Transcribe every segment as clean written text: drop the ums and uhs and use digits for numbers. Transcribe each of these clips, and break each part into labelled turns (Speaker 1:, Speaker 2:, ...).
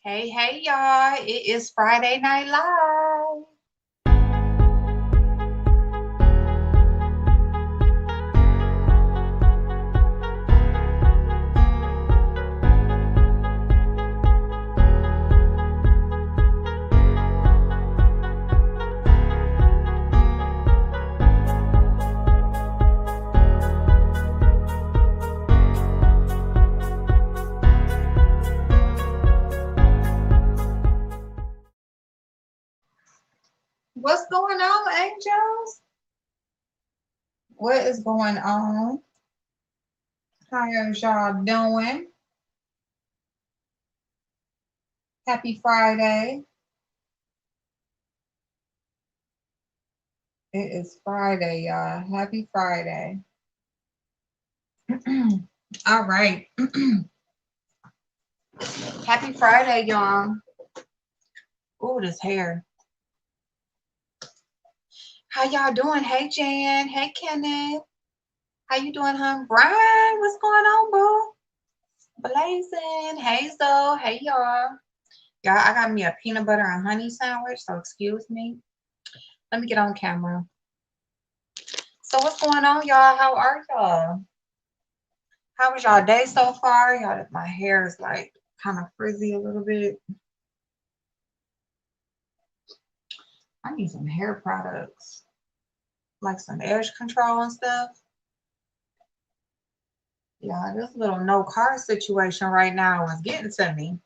Speaker 1: Hey, hey, y'all. It is Friday Night Live. What's going on, angels? What is going on? How is y'all doing? Happy Friday. It is Friday, y'all. Happy Friday. All right. Happy Friday, y'all. Ooh, this hair. How y'all doing? Hey, Jan. Hey, Kenneth. How you doing, hon? Brian, what's going on, boo? Blazing. Hazel. Hey, y'all. Y'all, I got me a peanut butter and honey sandwich, so excuse me. Let me get on camera. So what's going on, y'all? How are y'all? How was y'all day so far? Y'all, my hair is like kind of frizzy a little bit. I need some hair products, like some edge control and stuff. Yeah, this little no car situation right now is getting to me.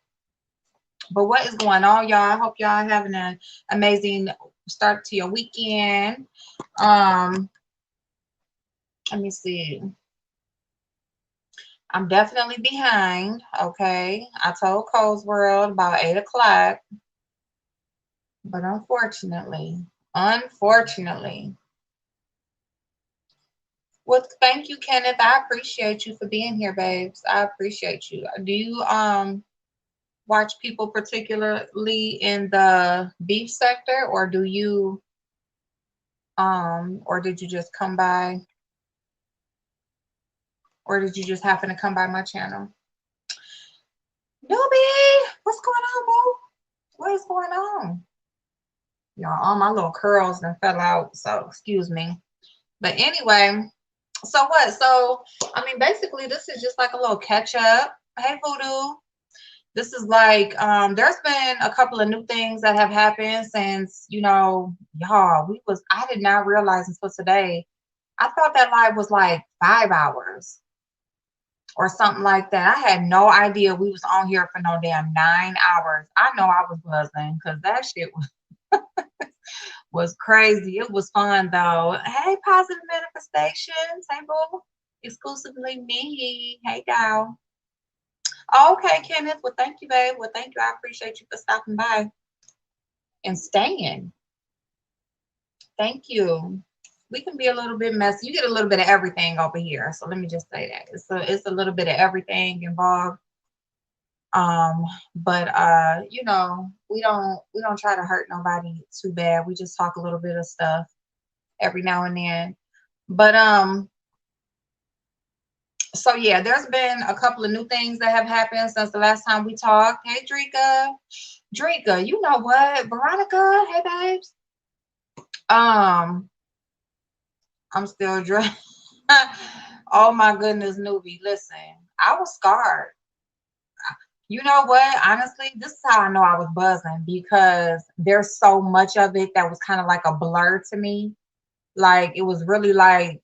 Speaker 1: But what is going on, y'all? I hope y'all having an amazing start to your weekend. Let me see. I'm definitely behind. Okay, I told Cole's World about 8 o'clock, but unfortunately, well, thank you, Kenneth. I appreciate you for being here, babes. I appreciate you. Do you watch people particularly in the beef sector, or do you or did you just come by, or did you just happen to come by my channel? Newbie, what's going on, boo? What is going on? Y'all, all my little curls done fell out, so excuse me. But anyway, so what? So, I mean, basically, this is just like a little catch up. Hey, Voodoo. This is like, there's been a couple of new things that have happened since, y'all, I did not realize until today. I thought that live was like 5 hours or something like that. I had no idea we was on here for no damn 9 hours. I know I was buzzing because that shit was crazy. It was fun though. Hey, positive manifestations. Hey, boo. Exclusively me. Hey, gal. Okay, Kenneth. Well, thank you, babe. Well, thank you. I appreciate you for stopping by and staying. Thank you. We can be a little bit messy. You get a little bit of everything over here. So let me just say that. It's a little bit of everything involved. But we don't try to hurt nobody too bad. We just talk a little bit of stuff every now and then. But so yeah, there's been a couple of new things that have happened since the last time we talked. Hey, Drika, you know what? Veronica, hey babes. I'm still drunk. Oh my goodness, newbie. Listen, I was scarred. You know what? Honestly, this is how I know I was buzzing, because there's so much of it that was kind of like a blur to me. Like it was really like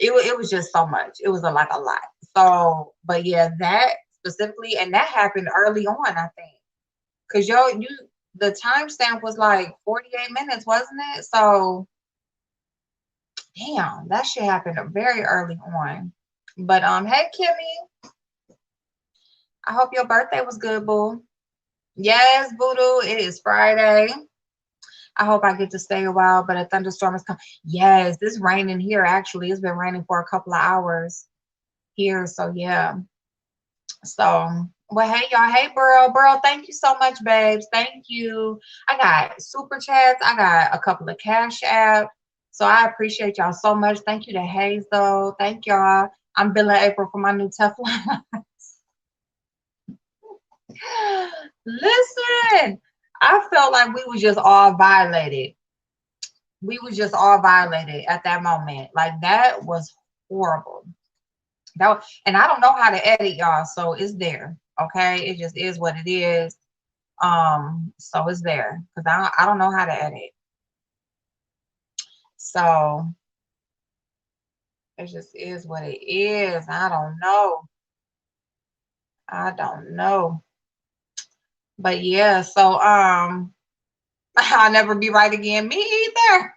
Speaker 1: it was just so much. It was like a lot. So, but yeah, that specifically, and that happened early on, I think. Cause the timestamp was like 48 minutes, wasn't it? So damn, that shit happened very early on. But hey Kimmy, I hope your birthday was good, boo. Yes, Voodoo, it is Friday. I hope I get to stay a while, but a thunderstorm is coming. Yes, it's raining here actually. It's been raining for a couple of hours here. So yeah. So well, hey y'all. Hey Burl, thank you so much, babes. Thank you. I got super chats. I got a couple of cash apps. So I appreciate y'all so much. Thank you to Hazel. Thank y'all. I'm billing April for my new Teflon. Listen, I felt like we was just all violated. We was just all violated at that moment. Like that was horrible. And I don't know how to edit, y'all, so it's there. Okay, it just is what it is. So it's there because I don't know how to edit. So it just is what it is. I don't know. I don't know. But yeah, so I'll never be right again. Me either.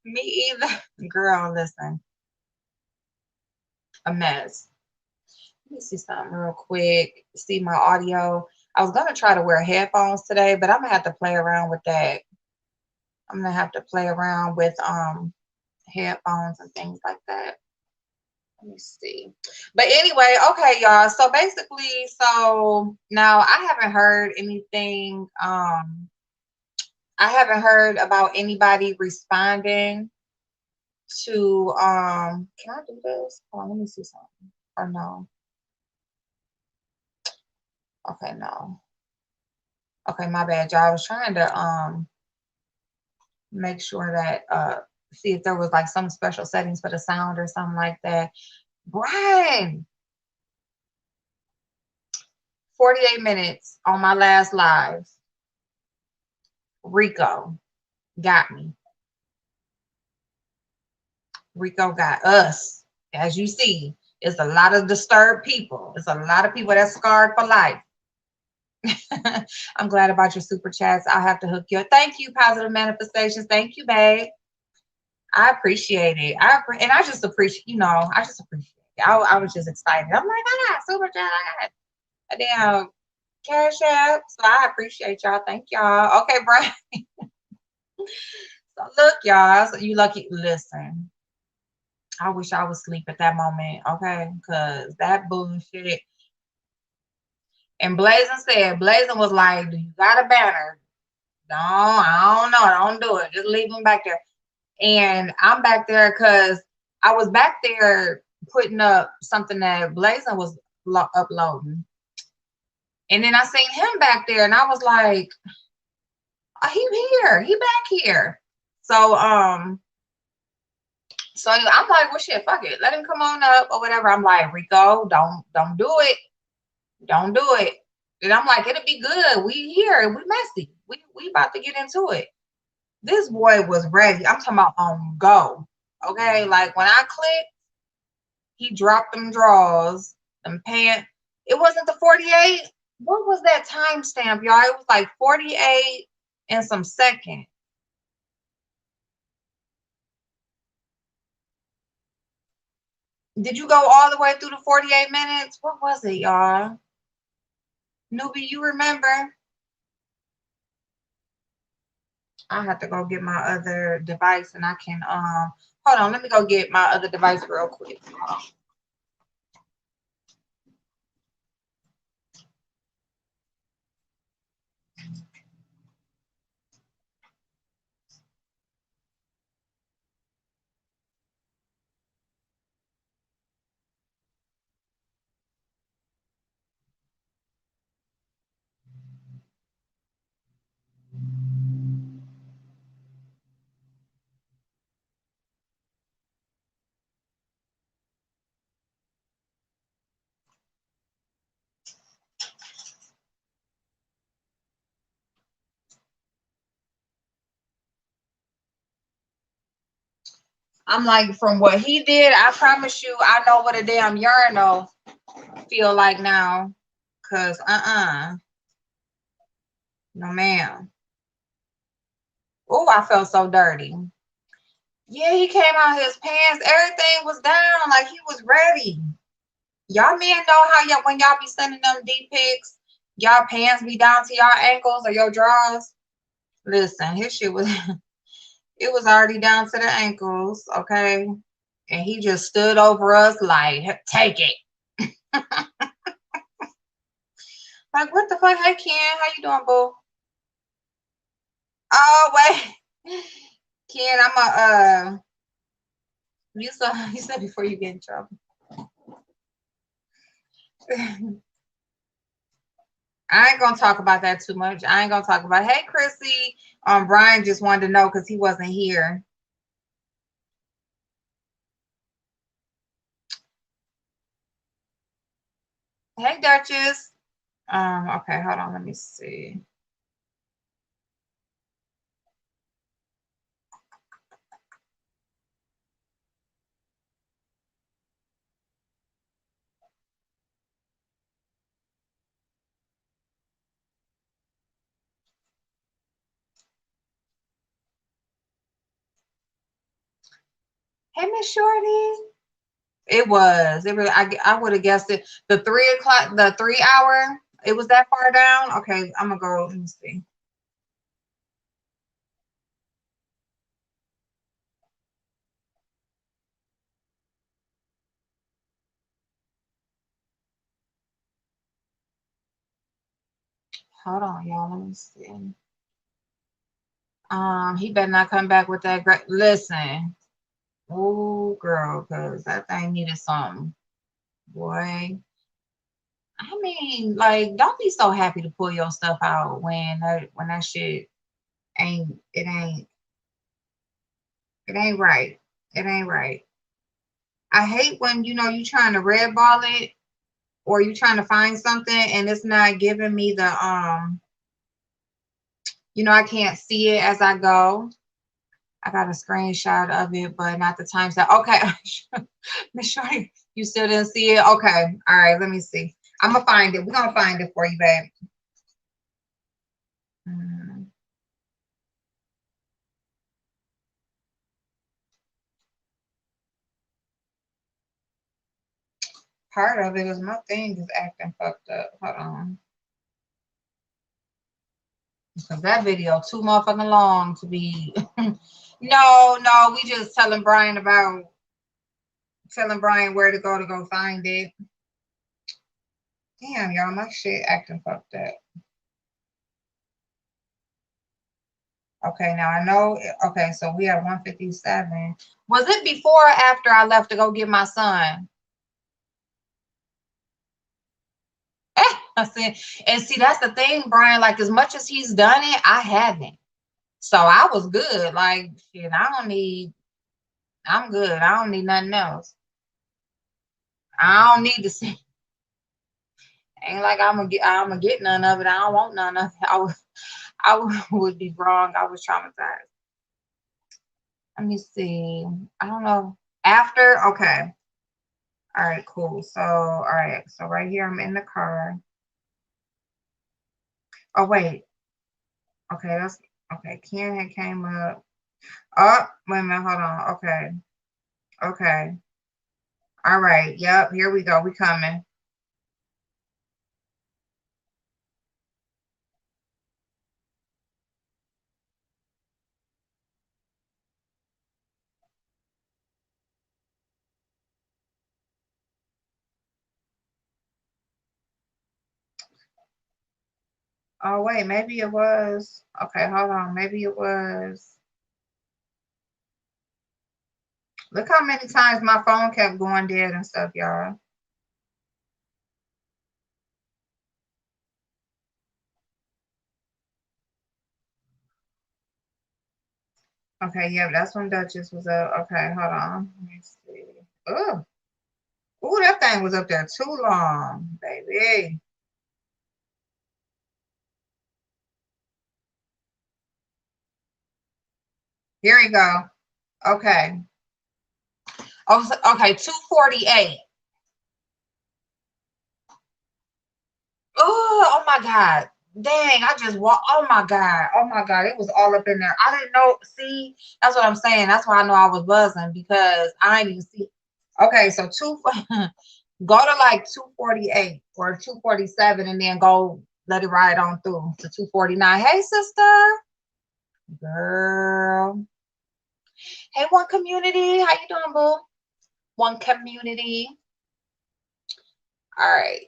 Speaker 1: Me either. Girl, listen. A mess. Let me see something real quick. See my audio. I was gonna try to wear headphones today, but I'm gonna have to play around with that. I'm gonna have to play around with headphones and things like that. Let me see. But anyway, okay, y'all. So basically, so now I haven't heard anything. I haven't heard about anybody responding to can I do this? Hold on, let me see something. Or no. Okay, no. Okay, my bad, y'all. I was trying to make sure that see if there was like some special settings for the sound or something like that. Brian, 48 minutes on my last live. Rico got me. Rico got us. As you see, it's a lot of disturbed people. It's a lot of people that's scarred for life. I'm glad about your super chats. I'll have to hook you up. Thank you, Positive Manifestations. Thank you, babe. I appreciate it. And I just appreciate, I just appreciate it. I was just excited. I'm like, I got super chat. I got a damn cash app. So I appreciate y'all. Thank y'all. Okay, Brian. So look, y'all. So you lucky. Listen. I wish I was asleep at that moment, okay? Because that bullshit. And Blazing was like, do you got a banner? No, I don't know. Don't do it. Just leave them back there. And I'm back there because I was back there putting up something that Blazing was uploading. And then I seen him back there and I was like, oh, he here. He back here. So, so I'm like, well, shit, fuck it. Let him come on up or whatever. I'm like, Rico, don't do it. Don't do it. And I'm like, it'll be good. We here. We messy. We about to get into it. This boy was ready. I'm talking about on go. Okay. Like when I clicked, he dropped them drawers, them pants. It wasn't the 48. What was that timestamp, y'all? It was like 48 and some seconds. Did you go all the way through the 48 minutes? What was it, y'all? Newbie, you remember? I have to go get my other device and I can hold on, let me go get my other device real quick. I'm like, from what he did, I promise you, I know what a damn urinal feel like now. Cause no ma'am. Oh, I felt so dirty. Yeah, he came out his pants, everything was down, like he was ready. Y'all men know how y'all when y'all be sending them D pics, y'all pants be down to y'all ankles or your drawers. Listen, his shit was it was already down to the ankles, okay? And he just stood over us like, take it. Like, what the fuck? Hey, Ken, how you doing, boo? Oh, wait. Ken, you said before you get in trouble. I ain't gonna talk about that too much. I ain't gonna talk about. Hey, Chrissy. Brian just wanted to know because he wasn't here. Hey, Duchess. Okay, hold on. Let me see. Hey, Miss Shorty. It was. It really. I would have guessed it. The 3 o'clock. The 3 hour. It was that far down. Okay, I'm gonna go. Let me see. Hold on, y'all. Let me see. He better not come back with that great. Listen, oh girl, cause that thing needed something, boy. I mean, like, don't be so happy to pull your stuff out when that shit ain't right. It ain't right. I hate when you trying to red ball it or you trying to find something and it's not giving me the I can't see it as I go. I got a screenshot of it, but not the time that. Okay, Miss Shorty, you still didn't see it. Okay, all right. Let me see. I'm gonna find it. We're gonna find it for you, babe. Mhm. Part of it is my thing is acting fucked up. Hold on, because that video too motherfucking long to be. No, we just telling Brian where to go find it. Damn, y'all, my shit acting fucked up. Okay, now I know. Okay, so we have 157. Was it before or after I left to go get my son? I said, and see, that's the thing, Brian. Like, as much as he's done it, I haven't. So I was good. Like, shit, I'm good. I don't need nothing else. I don't need to see. Ain't like I'm gonna get none of it. I don't want none of it. I would be wrong. I was traumatized. Let me see. I don't know. After, okay. All right, cool. So, all right. So right here, I'm in the car. Oh, wait. Okay, that's okay. Ken had came up. Oh, wait a minute. Hold on. Okay. Okay. All right. Yep. Here we go. We coming. Oh, wait. Maybe it was. Okay, hold on. Maybe it was. Look how many times my phone kept going dead and stuff, y'all. Okay, yeah, that's when Duchess was up. Okay, hold on. Let me see. Oh, ooh, that thing was up there too long, baby. Here we go. Okay. Oh, okay, 248. Oh my God. Dang, I just walked. Oh my God. Oh my God. It was all up in there. I didn't know. See, that's what I'm saying. That's why I know I was buzzing because I didn't even see. Okay, so go to like 248 or 247 and then go let it ride on through to 249. Hey, sister. Girl. Hey, One Community. How you doing, boo? One Community. All right.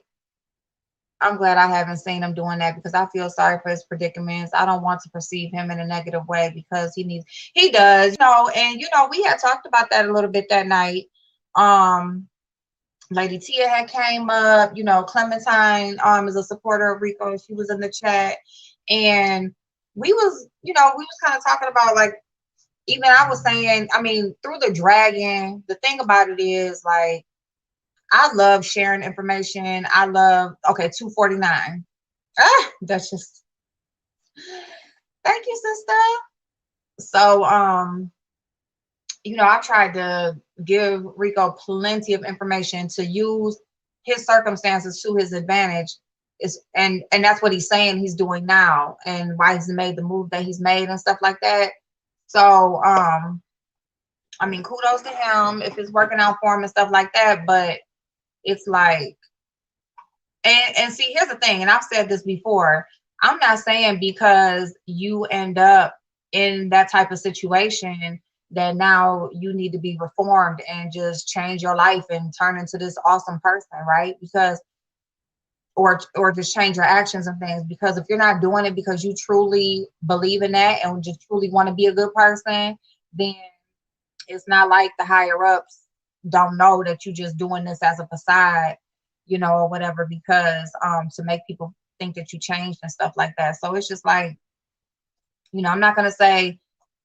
Speaker 1: I'm glad I haven't seen him doing that because I feel sorry for his predicaments. I don't want to perceive him in a negative way because he does, and we had talked about that a little bit that night. Um, Lady Tia had came up, you know, Clementine is a supporter of Rico. She was in the chat. And we was, you know, we was kind of talking about like, even I was saying, I mean, through the dragon, the thing about it is like I love sharing information. I love, okay, 249. That's just, thank you, sister. So you know, I tried to give Rico plenty of information to use his circumstances to his advantage. Is and that's what he's saying he's doing now, and why he's made the move that he's made and stuff like that. So I mean, kudos to him if it's working out for him and stuff like that. But it's like, and see, here's the thing, and I've said this before. I'm not saying because you end up in that type of situation that now you need to be reformed and just change your life and turn into this awesome person, right? Because or just change your actions and things. Because if you're not doing it because you truly believe in that and just truly want to be a good person, then it's not like the higher ups don't know that you're just doing this as a facade, you know, or whatever, because to make people think that you changed and stuff like that. So it's just like, you know, I'm not gonna say,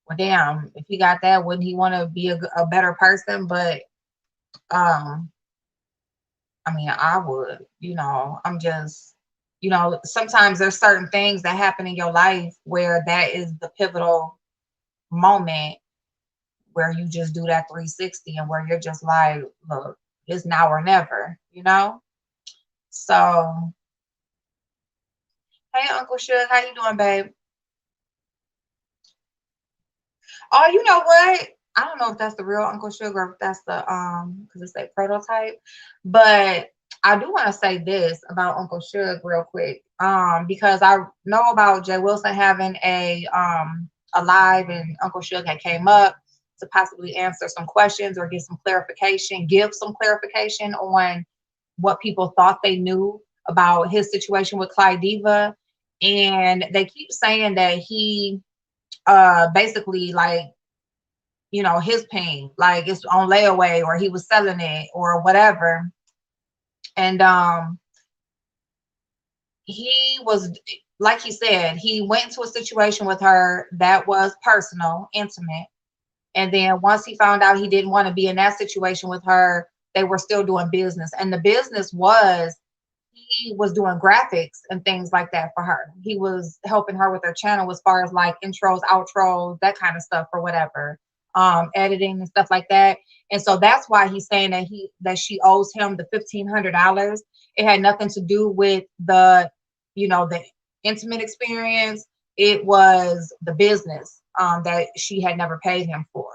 Speaker 1: well, damn, if he got that, wouldn't he want to be a better person? But um, I mean, I would, you know, I'm just, you know, sometimes there's certain things that happen in your life where that is the pivotal moment where you just do that 360 and where you're just like, look, it's now or never, you know? So, hey, Uncle Suge, how you doing, babe? Oh, you know what? I don't know if that's the real Uncle Sugar or if that's the because it's a prototype. But I do want to say this about Uncle Suge real quick. Because I know about Jay Wilson having a live, and Uncle Suge had came up to possibly answer some questions or give some clarification on what people thought they knew about his situation with Clyde Diva. And they keep saying that he basically like, you know, his pain, like it's on layaway or he was selling it or whatever. And he was, like he said, he went into a situation with her that was personal, intimate. And then once he found out he didn't want to be in that situation with her, they were still doing business. And the business was, he was doing graphics and things like that for her. He was helping her with her channel as far as like intros, outros, that kind of stuff or whatever, editing and stuff like that. And so that's why he's saying that she owes him the $1,500. It had nothing to do with the, you know, the intimate experience. It was the business that she had never paid him for.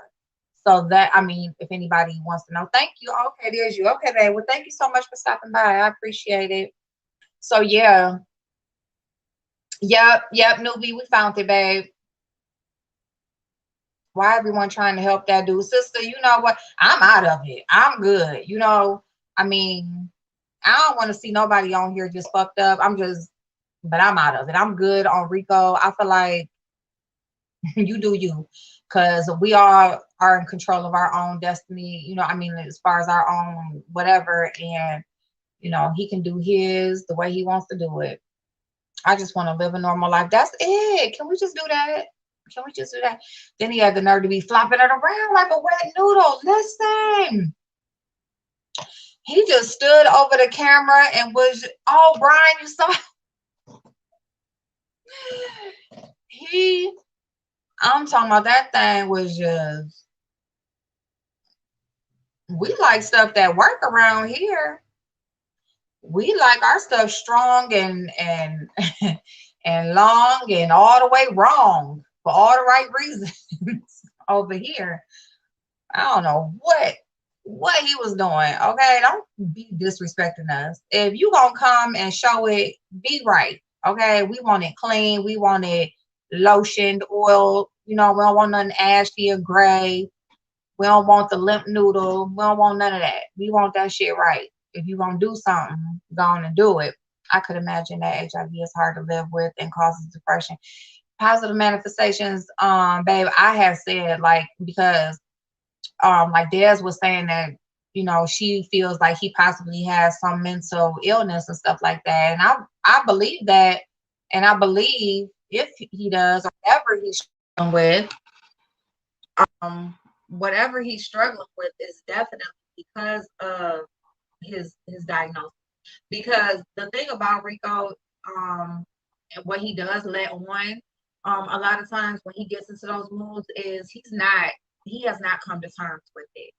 Speaker 1: So that, I mean, if anybody wants to know, thank you. Okay, there's you. Okay, babe. Well, thank you so much for stopping by. I appreciate it. So yeah, yep, newbie, we found it, babe. Why everyone trying to help that dude, sister? You know what? I'm out of it. I'm good. You know, I mean, I don't want to see nobody on here just fucked up. But I'm out of it. I'm good on Rico. I feel like you do you, because we all are in control of our own destiny. You know, I mean, as far as our own whatever, and you know, he can do his the way he wants to do it. I just want to live a normal life. That's it. Can we just do that? Can we just do that? Then he had the nerve to be flopping it around like a wet noodle. Listen, he just stood over the camera and was, oh, Brian, you saw. He, I'm talking about that thing was just, we like stuff that work around here. We like our stuff strong and and long and all the way wrong for all the right reasons over here. I don't know what he was doing. Okay, don't be disrespecting us. If you gonna come and show it, be right. Okay, we want it clean. We want it lotioned, oil. You know, we don't want nothing ashy or gray. We don't want the limp noodle. We don't want none of that. We want that shit right. If you gonna do something, go on and do it. I could imagine that HIV is hard to live with and causes depression. Positive manifestations, babe, I have said like, because like Des was saying that you know, she feels like he possibly has some mental illness and stuff like that. And I believe that, and I believe if he does, or whatever he's struggling with, whatever he's struggling with is definitely because of his diagnosis. Because the thing about Rico, and what he does let on, a lot of times when he gets into those moods, is he has not come to terms with it.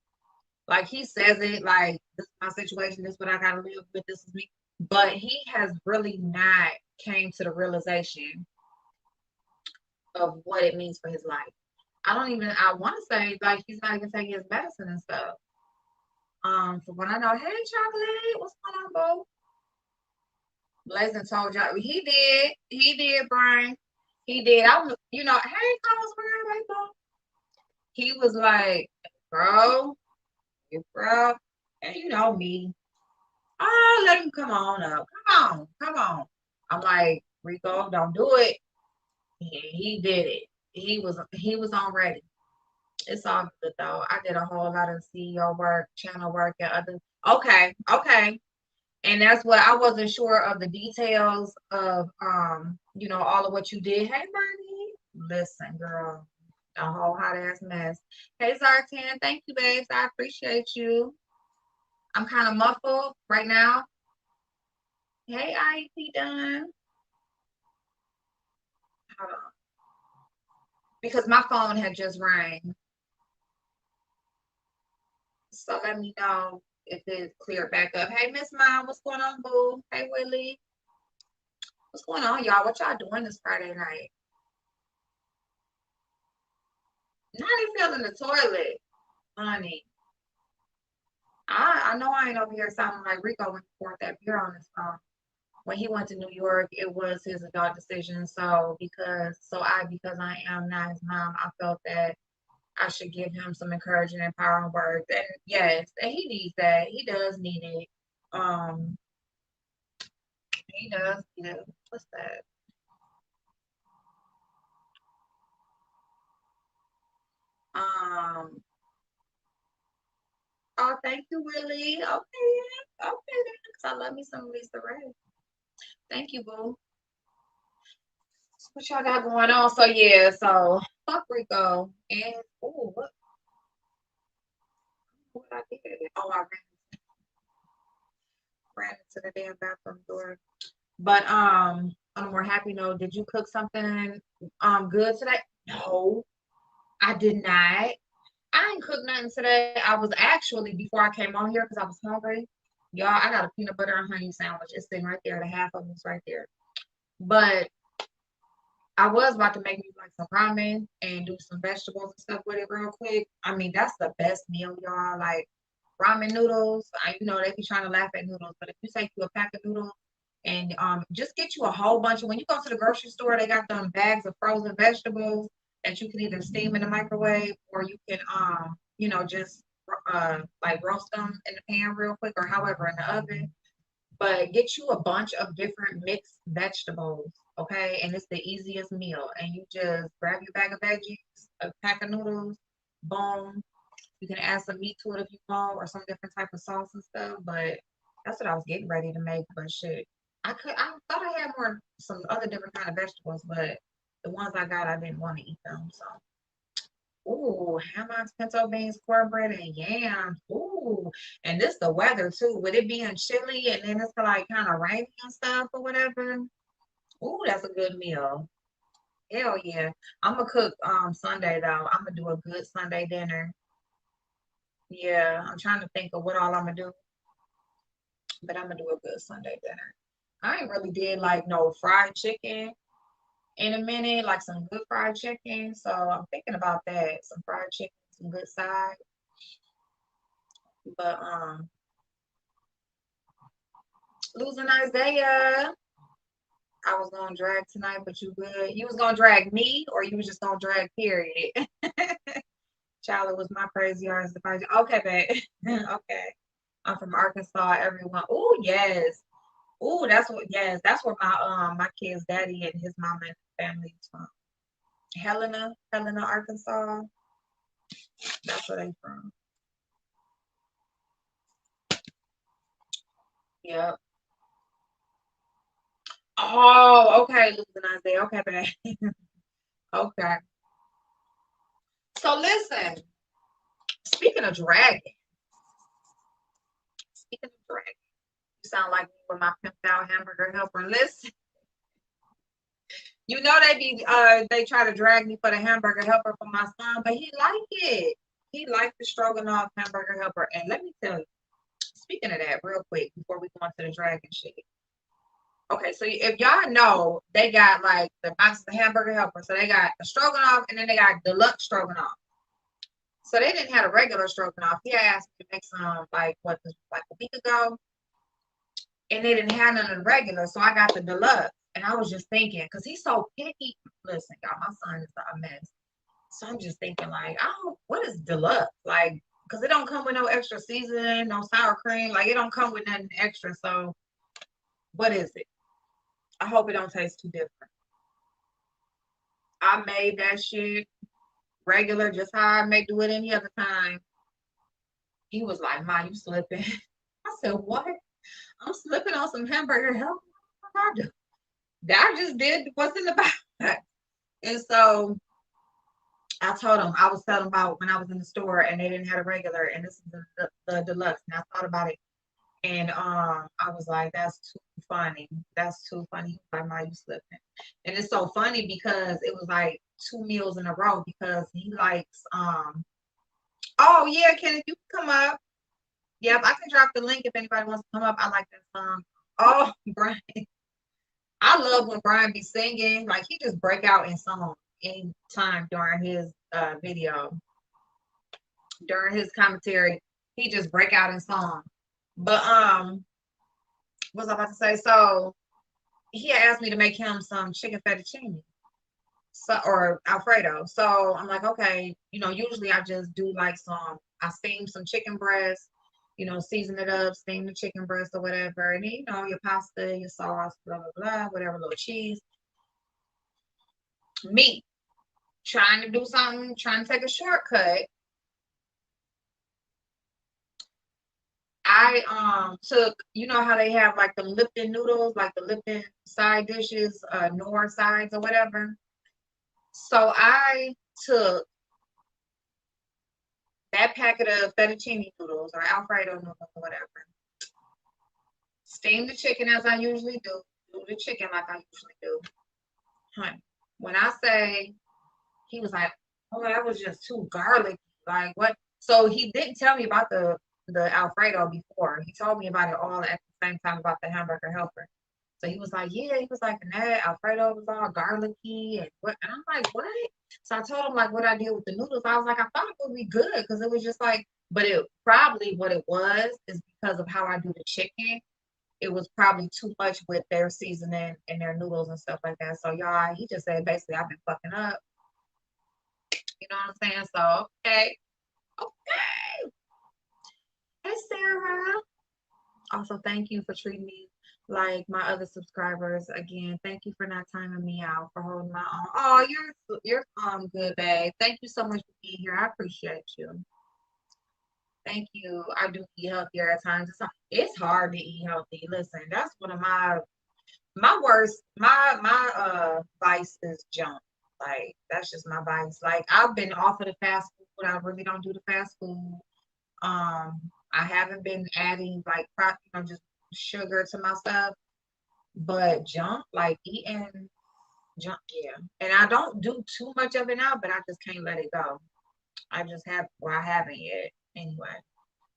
Speaker 1: Like he says it like, this is my situation, this is what I gotta live with, this is me. But he has really not came to the realization of what it means for his life. I want to say like he's not even taking his medicine and stuff. From what I know, hey Chocolate, what's going on, boo? Blazing told y'all he did, Brian. He did. I was, you know, hey, Carlos, right, bro. He was like, bro, bro, and you know me. Oh, let him come on up. Come on. I'm like, Rico, don't do it. He did it. He was on ready. It's all good though. I did a whole lot of CEO work, channel work, and other. Okay. And that's what I wasn't sure of the details of, you know, all of what you did. Hey, Bernie, listen, girl, a whole hot ass mess. Hey, Zartan, thank you, babes. I appreciate you. I'm kind of muffled right now. Hey, IEP done. Hold on, because my phone had just rang. So let me know if it cleared back up. Hey, Miss Mom, what's going on, boo? Hey, Willie, what's going on, y'all? What y'all doing this Friday night? Not even feeling the toilet, honey. I know I ain't over here sounding like Rico when he poured that beer on his phone. When he went to New York, it was his adult decision. So because I am not his mom, I felt that I should give him some encouragement and empowering words. And yes, and he needs that. He does need it. Um, he does need it. What's that? Um, oh, thank you, Willie. Okay, okay, because I love me some Lisa Ray. Thank you, boo. What y'all got going on? So yeah, so fuck Rico. And oh, what I did? Oh, I ran into the damn bathroom door. But on a more happy note, did you cook something good today? No, I did not. I ain't cooked nothing today. I was actually, before I came on here because I was hungry. Y'all, I got a peanut butter and honey sandwich. It's sitting right there. The half of it's right there. But I was about to make me like some ramen and do some vegetables and stuff with it real quick. I mean, that's the best meal, y'all. Like ramen noodles. You know, they be trying to laugh at noodles, but if you take you a pack of noodles and just get you a whole bunch of, when you go to the grocery store, they got them bags of frozen vegetables that you can either steam in the microwave or you can you know, just like roast them in the pan real quick or however in the oven. But get you a bunch of different mixed vegetables, okay? And it's the easiest meal. And you just grab your bag of veggies, a pack of noodles, boom. You can add some meat to it if you want, or some different type of sauce and stuff. But that's what I was getting ready to make. But shit, I thought I had some other different kind of vegetables, but the ones I got, I didn't want to eat them. So, ooh, ham-hocks, pinto beans, cornbread, and yams. Ooh, and this the weather too. With it being chilly and then it's like kind of rainy and stuff or whatever. Ooh, that's a good meal. Hell yeah. I'm gonna cook Sunday though. I'm gonna do a good Sunday dinner. Yeah, I'm trying to think of what all I'm gonna do, but I'm gonna do a good Sunday dinner. I ain't really did like no fried chicken in a minute, like some good fried chicken. So I'm thinking about that. Some fried chicken, some good side. But losing Isaiah. I was gonna drag tonight, but you good. You was gonna drag me, or you was just gonna drag period. Charlie was my crazy artist. Okay, babe. Okay. I'm from Arkansas. Everyone. Oh yes. Oh, that's where my kid's daddy and his mama and family is from. Helena, Arkansas. That's where they from. Yep. Oh, okay, losing Isaiah. Okay, babe. Okay. So listen, speaking of dragon, speaking of dragon, you sound like me with my pimped out hamburger helper. Listen, you know they try to drag me for the hamburger helper for my son, but he like it. He liked the stroganoff hamburger helper. And let me tell you, speaking of that, real quick, before we go into the dragon shit. Okay, so if y'all know, they got like the box of hamburger helper. So they got a stroganoff and then they got deluxe stroganoff. So they didn't have a regular stroganoff. He asked me to make some like a week ago, and they didn't have none of the regular. So I got the deluxe. And I was just thinking, because he's so picky. Listen, y'all, my son is a mess. So I'm just thinking, like, oh, what is deluxe? Like, because it don't come with no extra seasoning, no sour cream. Like, it don't come with nothing extra. So what is it? I hope it don't taste too different. I made that shit regular, just how I make do it any other time. He was like, "Ma, you slipping?" I said, "What? I'm slipping on some hamburger help. I do. I just did what's in the box." And so I told him I was telling about when I was in the store and they didn't have a regular, and this is the deluxe. And I thought about it, and I was like, "That's too funny. That's too funny." Like, "Ma, you slipping?" And it's so funny because it was like 2 meals in a row because he likes Oh yeah, Kenneth, you can come up. Yep, I can drop the link if anybody wants to come up. I like that song. Oh, Brian. I love when Brian be singing. Like he just break out in song anytime during his video, during his commentary. He just break out in song. But what was I about to say? So he asked me to make him some chicken fettuccine. So or Alfredo. So I'm like, okay, usually I just do like I steam some chicken breast, season it up, steam the chicken breast or whatever, and then, your pasta, your sauce, blah blah blah, whatever, little cheese. Me trying to do something, trying to take a shortcut. I took, how they have like the Lipton noodles, like the Lipton side dishes, Nor sides or whatever. So I took that packet of fettuccine noodles or Alfredo noodles or whatever. Steam the chicken as I usually do. Do the chicken like I usually do. Honey, when I say he was like, "Oh, that was just too garlic." Like what? So he didn't tell me about the Alfredo before. He told me about it all at the same time about the hamburger helper. So he was like, "Yeah," he was like, "And that Alfredo was all garlicky and what?" And I'm like, "What?" So I told him like what I did with the noodles. I was like, I thought it would be good because it was just like, but it probably what it was is because of how I do the chicken. It was probably too much with their seasoning and their noodles and stuff like that. So y'all, he just said basically I've been fucking up. You know what I'm saying? So okay, okay. Hey Sarah. Also, thank you for treating me like my other subscribers. Again, thank you for not timing me out for holding my own. Oh, you're good, babe. Thank you so much for being here. I appreciate you. Thank you. I do eat healthier at times. It's hard to eat healthy. Listen, that's one of my worst my vice is junk. Like that's just my vice. Like I've been off of the fast food. I really don't do the fast food. I haven't been adding like just sugar to my stuff, but junk, like eating junk, yeah. And I don't do too much of it now, but I just can't let it go. I haven't yet anyway.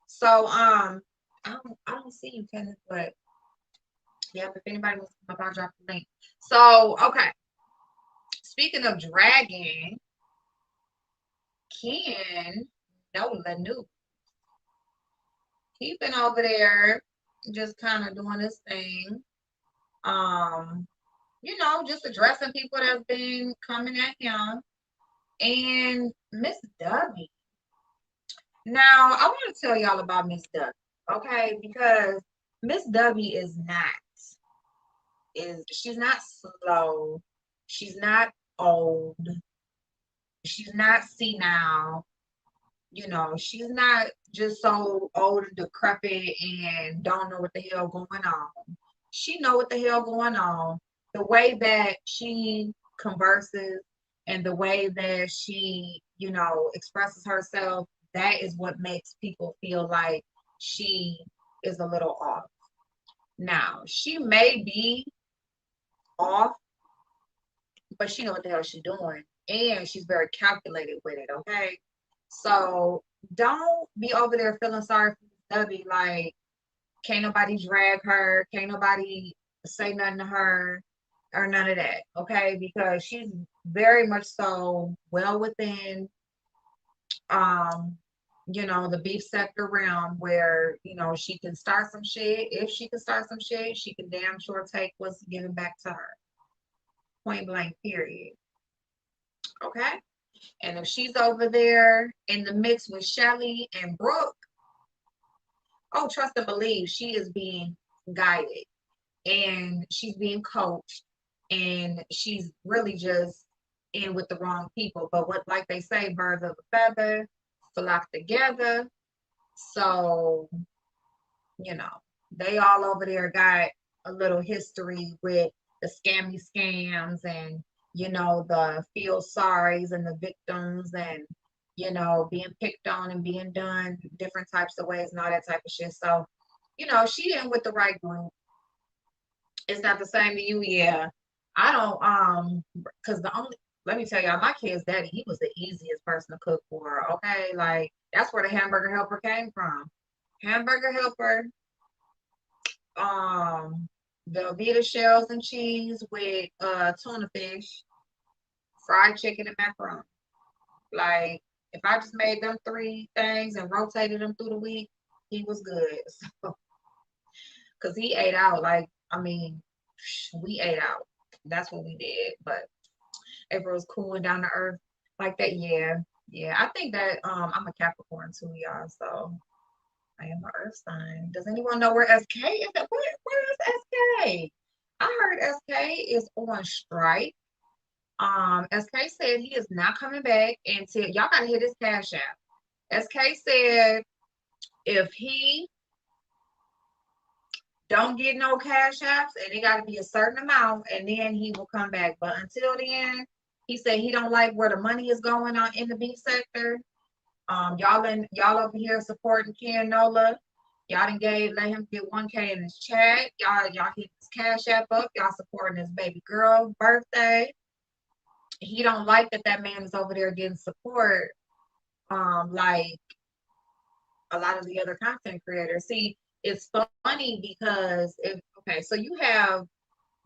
Speaker 1: So I don't see you, Kenneth, but yeah, if anybody wants to come up, I'll drop the link. So okay. Speaking of dragging, Ken Nola knew he been over there just kind of doing his thing. Um, just addressing people that's been coming at him. And Miss Dubby. Now, I want to tell y'all about Miss Dubby, okay? Because Miss Dubby she's not slow. She's not old. She's not senile. You know, she's not just so old and decrepit and don't know what the hell going on. She know what the hell going on. The way that she converses and the way that she, you know, expresses herself, that is what makes people feel like she is a little off. Now, she may be off, but she know what the hell she's doing. And she's very calculated with it, okay? So don't be over there feeling sorry for Stubby, like can't nobody drag her, can't nobody say nothing to her or none of that, okay? Because she's very much so well within um you know, the beef sector realm where, you know, she can start some shit. If she can start some shit, she can damn sure take what's given back to her. Point blank, period. Okay? And if she's over there in the mix with Shelly and Brooke, oh, trust and believe she is being guided and she's being coached and she's really just in with the wrong people. But what, like they say, birds of a feather flock together. So, you know, they all over there got a little history with the scammy scams and, you know, the feel sorries and the victims and, you know, being picked on and being done different types of ways and all that type of shit. So, you know, she in with the right group. It's not the same to you, yeah. I don't because the only let me tell y'all, my kid's daddy, he was the easiest person to cook for. Okay, like that's where the hamburger helper came from. Hamburger helper, um, Velveeta shells and cheese with tuna fish, fried chicken and macaroni. Like if I just made them three things and rotated them through the week, he was good. So, cause he ate out. Like I mean, we ate out. That's what we did. But April's cooling down the earth like that. Yeah, yeah. I think that I'm a Capricorn too, y'all. So I am an Earth sign. Does anyone know where SK is? Where is SK? I heard SK is on strike. SK said he is not coming back until y'all gotta hit his cash app. SK said if he don't get no cash apps and it got to be a certain amount and then he will come back. But until then, he said he don't like where the money is going on in the beef sector. Y'all over here supporting Ken Nola. Y'all done let him get 1K in his chat. Y'all hit his cash app up. Y'all supporting his baby girl birthday. He don't like that man is over there getting support. Like a lot of the other content creators. See, it's funny because if okay, so you have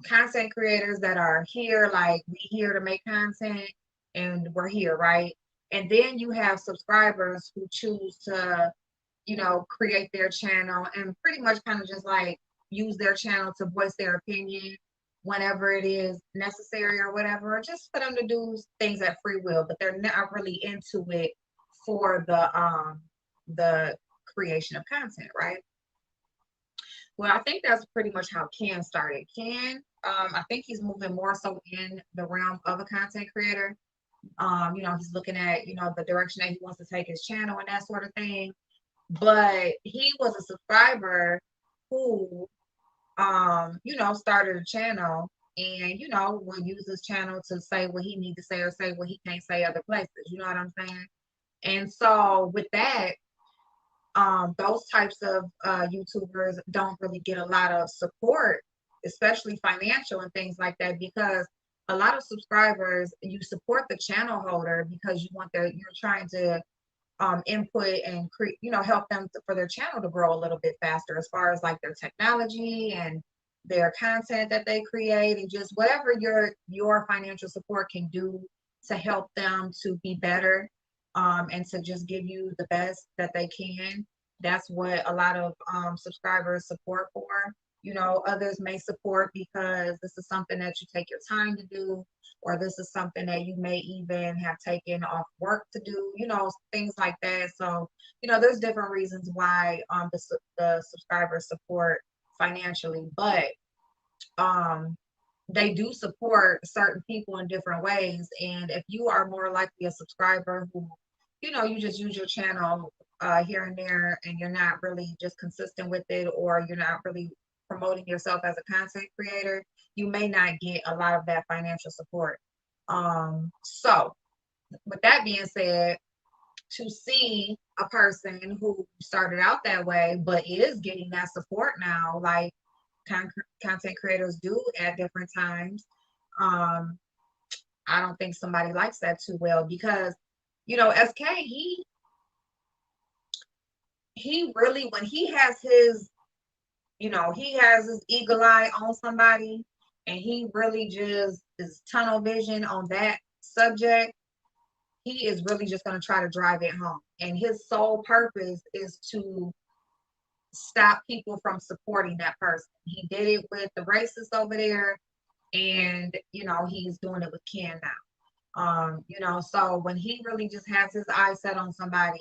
Speaker 1: content creators that are here, like we here to make content and we're here, right? And then you have subscribers who choose to, you know, create their channel and pretty much kind of just like use their channel to voice their opinion whenever it is necessary or whatever, or just for them to do things at free will, but they're not really into it for the creation of content, right? Well, I think that's pretty much how Ken started. Ken, I think he's moving more so in the realm of a content creator. You know, he's looking at, you know, the direction that he wants to take his channel and that sort of thing. But he was a subscriber who, you know, started a channel and, you know, will use his channel to say what he needs to say or say what he can't say other places. You know what I'm saying? And so with that, those types of YouTubers don't really get a lot of support, especially financial and things like that, because a lot of subscribers, you support the channel holder because you're trying to input and create, you know, help them for their channel to grow a little bit faster as far as like their technology and their content that they create and just whatever your financial support can do to help them to be better and to just give you the best that they can. That's what a lot of subscribers support for. You know, others may support because this is something that you take your time to do, or this is something that you may even have taken off work to do, you know, things like that. So, you know, there's different reasons why the subscribers support financially, but um, they do support certain people in different ways. And if you are more likely a subscriber who you just use your channel here and there, and you're not really just consistent with it, or you're not really promoting yourself as a content creator, you may not get a lot of that financial support. So with that being said, to see a person who started out that way but is getting that support now, like content creators do at different times, um, I don't think somebody likes that too well, because SK, he really, when he has his, he has his eagle eye on somebody, and he really just is tunnel vision on that subject, he is really just going to try to drive it home. And his sole purpose is to stop people from supporting that person. He did it with the racists over there, and he's doing it with Ken now. So when he really just has his eyes set on somebody,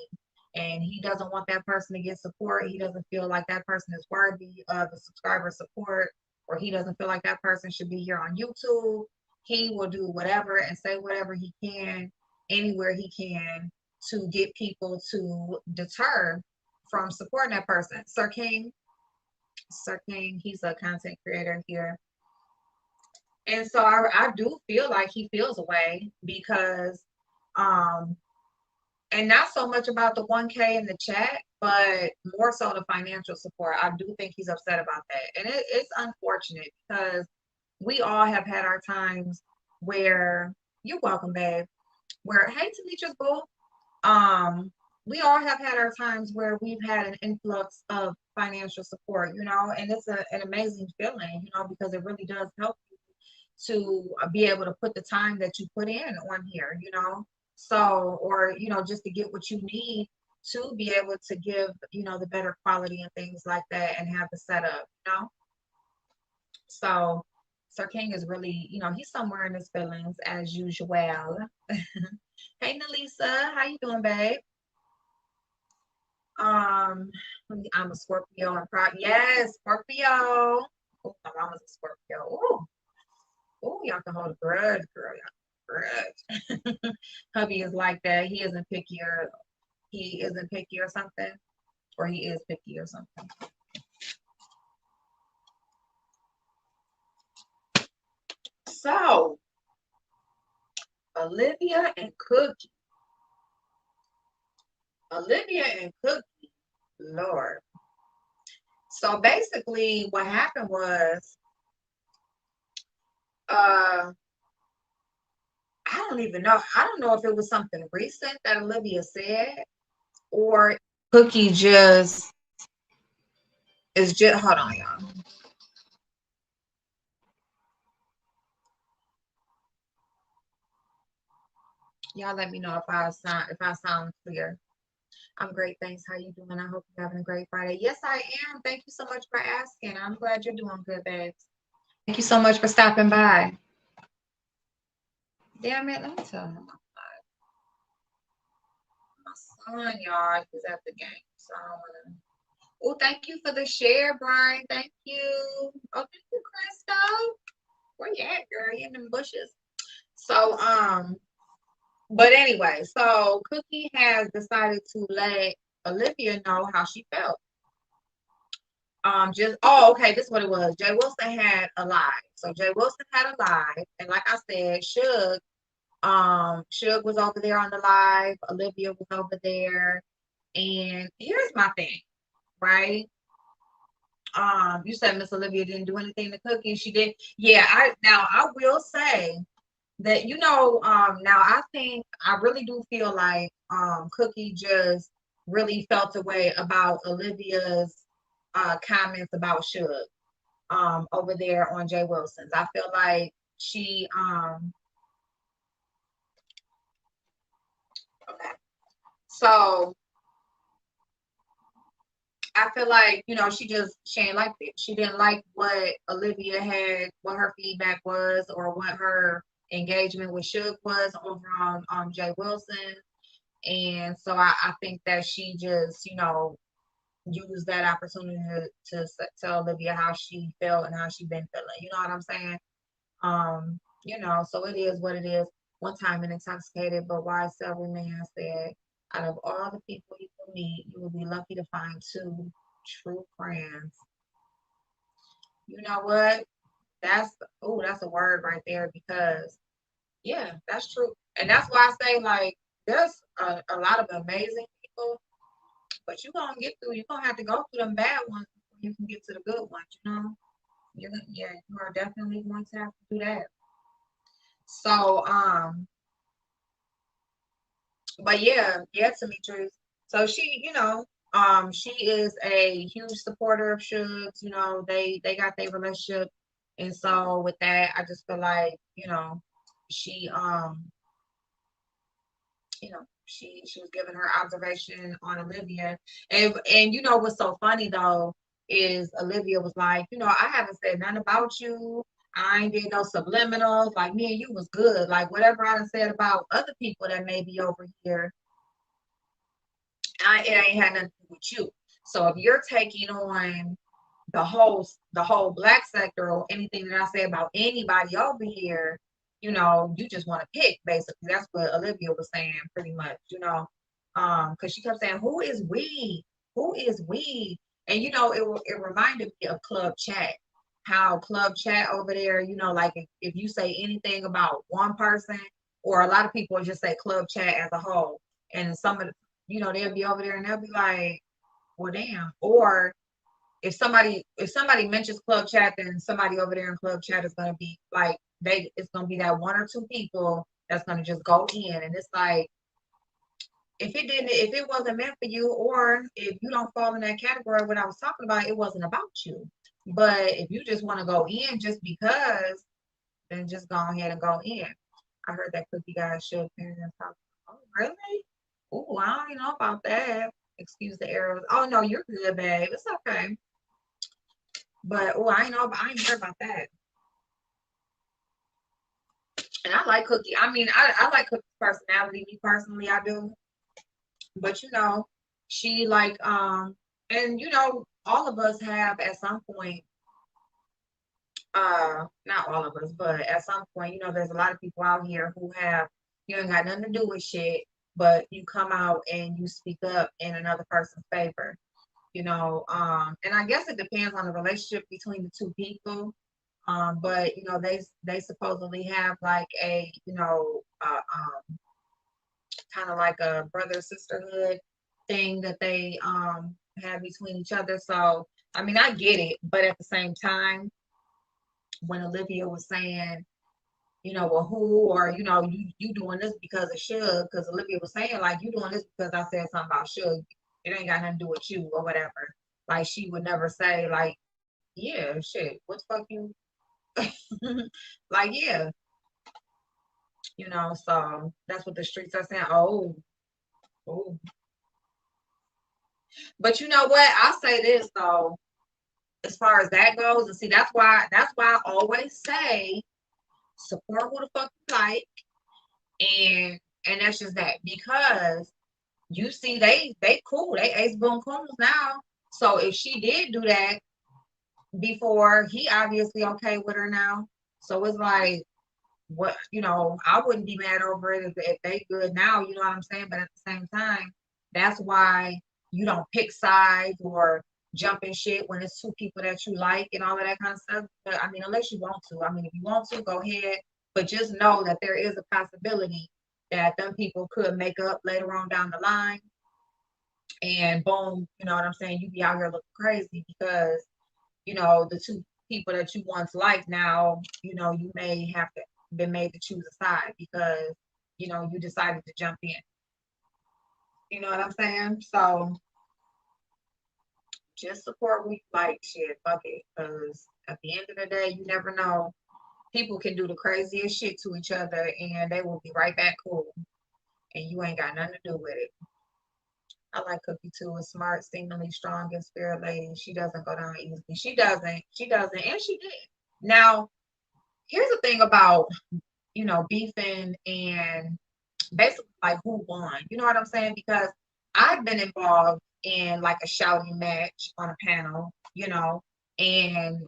Speaker 1: and he doesn't want that person to get support, he doesn't feel like that person is worthy of the subscriber support, or he doesn't feel like that person should be here on YouTube, he will do whatever and say whatever he can, anywhere he can, to get people to deter from supporting that person. Sir King, he's a content creator here. And so I do feel like he feels a way, because and not so much about the 1K in the chat, but more so the financial support. I do think he's upset about that. And it's unfortunate, because we all have had our times where, you're welcome, babe, where, hey, Tanitra's boo. We all have had our times where we've had an influx of financial support, and it's an amazing feeling, because it really does help you to be able to put the time that you put in on here, so, or just to get what you need to be able to give the better quality and things like that, and have the setup, so Sir King is really, he's somewhere in his feelings as usual. Hey, Nalisa, how you doing, babe? I'm a Scorpio and yes, Scorpio. Oh, my mama's a Scorpio. Oh, y'all can hold a grudge, girl. Y'all can grudge. Hubby is like that. He isn't picky, or something, or he is picky or something. So, Olivia and Cookie. Lord. So basically, what happened was, I don't even know. I don't know if it was something recent that Olivia said, or Cookie just is just, hold on, y'all. Y'all let me know if I sound clear. I'm great, thanks. How you doing? I hope you're having a great Friday. Yes, I am. Thank you so much for asking. I'm glad you're doing good, babes. Thank you so much for stopping by. Damn it, let me tell him. My son, y'all, he's at the game, so I don't want to. Oh, thank you for the share, Brian. Thank you. Oh, thank you, Crystal. Where you at, girl? You in them bushes. So, but anyway, so Cookie has decided to let Olivia know how she felt. Okay, this is what it was. Jay Wilson had a live. So Jay Wilson had a live, and like I said, Suge was over there on the live, Olivia was over there. And here's my thing, right? You said Miss Olivia didn't do anything to Cookie. She did. Yeah, I will say that, now I think I really do feel like Cookie just really felt a way about Olivia's comments about Suge over there on Jay Wilson's. I feel like she okay. So I feel like, she ain't like it. She didn't like what Olivia had, what her feedback was, or what her engagement with Suge was over on Jay Wilson. And so I think that she just, used that opportunity to tell Olivia how she felt and how she been feeling. You know what I'm saying? So it is what it is. One time an intoxicated but wise self man said, Out of all the people you will meet, you will be lucky to find two true friends. You know what? That's that's a word right there because yeah, that's true. And that's why I say like there's a lot of amazing people, but you're gonna have to go through them bad ones before you can get to the good ones, you know? Yeah, you are definitely going to have to do that. So but yeah, Demetrius. So she, she is a huge supporter of Suge's. They got their relationship, and so with that, I just feel like she she was giving her observation on Olivia, and what's so funny though is Olivia was like, I haven't said nothing about you. I ain't did no subliminals. Like me and you was good. Like whatever I done said about other people that may be over here, it ain't had nothing to do with you. So if you're taking on the whole black sector or anything that I say about anybody over here, you just want to pick basically. That's what Olivia was saying pretty much, because she kept saying, "Who is we? Who is we?" And it reminded me of Club Chat. How Club Chat over there, like if you say anything about one person, or a lot of people just say Club Chat as a whole, and some of the, they'll be over there and they'll be like, "Well, damn," or if somebody mentions Club Chat, then somebody over there in Club Chat is gonna be like it's gonna be that one or two people that's gonna just go in, and it's like if it wasn't meant for you, or if you don't fall in that category what I was talking about, it wasn't about you. But if you just want to go in just because, then just go ahead and go in. I heard that Cookie guy should parents talk. Oh, really? Oh, I don't know about that. Excuse the arrows. Oh no, you're good, babe. It's okay. But I ain't know. I ain't heard about that. And I like Cookie. I mean, I like Cookie's personality. Me personally, I do. But she like and all of us have at some point. Not all of us, but at some point, there's a lot of people out here who have you ain't got nothing to do with shit, but you come out and you speak up in another person's favor. And I guess it depends on the relationship between the two people. But they supposedly have like a kind of like a brother sisterhood thing that they have between each other. So I mean I get it, but at the same time, when Olivia was saying, well, who, or you doing this because of Suge, because Olivia was saying like you doing this because I said something about Suge. It ain't got nothing to do with you or whatever. Like she would never say like, yeah, shit, what the fuck you like, yeah, so that's what the streets are saying. Oh. But you know what? I'll say this though, as far as that goes, and see that's why I always say support who the fuck you like, and that's just that, because you see they cool, they ace boom coons now. So if she did do that before, he obviously okay with her now. So it's like, what, I wouldn't be mad over it if they good now, you know what I'm saying? But at the same time, that's why you don't pick sides or jump in shit when it's two people that you like and all of that kind of stuff. But I mean, unless you want to. I mean, if you want to, go ahead. But just know that there is a possibility that them people could make up later on down the line, and boom, you know what I'm saying? You be out here looking crazy because, the two people that you once liked now, you may have to been made to choose a side because, you decided to jump in. You know what I'm saying? So just support we like, shit, fuck it. Because at the end of the day, you never know. People can do the craziest shit to each other and they will be right back cool. And you ain't got nothing to do with it. I like Cookie too. A smart, seemingly strong and spirit lady. She doesn't go down easily. She doesn't. She doesn't. And she did. Now, here's the thing about, beefing and basically like who won. You know what I'm saying? Because I've been involved in like a shouting match on a panel, and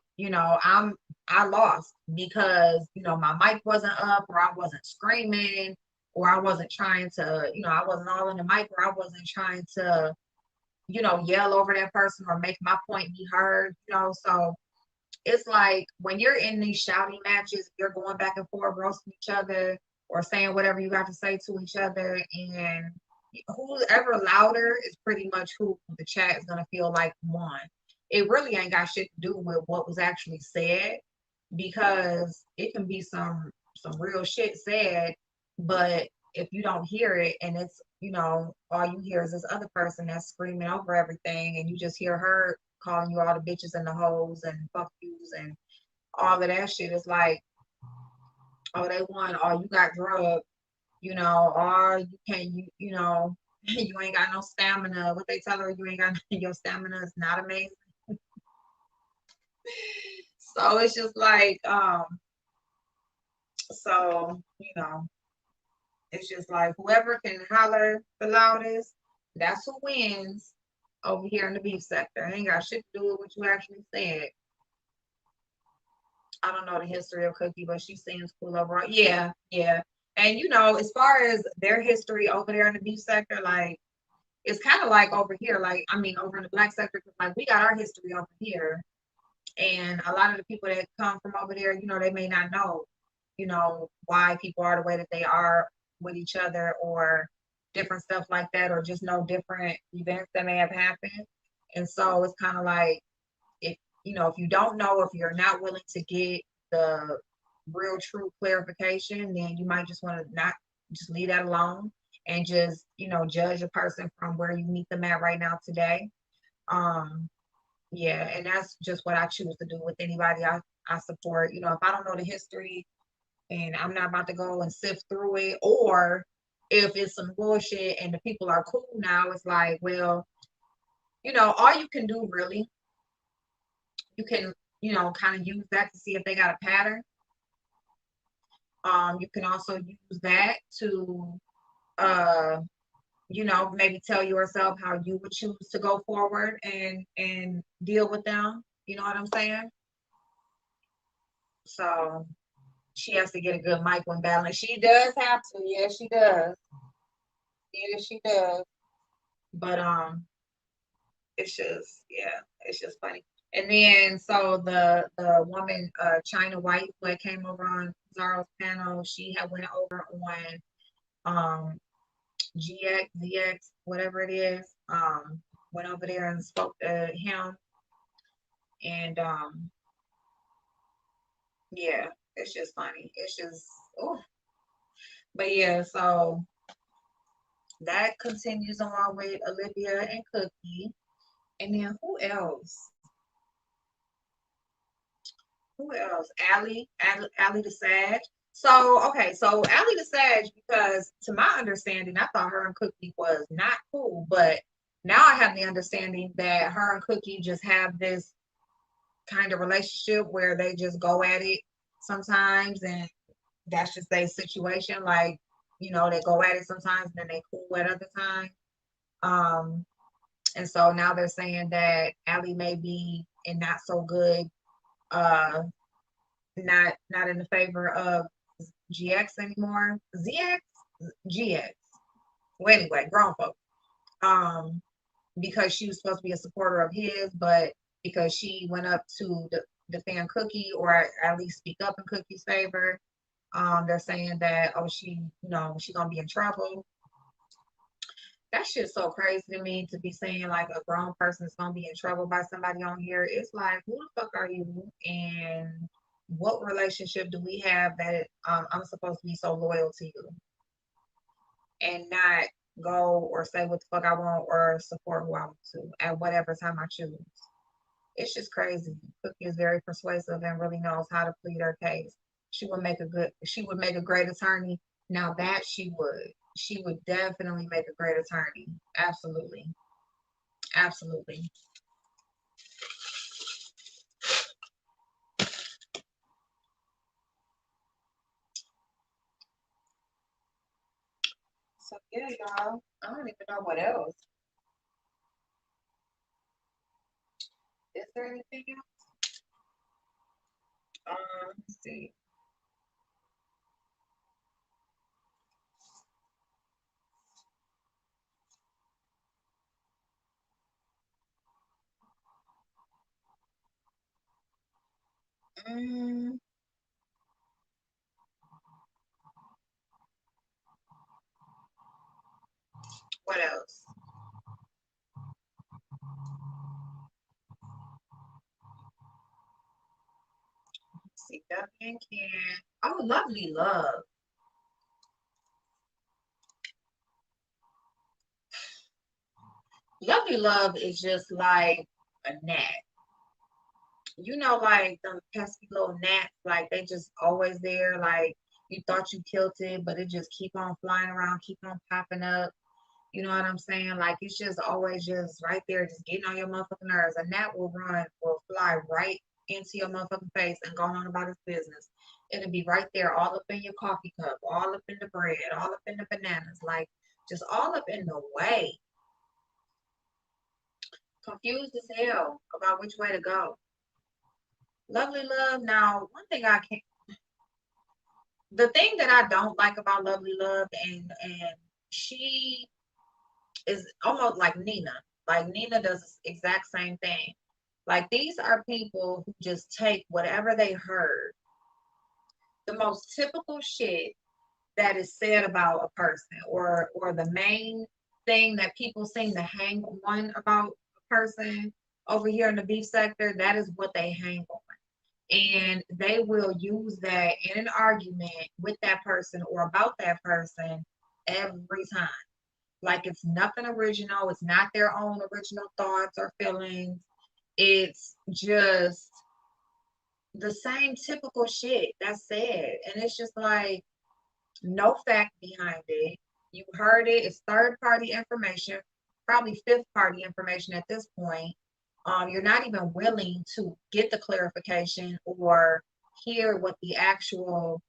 Speaker 1: I lost because my mic wasn't up, or I wasn't screaming, or I wasn't trying to, I wasn't all in the mic, or I wasn't trying to, yell over that person or make my point be heard. So it's like when you're in these shouting matches, you're going back and forth, roasting each other or saying whatever you got to say to each other, and whoever louder is pretty much who the chat is gonna feel like won. It really ain't got shit to do with what was actually said, because it can be some real shit said, but if you don't hear it and it's all you hear is this other person that's screaming over everything, and you just hear her calling you all the bitches and the hoes and fuck yous and all of that shit. It's like, oh, they won, oh, you got drugged, or you can't, you ain't got no stamina. What they tell her, you ain't got your stamina is not amazing. So it's just like, so it's just like whoever can holler the loudest, that's who wins over here in the beef sector. It ain't got shit to do with what you actually said. I don't know the history of Cookie, but she seems cool overall. Yeah, yeah. And as far as their history over there in the beef sector, like it's kind of like over here, like I mean over in the black sector, like we got our history over here. And a lot of the people that come from over there, they may not know, why people are the way that they are with each other, or different stuff like that, or just know different events that may have happened. And so it's kind of like, if you don't know, if you're not willing to get the real true clarification, then you might just want to not just leave that alone, and just, judge a person from where you meet them at right now today. Um, yeah, and that's just what I choose to do with anybody I support. If I don't know the history and I'm not about to go and sift through it, or if it's some bullshit and the people are cool now, it's like, well, all you can do really, you can, kind of use that to see if they got a pattern. You can also use that to, uh, maybe tell yourself how you would choose to go forward and deal with them. You know what I'm saying? So she has to get a good mic when battling. She does have to. Yes, she does. Yes, she does. But it's just, yeah, it's just funny. And then so the woman, China White, who had came over on Zaro's panel, she had went over on GX, whatever it is. Went over there and spoke to him, and yeah, it's just funny. It's just, oh, but yeah, so that continues on with Olivia and Cookie. And then who else? Who else? Allie the Sag. So, okay, so Allie the Sag, because to my understanding, I thought her and Cookie was not cool, but now I have the understanding that her and Cookie just have this kind of relationship where they just go at it sometimes, and that's just their situation. Like, they go at it sometimes, and then they cool at other times. Um, and so now they're saying that Allie may be in not so good, uh, not in the favor of GX anymore. ZX, GX. Well, anyway, grown folks. Um, because she was supposed to be a supporter of his, but because she went up to defend Cookie, or at least speak up in Cookie's favor, they're saying that, oh, she gonna be in trouble. That shit's so crazy to me, to be saying like a grown person is gonna be in trouble by somebody on here. It's like, who the fuck are you? And what relationship do we have that I'm supposed to be so loyal to you and not go or say what the fuck I want or support who I want to at whatever time I choose? It's just crazy. Cookie is very persuasive and really knows how to plead her case. She would make a great attorney. Now that she would definitely make a great attorney. Absolutely. Absolutely. So yeah, y'all. I don't even know what else. Is there anything else? Let's see. Mm, what else? Let's see, Duck and Can. Oh, Lovely Love. Lovely Love is just like a gnat. You know, like them pesky little gnats, like they just always there. Like you thought you killed it, but it just keep on flying around, keep on popping up. You know what I'm saying? Like it's just always just right there, just getting on your motherfucking nerves. A gnat will fly right into your motherfucking face and go on about its business. It'll be right there, all up in your coffee cup, all up in the bread, all up in the bananas, like just all up in the way. Confused as hell about which way to go. Lovely Love. Now, one thing I can't, the thing that I don't like about Lovely Love, and she is almost like Nina. Like Nina does the exact same thing. Like these are people who just take whatever they heard, the most typical shit that is said about a person, or the main thing that people seem to hang on about a person over here in the beef sector, that is what they hang on. And they will use that in an argument with that person or about that person every time. Like it's nothing original, it's not their own original thoughts or feelings. It's just the same typical shit that's said. And it's just like no fact behind it. You heard it, it's third party information, probably fifth party information at this point. You're not even willing to get the clarification or hear what the actual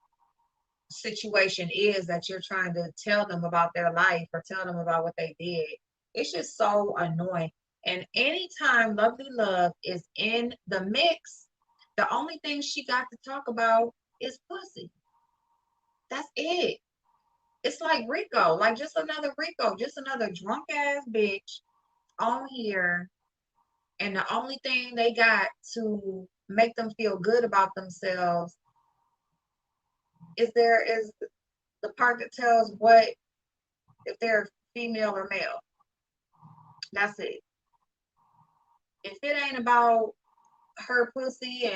Speaker 1: situation is that you're trying to tell them about their life or tell them about what they did. It's just so annoying. And anytime Lovely Love is in the mix, the only thing she got to talk about is pussy. That's it. It's like Rico, like just another Rico, just another drunk ass bitch on here. And the only thing they got to make them feel good about themselves is the part that tells what if they're female or male. That's it. If it ain't about her pussy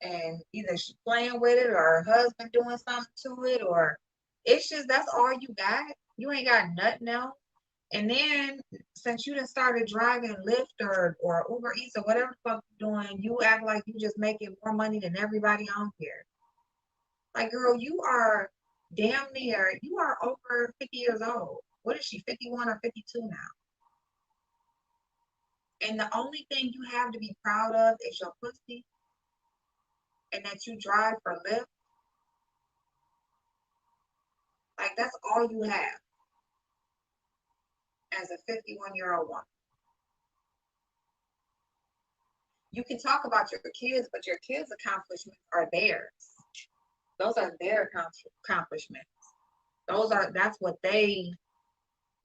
Speaker 1: and either she playing with it or her husband doing something to it, or it's just that's all you got. You ain't got nothing else. And then since you done started driving Lyft or Uber Eats or whatever the fuck you're doing, you act like you just making more money than everybody on here. Like, girl, you are damn near, you are over 50 years old. What is she, 51 or 52 now? And the only thing you have to be proud of is your pussy and that you drive for Lyft. Like, that's all you have as a 51-year-old woman. You can talk about your kids, but your kids' accomplishments are theirs. Those are their accomplishments. That's what they,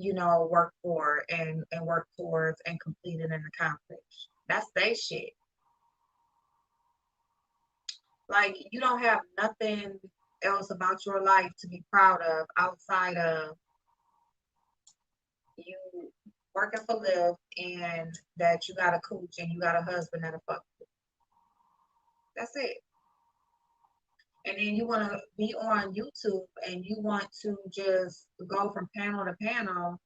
Speaker 1: work for and work towards and completed and accomplished. That's their shit. Like you don't have nothing else about your life to be proud of outside of you working for Lyft and that you got a cooch and you got a husband and a fuck. That's it. And then you want to be on YouTube and you want to just go from panel to panel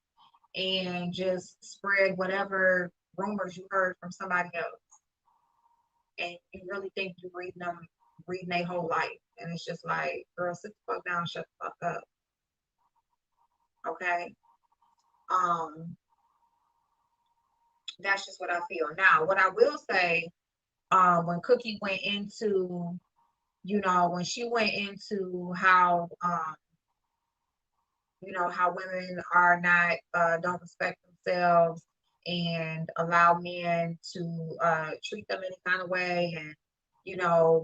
Speaker 1: and just spread whatever rumors you heard from somebody else. And you really think you're reading their whole life. And it's just like, girl, sit the fuck down, shut the fuck up. Okay. Um, that's just what I feel. Now, what I will say, when Cookie went into, when she went into how how women are not don't respect themselves and allow men to treat them any kind of way and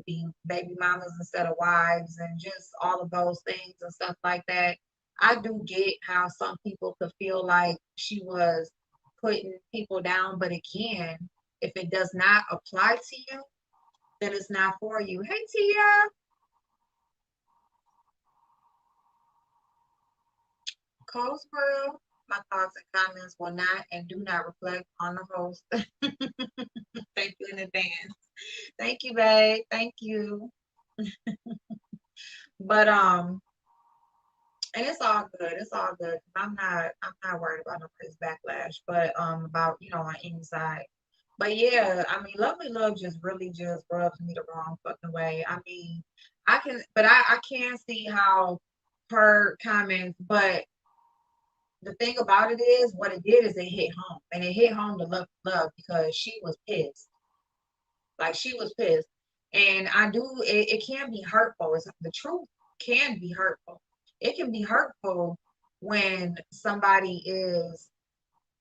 Speaker 1: be baby mamas instead of wives and just all of those things and stuff like that. I do get how some people could feel like she was putting people down, but again, if it does not apply to you, then it's not for you. Hey, Tia. Cole's World. My thoughts and comments will not and do not reflect on the host. Thank you in advance. Thank you, babe. Thank you. But and it's all good. It's all good. I'm not worried about no crazy backlash, but about on any side. But yeah, I mean, Lovely Love just really just rubs me the wrong fucking way. I mean, I can see how her comments, but the thing about it is, what it did is it hit home, and it hit home to love because she was pissed. Like she was pissed, and I do. It can be hurtful. It's, the truth can be hurtful. It can be hurtful when somebody is,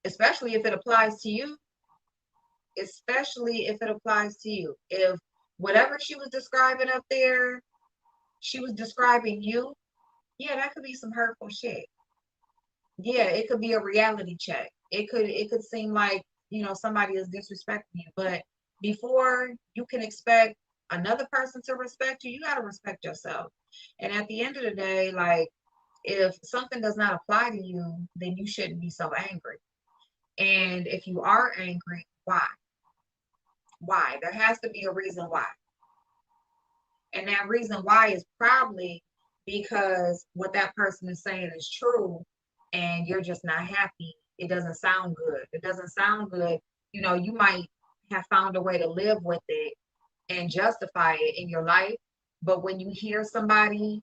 Speaker 1: especially if it applies to you. Especially if it applies to you. If whatever she was describing up there, she was describing you. Yeah, that could be some hurtful shit. Yeah, it could be a reality check. It could seem like, somebody is disrespecting you, but before you can expect another person to respect you, you got to respect yourself. And at the end of the day, like, if something does not apply to you, then you shouldn't be so angry. And if you are angry, why? Why? There has to be a reason why. And that reason why is probably because what that person is saying is true and you're just not happy. It doesn't sound good. It doesn't sound good. You might have found a way to live with it and justify it in your life. But when you hear somebody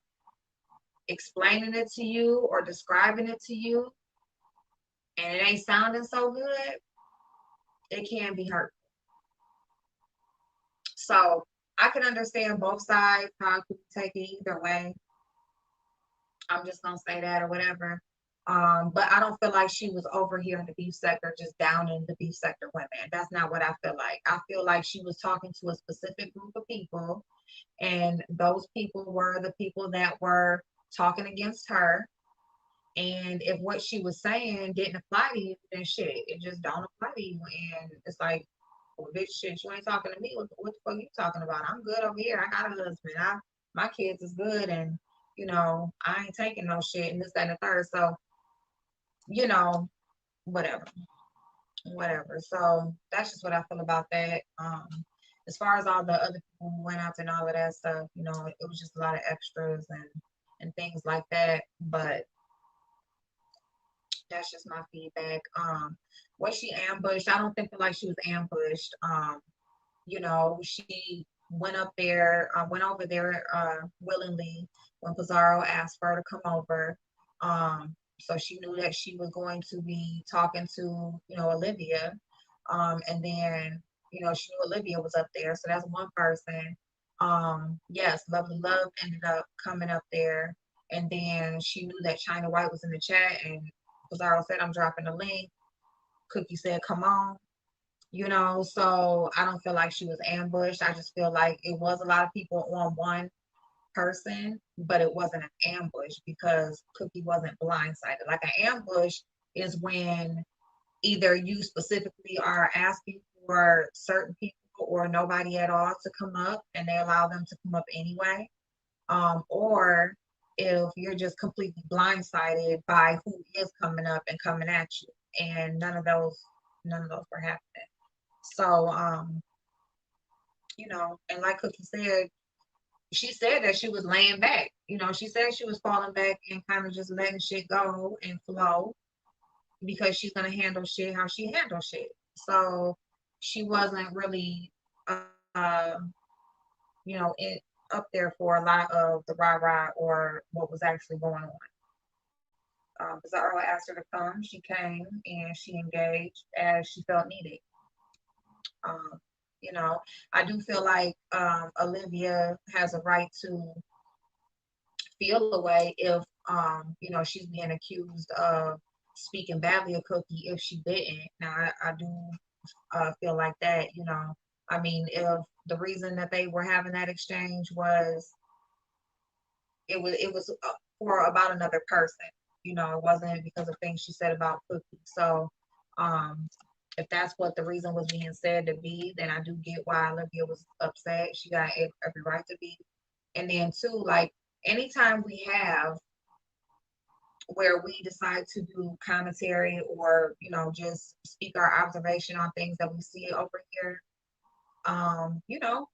Speaker 1: explaining it to you or describing it to you and it ain't sounding so good, it can be hurtful. So I can understand both sides, how it could take it either way. I'm just gonna say that or whatever. But I don't feel like she was over here in the beef sector just downing the beef sector women. That's not what I feel like. I feel like she was talking to a specific group of people, and those people were the people that were talking against her. And if what she was saying didn't apply to you, then shit, it just don't apply to you. And it's like, well, bitch, shit, you ain't talking to me. What the fuck you talking about? I'm good over here. I got a husband. My kids is good, and I ain't taking no shit and this, that, and the third. So, you know, whatever, whatever. So that's just what I feel about that. As far as all the other people who went out and all of that stuff, it was just a lot of extras and things like that. But that's just my feedback. Was she ambushed? I don't think like she was ambushed. She went over there willingly when Pizarro asked her to come over. So she knew that she was going to be talking to, Olivia. And then, she knew Olivia was up there. So that's one person. Yes, Lovely Love ended up coming up there. And then she knew that China White was in the chat, and Pizarro said, I'm dropping the link. Cookie said, come on. So I don't feel like she was ambushed. I just feel like it was a lot of people on one person, but it wasn't an ambush because Cookie wasn't blindsided. Like an ambush is when either you specifically are asking for certain people or nobody at all to come up and they allow them to come up anyway. Or if you're just completely blindsided by who is coming up and coming at you. And none of those were happening. So, and like Cookie said, she said that she was laying back. She said she was falling back and kind of just letting shit go and flow because she's gonna handle shit how she handles shit. So she wasn't really, it up there for a lot of the rah rah or what was actually going on. Pizarro asked her to come. She came and she engaged as she felt needed. Um, I do feel like Olivia has a right to feel a way if she's being accused of speaking badly of Cookie if she didn't. Now I do feel like that. I mean, if the reason that they were having that exchange was it was for about another person, it wasn't because of things she said about Cookie. So, um, If that's what the reason was being said to be, then I do get why Olivia was upset. She got every right to be. And then two, like anytime we have where we decide to do commentary or just speak our observation on things that we see over here,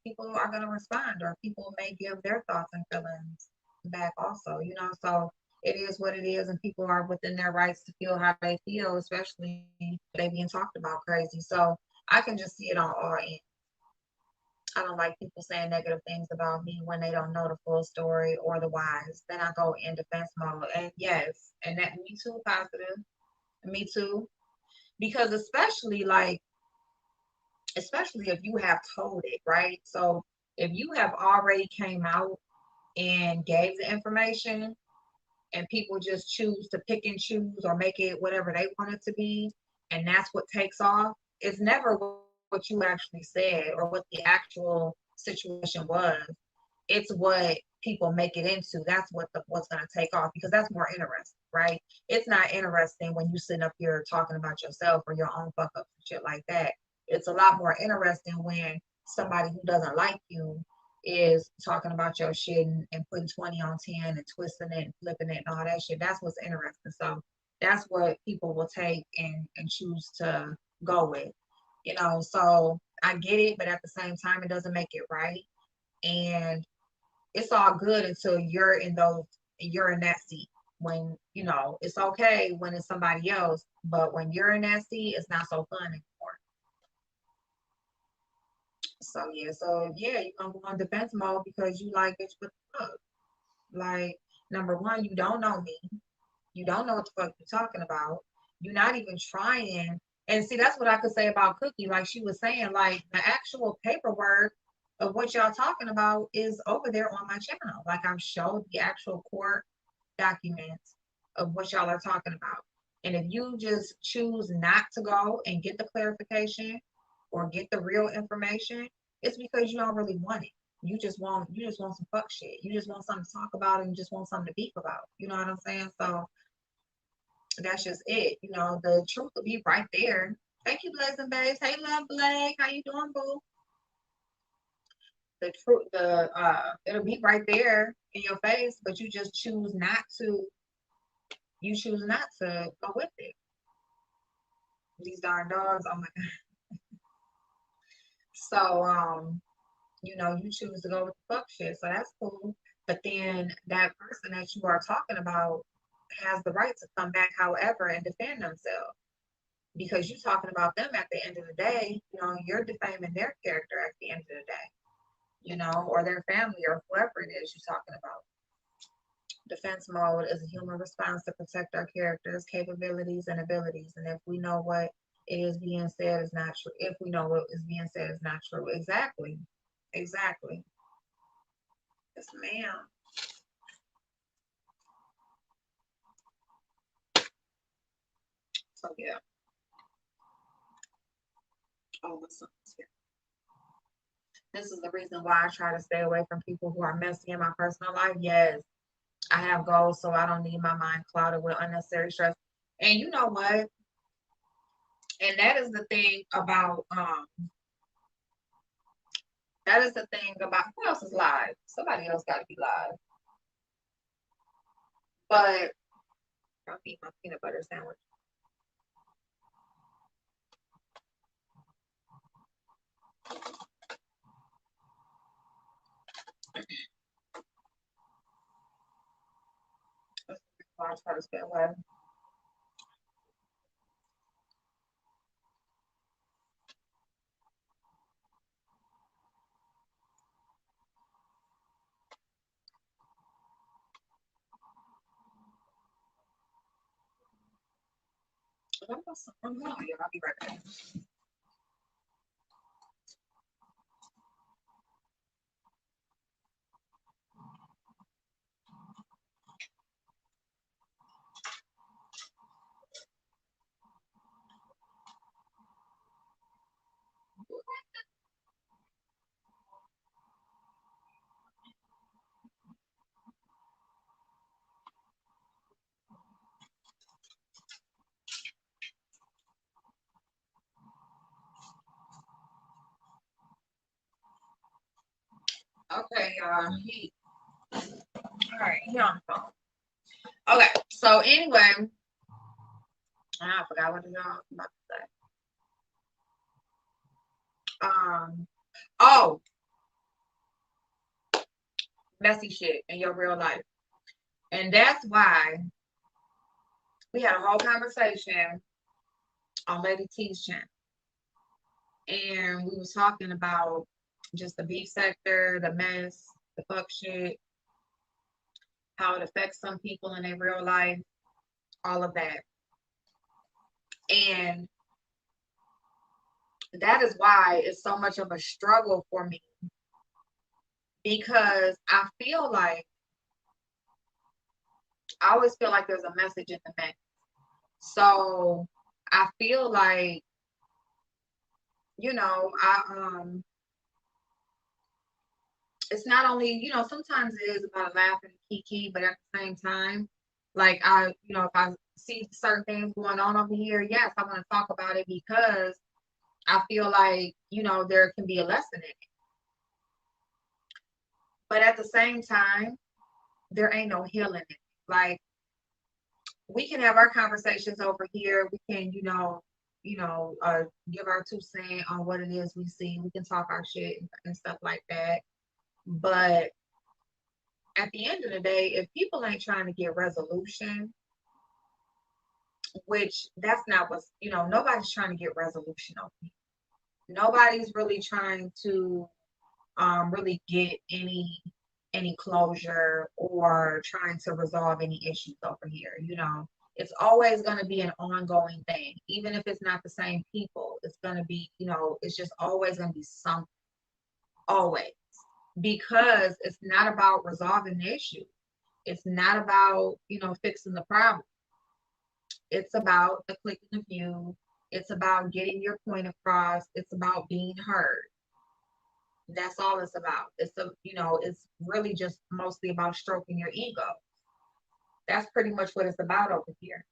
Speaker 1: people are going to respond, or people may give their thoughts and feelings back also, so it is what it is, and people are within their rights to feel how they feel, especially if they being talked about crazy. So I can just see it on all ends. I don't like people saying negative things about me when they don't know the full story or the whys. Then I go in defense mode. And yes, and that me too, positive. Me too. Because especially if you have told it, right? So if you have already came out and gave the information and people just choose to pick and choose or make it whatever they want it to be, and that's what takes off, it's never what you actually said or what the actual situation was. It's what people make it into. That's what's going to take off, because that's more interesting, right? It's not interesting when you sitting up here talking about yourself or your own fuck ups and shit like that. It's a lot more interesting when somebody who doesn't like you is talking about your shit and putting 20 on 10 and twisting it and flipping it and all that shit. That's what's interesting. So that's what people will take and choose to go with. So I get it, but at the same time, it doesn't make it right. And it's all good until you're in that seat. When it's okay when it's somebody else, but when you're in that seat, it's not so fun anymore. So yeah, you're gonna go on defense mode because you like, bitch, what the fuck? Like, number one, you don't know me. You don't know what the fuck you're talking about. You're not even trying. And see, that's what I could say about Cookie. Like she was saying, like the actual paperwork of what y'all talking about is over there on my channel. Like I've showed the actual court documents of what y'all are talking about. And if you just choose not to go and get the clarification or get the real information, it's because you don't really want it. You just want some fuck shit. You just want something to talk about, and you just want something to beef about. You know what I'm saying? So that's just it. The truth will be right there. Thank you, Blazing Babes. Hey, Love Blake. How you doing, boo? The truth, it'll be right there in your face, but you just choose not to. You choose not to go with it. These darn dogs. Oh my god. So you choose to go with the fuck shit. So that's cool. But then that person that you are talking about has the right to come back, however, and defend themselves. Because you're talking about them at the end of the day, you're defaming their character at the end of the day, or their family or whoever it is you're talking about. Defense mode is a human response to protect our characters, capabilities, and abilities. And if we know what it is being said is not true, if we know what is being said is not true, exactly. Exactly. Yes, ma'am. So yeah. Oh, what's up here? This is the reason why I try to stay away from people who are messy in my personal life. Yes, I have goals, so I don't need my mind clouded with unnecessary stress. And you know what? And that is the thing about who else is live? Somebody else gotta be live. But I'll eat my peanut butter sandwich. I'll try to stay away. I'll be right back. Okay, y'all. All right, he on the phone. Okay, so anyway, I forgot what y'all about to say. Oh, messy shit in your real life. And that's why we had a whole conversation on Lady T's channel. And we was talking about just the beef sector, the mess, the fuck shit, how it affects some people in their real life, all of that. And that is why it's so much of a struggle for me, because I always feel like there's a message in the mess. So I feel like, it's not only, sometimes it is about laughing and kiki, but at the same time, like if I see certain things going on over here, yes, I want to talk about it because I feel like, there can be a lesson in it. But at the same time, there ain't no healing in it. Like, we can have our conversations over here. We can, give our 2 cents on what it is we see. We can talk our shit and stuff like that. But at the end of the day, if people ain't trying to get resolution, which that's not what's, nobody's trying to get resolution over here. Nobody's really trying to really get any closure or trying to resolve any issues over here. It's always going to be an ongoing thing, even if it's not the same people. It's going to be, it's just always going to be something, always, because it's not about resolving the issue. It's not about, fixing the problem. It's about the click and the view. It's about getting your point across. It's about being heard. That's all it's about. It's really just mostly about stroking your ego. That's pretty much what it's about over here.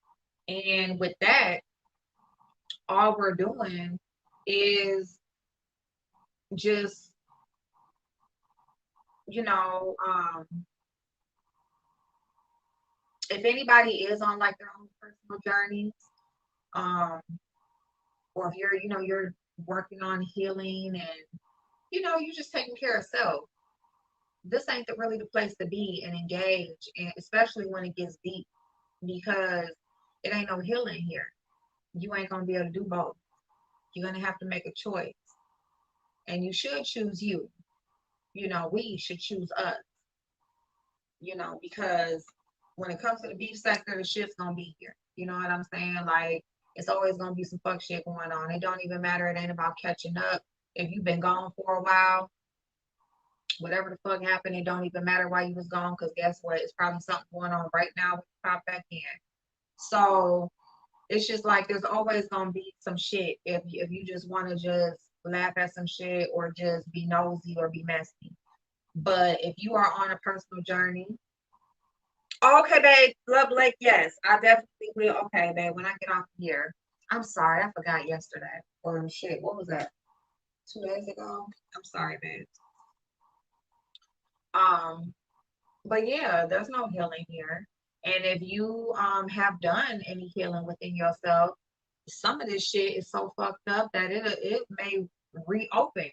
Speaker 1: And with that, all we're doing is just, if anybody is on like their own personal journeys, um, or if you're working on healing and, you're just taking care of self, this ain't really the place to be and engage, and especially when it gets deep, because it ain't no healing here. You ain't gonna be able to do both. You're gonna have to make a choice, and you should choose you. We should choose us. Because when it comes to the beef sector, the shit's gonna be here. You know what I'm saying? Like, it's always gonna be some fuck shit going on. It don't even matter. It ain't about catching up. If you've been gone for a while, whatever the fuck happened, it don't even matter why you was gone, because guess what? It's probably something going on right now when you pop back in. So it's just like there's always gonna be some shit if you just want to just laugh at some shit or just be nosy or be messy. But if you are on a personal journey, okay, babe, Love Lake, yes, I definitely will. Okay, babe, when I get off here, I'm sorry, I forgot yesterday. Or shit, what was that? 2 days ago? I'm sorry, babe. Um, but yeah, there's no healing here. And if you have done any healing within yourself, some of this shit is so fucked up that it may reopen.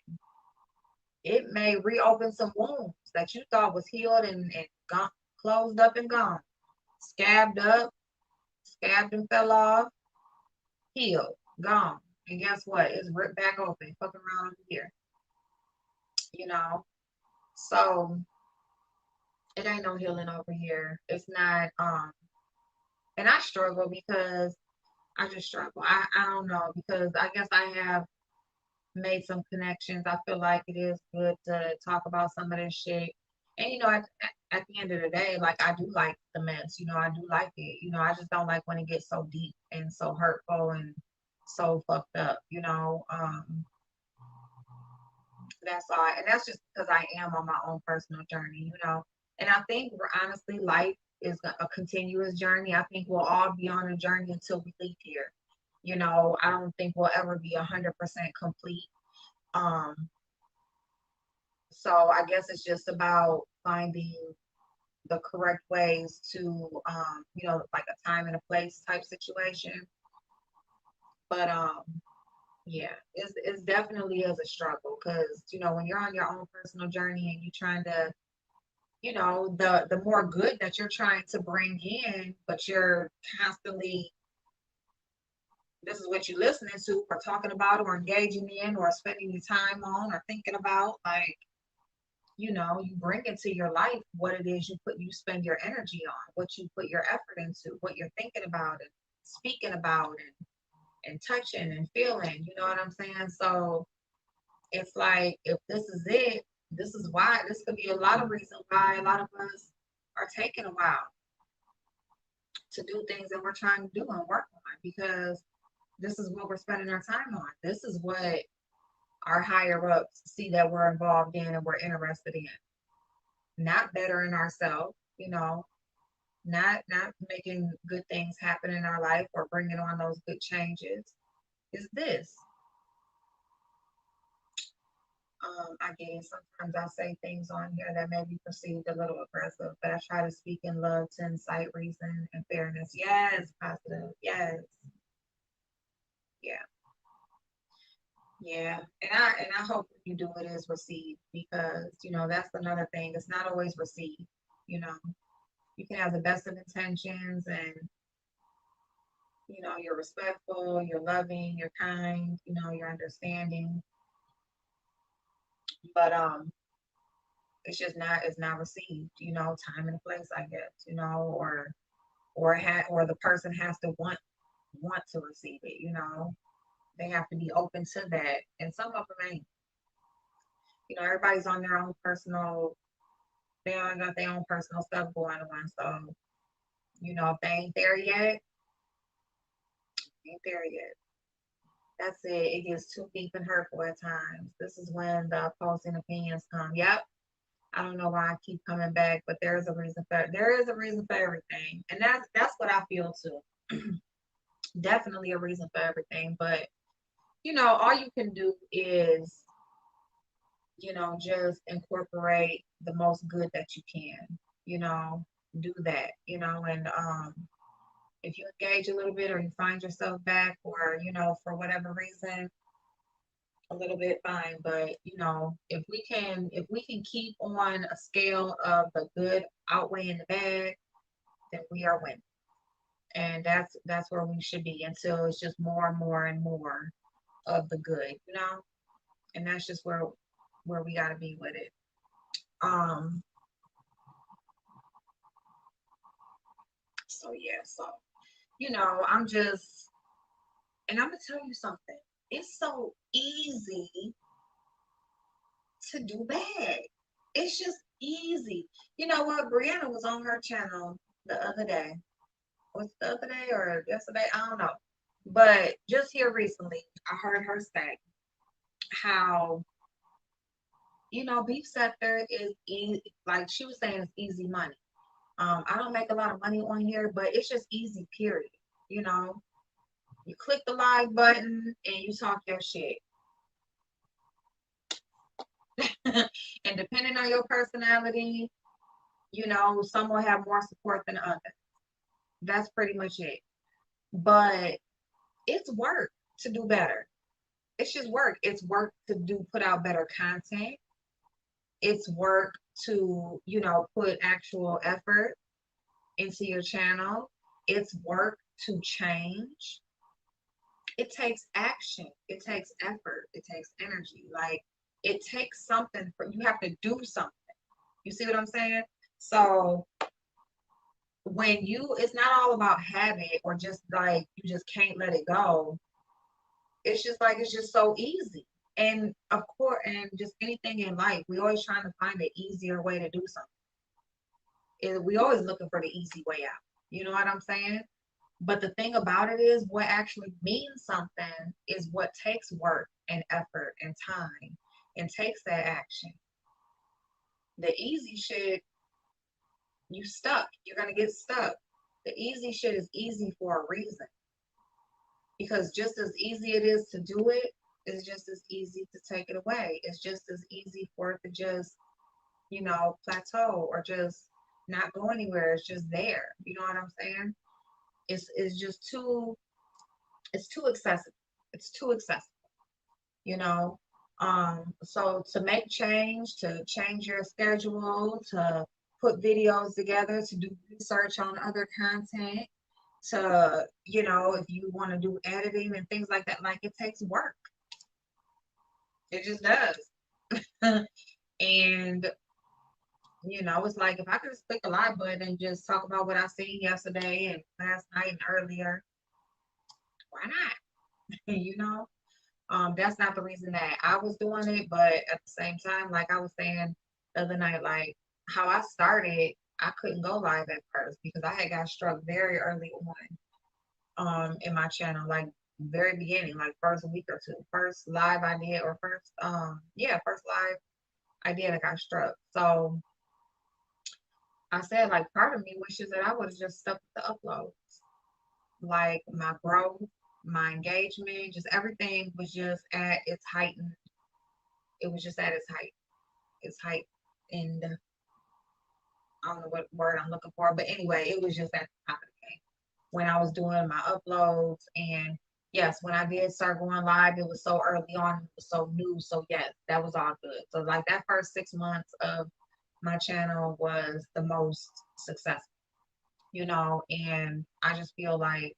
Speaker 1: It may reopen some wounds that you thought was healed and gone, closed up and gone, scabbed up, scabbed and fell off, healed, gone. And guess what? It's ripped back open, fucking around over here. You know. So it ain't no healing over here. It's not. And I struggle because I just struggle. I don't know, because I guess I have made some connections. I feel like it is good to talk about some of this shit. And at the end of the day, like, I do like the mess. I do like it. I just don't like when it gets so deep and so hurtful and so fucked up. That's all. And that's just because I am on my own personal journey. And I think honestly, life is a continuous journey. I think we'll all be on a journey until we leave here. I don't think we'll ever be 100% complete. Um, So I guess it's just about finding the correct ways to, like a time and a place type situation. But yeah, it's definitely is a struggle because when you're on your own personal journey and you're trying to, the more good that you're trying to bring in, but you're constantly, this is what you're listening to or talking about or engaging in or spending your time on or thinking about, like, you bring into your life what it is you spend your energy on, what you put your effort into, what you're thinking about and speaking about and touching and feeling, you know what I'm saying? So it's like, if this is it, this is why, this could be a lot of reasons why a lot of us are taking a while to do things that we're trying to do and work on, because this is what we're spending our time on. This is what our higher ups see that we're involved in and we're interested in. Not bettering ourselves, not making good things happen in our life or bringing on those good changes. Is this. I get sometimes I say things on here that may be perceived a little aggressive, but I try to speak in love to incite reason and fairness. Yes, positive. Yes. Yeah. Yeah. And I hope when you do it is received, because that's another thing. It's not always received. You know, you can have the best of intentions, and you're respectful, you're loving, you're kind, you're understanding, but it's not received, time and place, I guess, or the person has to want to receive it, they have to be open to that, and some of them ain't. Everybody's on their own personal, they all got their own personal stuff going on, so if they ain't there yet, ain't there yet. That's it. It gets too deep and hurtful at times. This is when the opposing opinions come. Yep. I don't know why I keep coming back, but there is a reason for everything. And that's what I feel too. Definitely a reason for everything. But all you can do is, just incorporate the most good that you can, do that, and if you engage a little bit or you find yourself back, or for whatever reason a little bit, fine, but if we can keep on a scale of the good outweighing the bad, then we are winning, and that's where we should be, until it's just more and more and more of the good, and that's just where we got to be with it. um so yeah, so I'm just, and I'm gonna tell you something, it's so easy to do bad. It's just easy. You know what? Brianna was on her channel the other day. Was it the other day or yesterday? I don't know. But just here recently, I heard her say how, beef sector is easy. Like she was saying, it's easy money. I don't make a lot of money on here, but it's just easy, period. You know, you click the like button and you talk your shit. And depending on your personality, some will have more support than others. That's pretty much it. But it's work to do better. It's just work. It's work to put out better content. It's work to, put actual effort into your channel. It's work to change. It takes action. It takes effort. It takes energy. Like, it takes something for you have to do something. You see what I'm saying? So when it's not all about habit or just like you just can't let it go. It's just like it's just so easy. And of course, and just anything in life, we always trying to find an easier way to do something. We always looking for the easy way out. You know what I'm saying? But the thing about it is, what actually means something is what takes work and effort and time and takes that action. The easy shit, you stuck. You're gonna get stuck. The easy shit is easy for a reason. Because just as easy it is to do it, it's just as easy to take it away. It's just as easy for it to just, plateau or just not go anywhere. It's just there. You know what I'm saying? It's just it's too excessive. It's too excessive, you know. So to make change, to change your schedule, to put videos together, to do research on other content, to, if you want to do editing and things like that, like it takes work. It just does. And it's like if I could just click a live button and just talk about what I seen yesterday and last night and earlier, why not? That's not the reason that I was doing it, but at the same time, like I was saying the other night, like how I started, I couldn't go live at first because I had got struck very early on in my channel, like very beginning, like first week or two. First live I did, or first live I did, I got struck. So I said, like, part of me wishes that I would have just stuck with the uploads. Like my growth, my engagement, just everything was just at its heightened. It was just at its height, and I don't know what word I'm looking for, but anyway, it was just at the top of the game when I was doing my uploads. And yes, when I did start going live, it was so early on, it was so new. So yes, that was all good. So like that first 6 months of my channel was the most successful, and I just feel like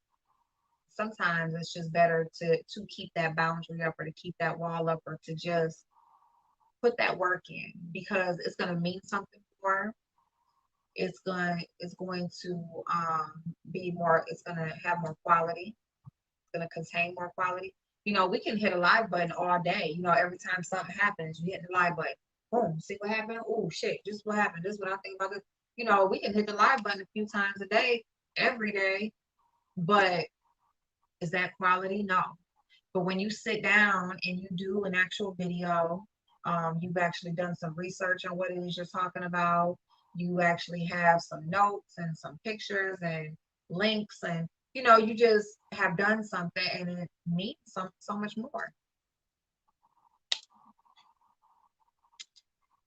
Speaker 1: sometimes it's just better to keep that boundary up, or to keep that wall up, or to just put that work in, because it's going to mean something more. It's going to be more. It's going to have more quality. It's going to contain more quality. We can hit a live button all day. Every time something happens, you hit the live button, boom, see what happened. Oh shit, this is what happened. This is what I think about this. We can hit the live button a few times a day, every day. But is that quality? No. But when you sit down and you do an actual video, you've actually done some research on what it is you're talking about. You actually have some notes and some pictures and links, and you just have done something, and it means so much more.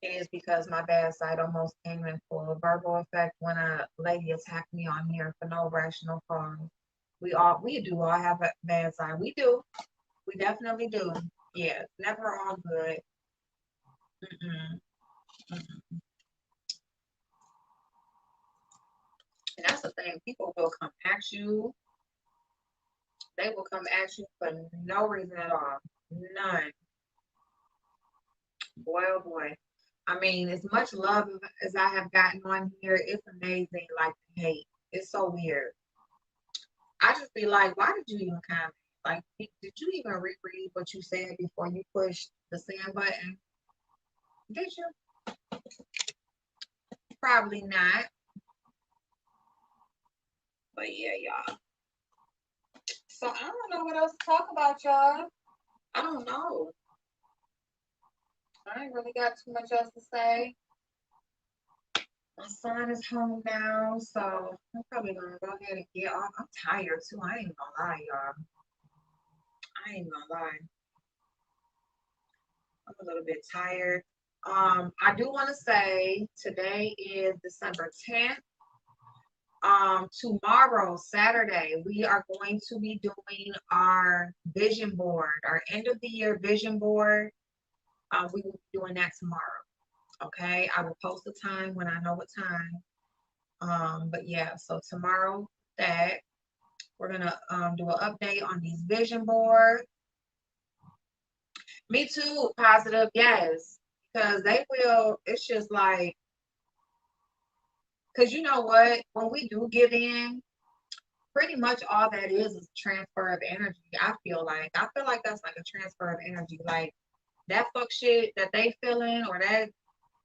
Speaker 1: It is because my bad side almost came in full verbal effect when a lady attacked me on here for no rational cause. We do all have a bad side. We do. We definitely do. Yeah, never all good. Mm-mm, mm-mm. And that's the thing. People will come at you. They will come at you for no reason at all. None. Boy, oh boy. I mean, as much love as I have gotten on here, it's amazing. Like the hate. It's so weird. I just be like, why did you even comment? Like, did you even reread what you said before you pushed the send button? Did you? Probably not. But yeah, y'all. So I don't know what else to talk about, y'all. I don't know. I ain't really got too much else to say. My son is home now, so I'm probably gonna go ahead and get off. I'm tired too. I ain't gonna lie, y'all. I ain't gonna lie. I'm a little bit tired. I do want to say today is December 10th. Tomorrow, Saturday, we are going to be doing our vision board, our end of the year vision board. We will be doing that tomorrow. Okay, I will post the time when I know what time. But yeah, so tomorrow that we're gonna do an update on these vision boards. Me too, positive, yes, because they will. It's just like, because you know what, when we do give in, pretty much all that is transfer of energy. I feel like that's like a transfer of energy. Like that fuck shit that they feeling, or that,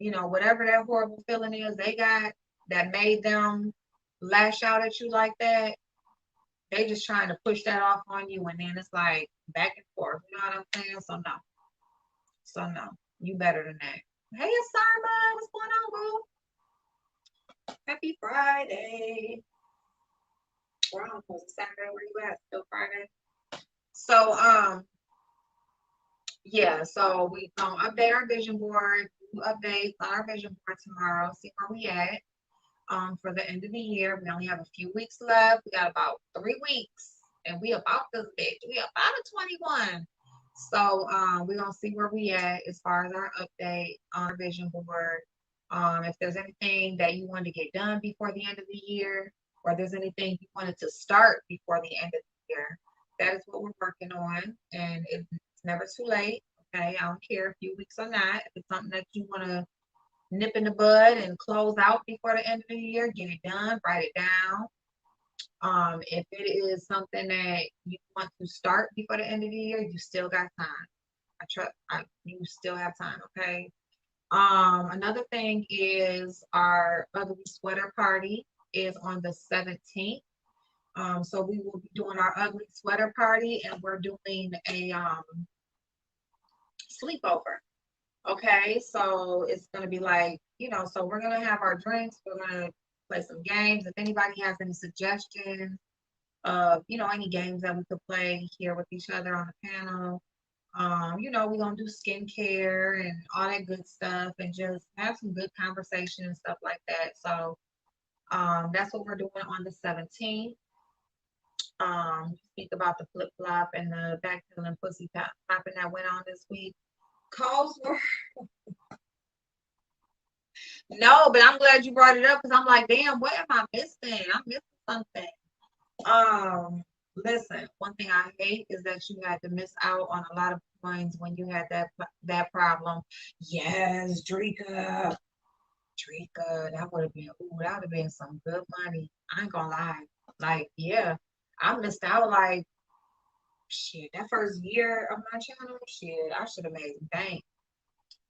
Speaker 1: whatever that horrible feeling is they got that made them lash out at you like that. They just trying to push that off on you, and then it's like back and forth. You know what I'm saying? So no, you better than that. Hey, Asarma, what's going on, boo? Happy Friday. We're almost Saturday. Where you at? Still Friday. So yeah, so we gonna update our vision board. We'll update on our vision board tomorrow. See where we at. For the end of the year. We only have a few weeks left. We got about 3 weeks, and we about this bitch. We about a 21. So we're gonna see where we at as far as our update on our vision board. If there's anything that you wanted to get done before the end of the year, or there's anything you wanted to start before the end of the year, that is what we're working on, and it's never too late. Okay, I don't care if you weeks or not. If it's something that you want to nip in the bud and close out before the end of the year, get it done, write it down. If it is something that you want to start before the end of the year, you still got time. You still have time, okay? Another thing is our ugly sweater party is on the 17th. So we will be doing our ugly sweater party, and we're doing a sleepover. Okay, so it's gonna be like, so we're gonna have our drinks, we're gonna play some games. If anybody has any suggestions of, any games that we could play here with each other on the panel, we're gonna do skincare and all that good stuff and just have some good conversation and stuff like that. So that's what we're doing on the 17th. Speak about the flip flop and the back and pussy popping that went on this week. Calls were No, but I'm glad you brought it up because I'm like, damn, what am I missing? I'm missing something. Listen, one thing I hate is that you had to miss out on a lot of coins when you had that problem. Yes, Drika, that would have been some good money. I ain't gonna lie. Like, yeah, I missed out like shit. That first year of my channel, shit, I should have made some bank.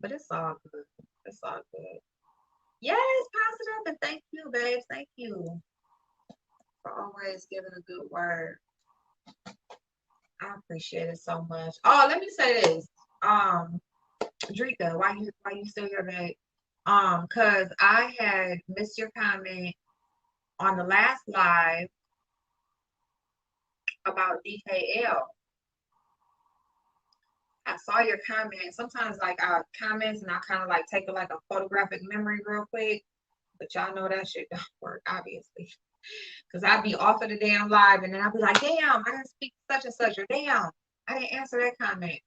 Speaker 1: But it's all good. It's all good. Yes, positive, and thank you, babes. Thank you for always giving a good word. I appreciate it so much. Oh, let me say this. Um, Drika, why you still here, babe? Cause I had missed your comment on the last live about DKL. I saw your comment. Sometimes like I comments and I kind of like take a like a photographic memory real quick, but y'all know that shit don't work, obviously. Cause I'd be off of the damn live and then I'd be like, damn, I didn't speak such and such, or damn, I didn't answer that comment.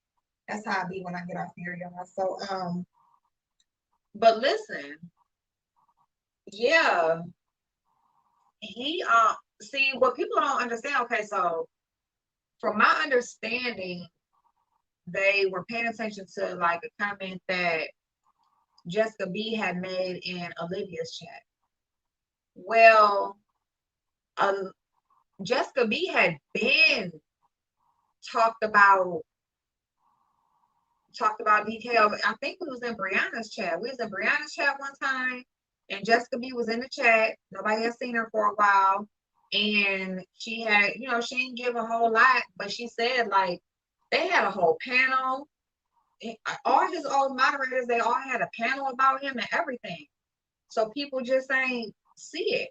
Speaker 1: That's how I be when I get off here, y'all. So but listen, yeah, he see what people don't understand. Okay, so from my understanding, they were paying attention to like a comment that Jessica B had made in Olivia's chat. Well, um, Jessica B had been talked about DKL. I think we was in Brianna's chat. We was in Brianna's chat one time, and Jessica B was in the chat. Nobody had seen her for a while, and she had, she didn't give a whole lot, but she said like they had a whole panel. All his old moderators, they all had a panel about him and everything. So people just ain't see it.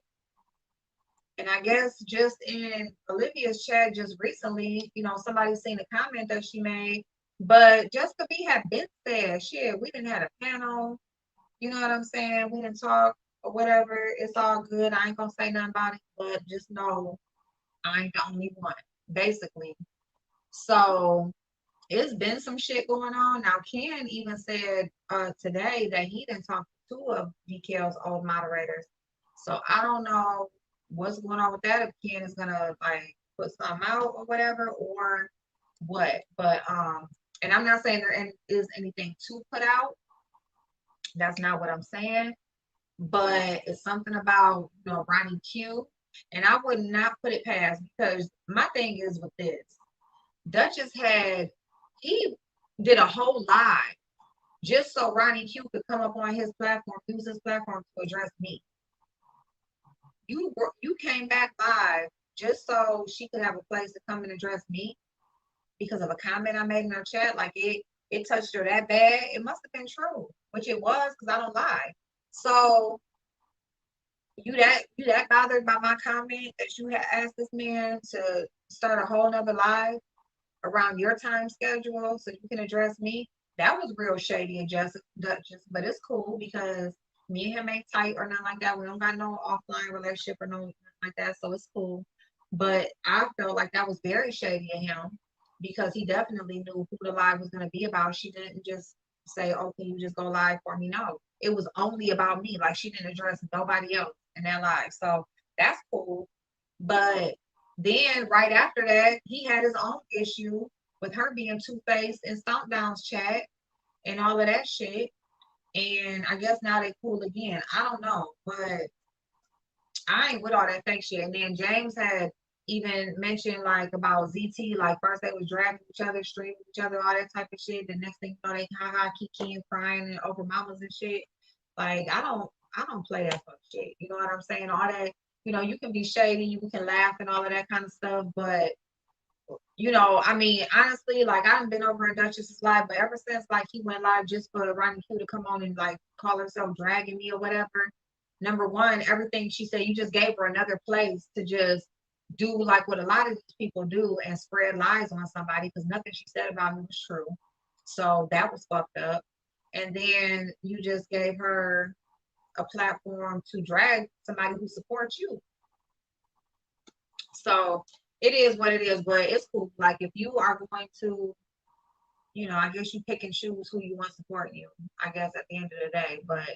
Speaker 1: And I guess just in Olivia's chat just recently, somebody seen a comment that she made. But Jessica B had been said, shit, we didn't have a panel. You know what I'm saying? We didn't talk or whatever. It's all good. I ain't gonna say nothing about it, but just know I ain't the only one, basically. So it's been some shit going on. Now Ken even said today that he didn't talk to two of DKL's old moderators. So I don't know what's going on with that, if Ken is gonna like put something out or whatever, or what. But and I'm not saying there is anything to put out. That's not what I'm saying. But it's something about Ronnie Q. And I would not put it past, because my thing is with this. Duchess he did a whole live just so Ronnie Q could come up on his platform, use his platform to address me. You came back live just so she could have a place to come and address me because of a comment I made in her chat. Like it touched her that bad. It must have been true, which it was, because I don't lie. So you that bothered by my comment that you had asked this man to start a whole nother live? around your time schedule so you can address me. That was real shady and just Duchess, but it's cool because me and him ain't tight or nothing like that. We don't got no offline relationship or no nothing like that, so it's cool. But I felt like that was very shady of him because he definitely knew who the live was going to be about. She didn't just say, "Oh, can you just go live for me?" No, it was only about me. Like she didn't address nobody else in that live, so that's cool. But then right after that, he had his own issue with her being two-faced in Stomp Down's chat and all of that shit. And I guess now they cool again. I don't know, but I ain't with all that fake shit. And then James had even mentioned like about ZT, like first they was dragging each other, streaming each other, all that type of shit. The next thing you know, they haha kiki and crying and over mamas and shit. Like I don't play that fuck shit. You know what I'm saying? All that, you can be shady, you can laugh and all of that kind of stuff, but I mean, honestly, like I haven't been over in Duchess's live, but ever since like he went live just for Ronnie Q to come on and like call herself dragging me or whatever. Number one, everything she said, you just gave her another place to just do like what a lot of these people do and spread lies on somebody because nothing she said about me was true. So that was fucked up. And then you just gave her a platform to drag somebody who supports you. So it is what it is, but it's cool. Like if you are going to, I guess you pick and choose who you want to support you. I guess at the end of the day, but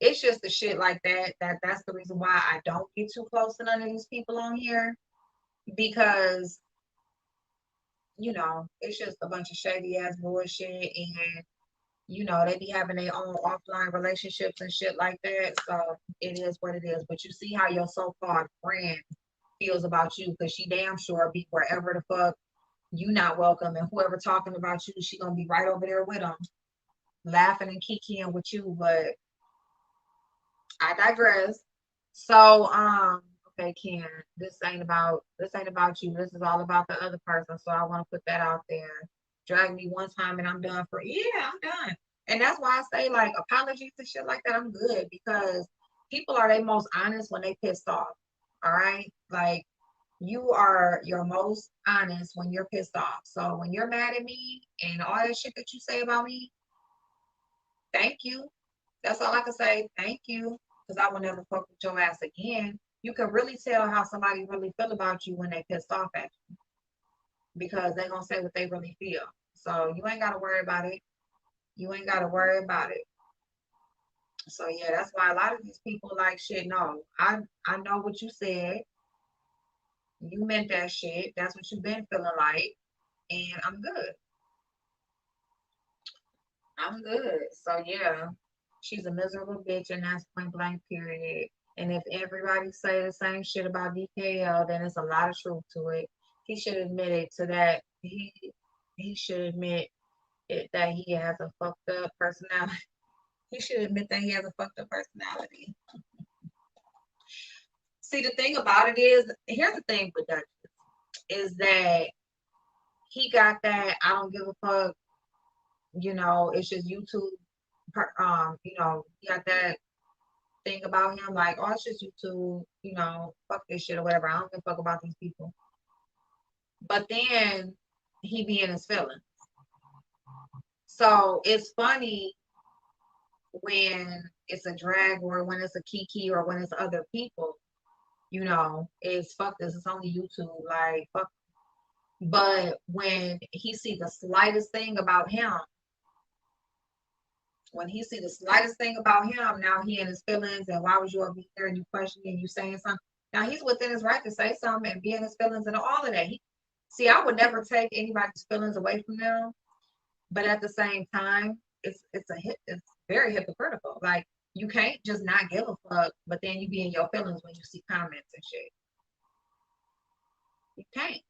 Speaker 1: it's just the shit like that. That's the reason why I don't get too close to none of these people on here because it's just a bunch of shady ass bullshit and they be having their own offline relationships and shit like that. So it is what it is. But you see how your so-called friend feels about you because she damn sure be wherever the fuck you not welcome and whoever talking about you, she gonna be right over there with them, laughing and kikiing with you. But I digress. So okay, Ken, this ain't about you. This is all about the other person. So I want to put that out there. Drag me one time and I'm done for I'm done. And that's why I say like apologies and shit like that. I'm good because people are they most honest when they pissed off. All right. Like you are your most honest when you're pissed off. So when you're mad at me and all that shit that you say about me, thank you. That's all I can say. Thank you. Because I will never fuck with your ass again. You can really tell how somebody really feel about you when they pissed off at you because they gonna say what they really feel. So you ain't gotta worry about it. You ain't gotta worry about it. So yeah, that's why a lot of these people like shit. No, I know what you said. You meant that shit. That's what you've been feeling like, and I'm good. I'm good. So yeah, she's a miserable bitch, and that's point blank. Period. And if everybody say the same shit about DKL, then it's a lot of truth to it. He should admit it to that. He should admit it that he has a fucked up personality. He should admit that he has a fucked up personality. See, the thing about it is, here's the thing with Dutch is that he got that I don't give a fuck. It's just YouTube. He got that thing about him, like, oh, it's just YouTube, fuck this shit or whatever. I don't give a fuck about these people. But then he be in his feelings. So it's funny when it's a drag or when it's a Kiki or when it's other people, it's fuck this, it's only YouTube, like fuck. But when he see the slightest thing about him, now he in his feelings and why was you over here and you questioning and you saying something. Now he's within his right to say something and be in his feelings and all of that. See, I would never take anybody's feelings away from them, but at the same time, it's very hypocritical. Like you can't just not give a fuck, but then you be in your feelings when you see comments and shit. You can't,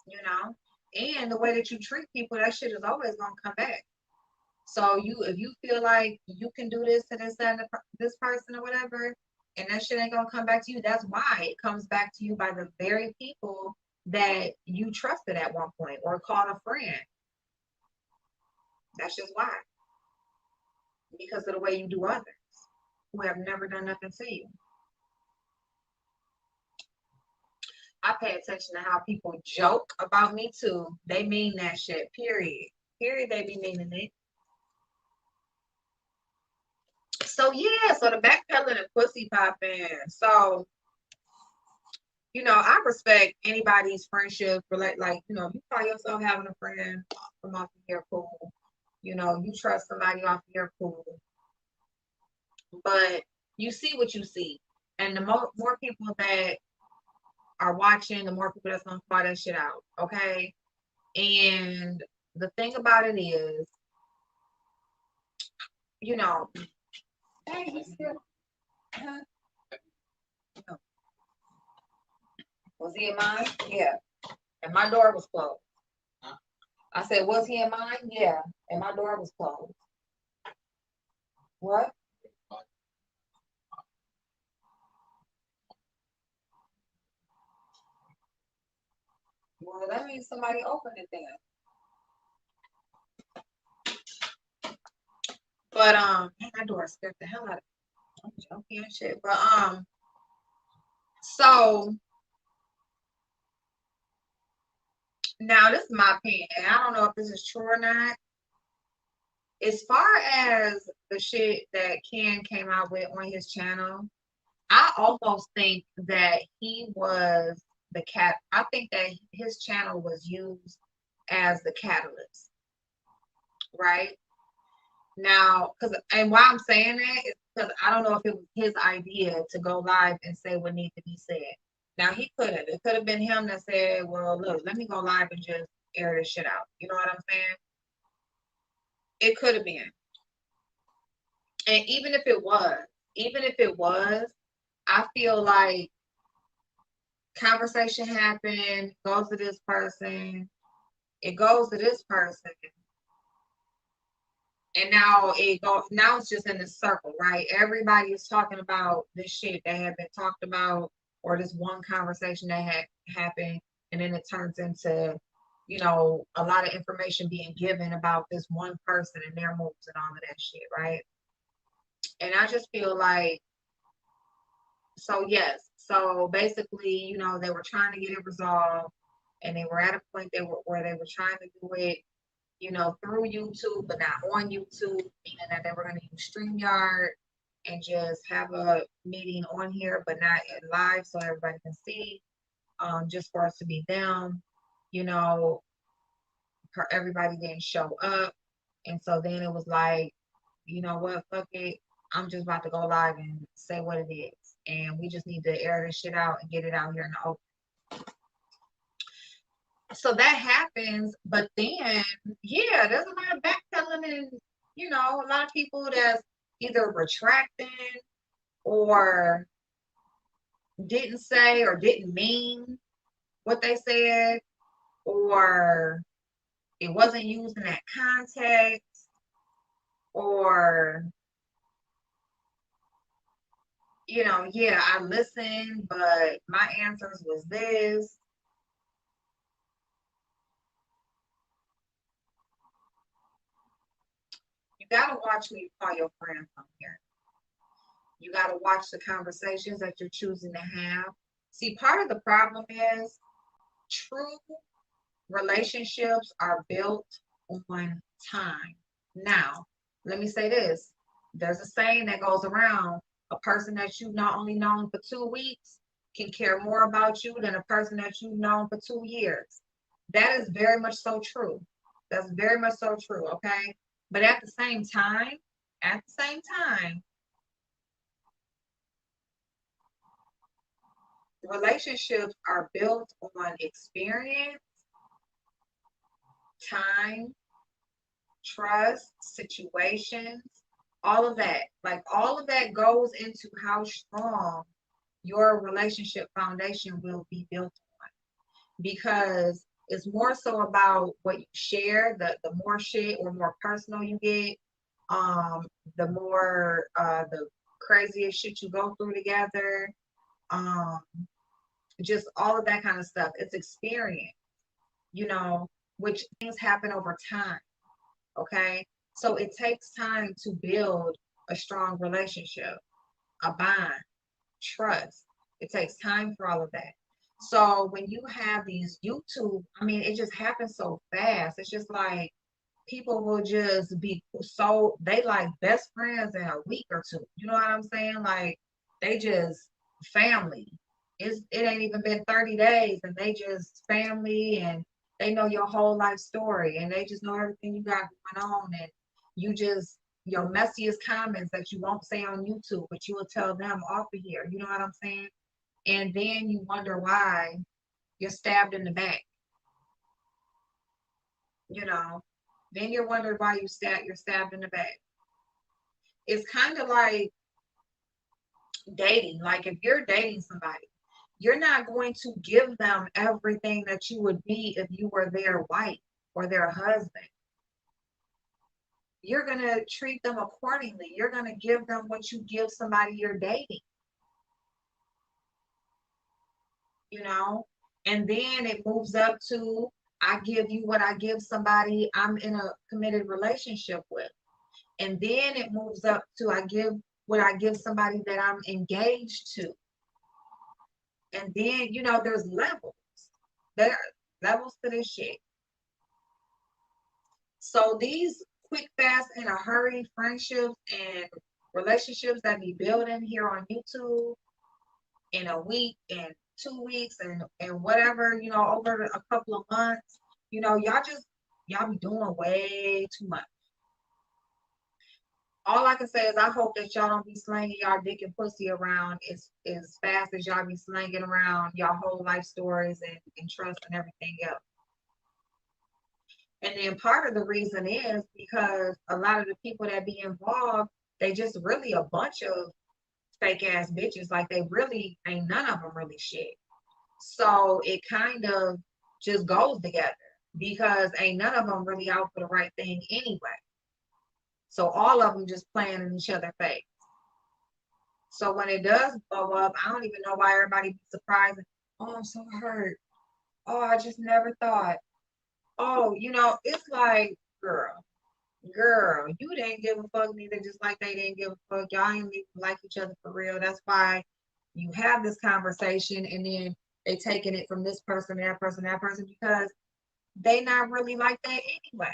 Speaker 1: you know. And the way that you treat people, that shit is always gonna come back. So if you feel like you can do this to this and this person or whatever, and that shit ain't gonna come back to you, that's why it comes back to you by the very people that you trusted at one point or called a friend. That's just why. Because of the way you do others who have never done nothing to you. I pay attention to how people joke about me too. They mean that shit, period. Period, they be meaning it. So yeah, so the backpedaling and pussy popping. So, I respect anybody's friendship, like, if you call yourself having a friend from off of here, cool. You trust somebody off of here, cool. But you see what you see. And the more people that are watching, the more people that's gonna call that shit out. Okay. And the thing about it is, you know, hey, you still, huh? No. Was he in mine? Yeah. And my door was closed. I said, was he in mine? Yeah. And my door was closed. What? Well, that means somebody opened it then. But man, that door scared the hell out of me. I'm joking and shit. But so now this is my opinion, and I don't know if this is true or not. As far as the shit that Ken came out with on his channel, I almost think that he was the cat. I think that his channel was used as the catalyst, right? Now, and why I'm saying that is because I don't know if it was his idea to go live and say what needs to be said. Now he could have. It could have been him that said, "Well, look, let me go live and just air this shit out." You know what I'm saying? It could have been. And even if it was, I feel like conversation happened, goes to this person, it goes to this person, and now it's just in a circle, right? Everybody is talking about this shit that had been talked about, or this one conversation that had happened, and then it turns into, a lot of information being given about this one person and their moves and all of that shit, right? And I just feel like, so yes, so basically, they were trying to get it resolved, and they were at a point where they were trying to do it, through YouTube, but not on YouTube, meaning that they were going to use StreamYard and just have a meeting on here, but not in live so everybody can see, just for us to be them, you know, everybody didn't show up. And so then it was like, you know what, fuck it. I'm just about to go live and say what it is. And we just need to air this shit out and get it out here in the open. So that happens, but then, yeah, there's a lot of backpedaling and, a lot of people that's either retracting or didn't say or didn't mean what they said, or it wasn't used in that context, or, yeah, I listened, but my answers was this. You gotta watch who you call your friends on here. You got to watch the conversations that you're choosing to have. See, part of the problem is true relationships are built on time. Now, let me say this. There's a saying that goes around, a person that you've not only known for 2 weeks can care more about you than a person that you've known for 2 years. That is very much so true. That's very much so true, okay? But at the same time, relationships are built on experience, time, trust, situations, all of that. Like all of that goes into how strong your relationship foundation will be built on. Because it's more so about what you share, the more shit or more personal you get, um, the more the craziest shit you go through together. Um, just all of that kind of stuff. It's experience, you know, which things happen over time. Okay. So it takes time to build a strong relationship, a bond, trust. It takes time for all of that. So when you have these YouTube, I mean, it just happens so fast. It's just like people will just be so they like best friends in a week or two. You know what I'm saying? Like they just family. It ain't even been 30 days and they just family and they know your whole life story and they just know everything you got going on and you just your messiest comments that you won't say on YouTube, but you will tell them off of here. You know what I'm saying? And then you wonder why you're stabbed in the back, you know. Then you're wondering why you're stabbed in the back. It's kind of like dating. Like if you're dating somebody, you're not going to give them everything that you would be if you were their wife or their husband. You're going to treat them accordingly. You're going to give them what you give somebody you're dating, you know? And then it moves up to I give you what I give somebody I'm in a committed relationship with. And then it moves up to I give what I give somebody that I'm engaged to. And then, you know, there's levels. There are levels to this shit. So these quick, fast, in a hurry friendships and relationships that be building here on YouTube in a week and 2 weeks and whatever, you know, over a couple of months, you know, y'all be doing way too much. All I can say is I hope that y'all don't be slanging y'all dick and pussy around as fast as y'all be slanging around y'all whole life stories and trust and everything else. And then part of the reason is because a lot of the people that be involved, they just really a bunch of fake ass bitches. Like they really ain't none of them really shit. So it kind of just goes together because ain't none of them really out for the right thing anyway. So all of them just playing in each other's face. So when it does blow up, I don't even know why everybody be surprised. Oh, I'm so hurt. Oh, I just never thought. Oh, you know, it's like, girl, girl, you didn't give a fuck neither, just like they didn't give a fuck. Y'all ain't even like each other for real. That's why you have this conversation and then they taking it from this person, that person, because they not really like that anyway.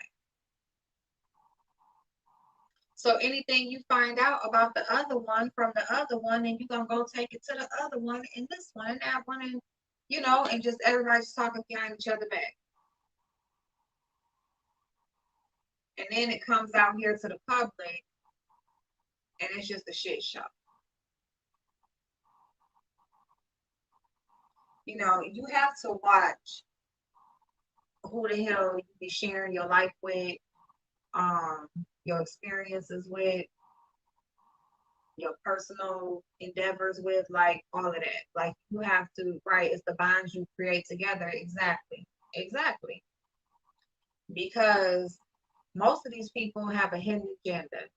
Speaker 1: So anything you find out about the other one from the other one, and you're gonna go take it to the other one and this one and that one, and you know, and just everybody's talking behind each other back. And then it comes out here to the public and it's just a shit show. You know, you have to watch who the hell you be sharing your life with, um, your experiences with, your personal endeavors with, like all of that. Like you have to, right? It's the bonds you create together. Exactly. Exactly. Because most of these people have a hidden agenda.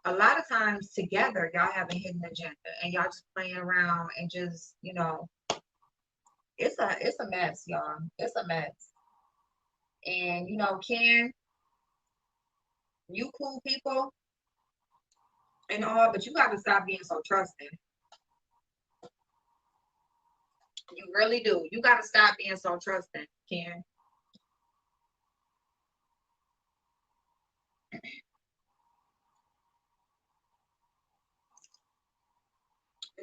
Speaker 1: A lot of times together, y'all have a hidden agenda and y'all just playing around and just, you know, it's a mess, y'all. It's a mess. And you know, Ken, you cool people and all, but you gotta stop being so trusting. You really do. You gotta stop being so trusting, Ken.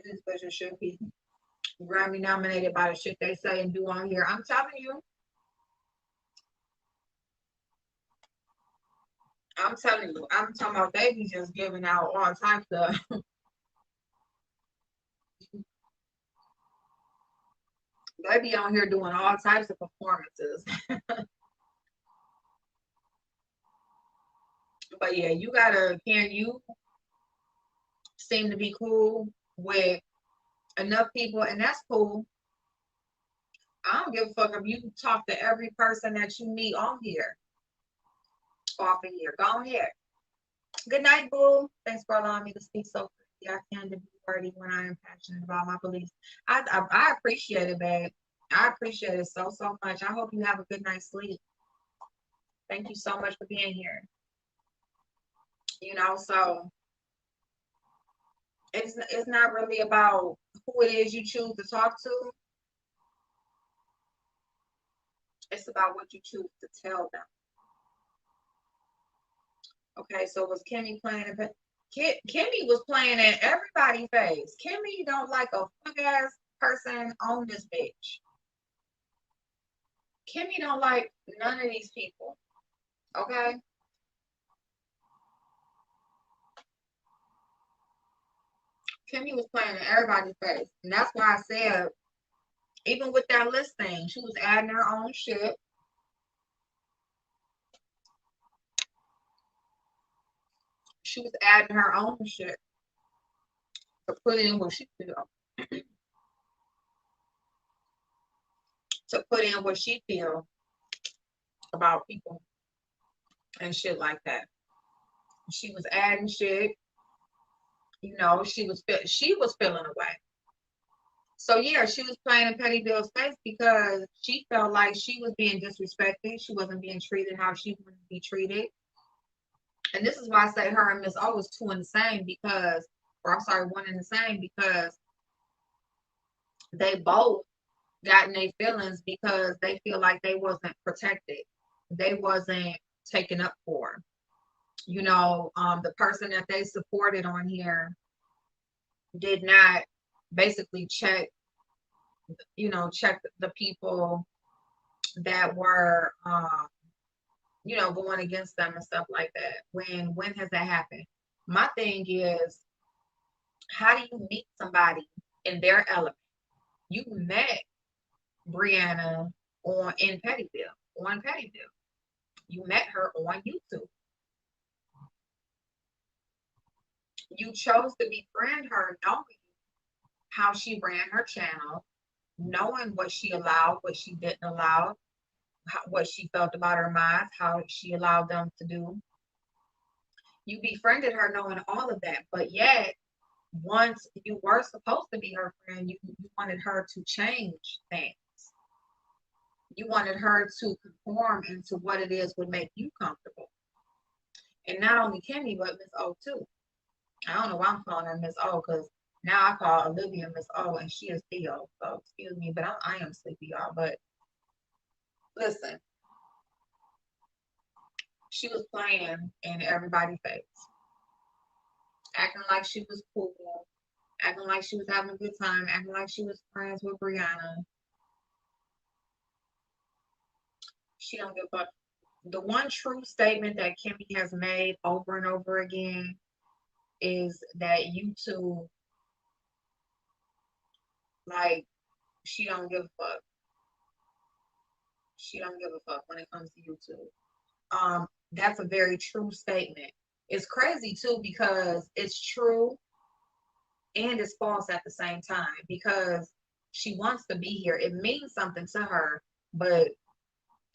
Speaker 1: This special should be Grammy nominated by the shit they say and do on here. I'm telling you, I'm talking about they be just giving out all types of they be on here doing all types of performances. But yeah, you gotta can you seem to be cool with enough people, and that's cool. I don't give a fuck if you talk to every person that you meet on here, off of here. Go ahead. Good night, boo. Thanks for allowing me to speak so freely. I can to be wordy when I am passionate about my beliefs. I appreciate it, babe. I appreciate it so much. I hope you have a good night's sleep. Thank you so much for being here. You know, so it's not really about who it is you choose to talk to. It's about what you choose to tell them. Okay, so was Kimmy playing in Kimmy was playing in everybody's face. Kimmy don't like a fuck ass person on this bitch. Kimmy don't like none of these people. Okay? Kimmy was playing in everybody's face. And that's why I said, even with that list thing, she was adding her own shit. She was adding her own shit to put in what she feel. To put in what she feel about people and shit like that. She was adding shit. You know, she was feeling away. So yeah, she was playing in Petty Bill's face because she felt like she was being disrespected. She wasn't being treated how she wanted to be treated. And this is why I say her and Miss O was two in the same because, or I'm sorry, one in the same because they both got in their feelings because they feel like they wasn't protected. They wasn't taken up for. You know, the person that they supported on here did not basically check, check the people that were, going against them and stuff like that. When has that happened? My thing is, how do you meet somebody in their element? You met Brianna in Pettyville, on Pettyville. You met her on YouTube. You chose to befriend her knowing how she ran her channel, knowing what she allowed, what she didn't allow, what she felt about her minds, how she allowed them to do. You befriended her knowing all of that, but yet once you were supposed to be her friend, you wanted her to change things. You wanted her to conform into what it is would make you comfortable. And not only Kimmy, but Miss O too. I don't know why I'm calling her Miss O because now I call Olivia Miss O and she is Theo. So excuse me, but I am sleepy, y'all. But listen, she was playing in everybody's face, acting like she was cool, acting like she was having a good time, acting like she was friends with Brianna. She don't give up. The one true statement that Kimmy has made over and over again is that YouTube, like, she don't give a fuck. She don't give a fuck when it comes to YouTube. That's a very true statement. It's crazy too because it's true and it's false at the same time because she wants to be here. It means something to her, but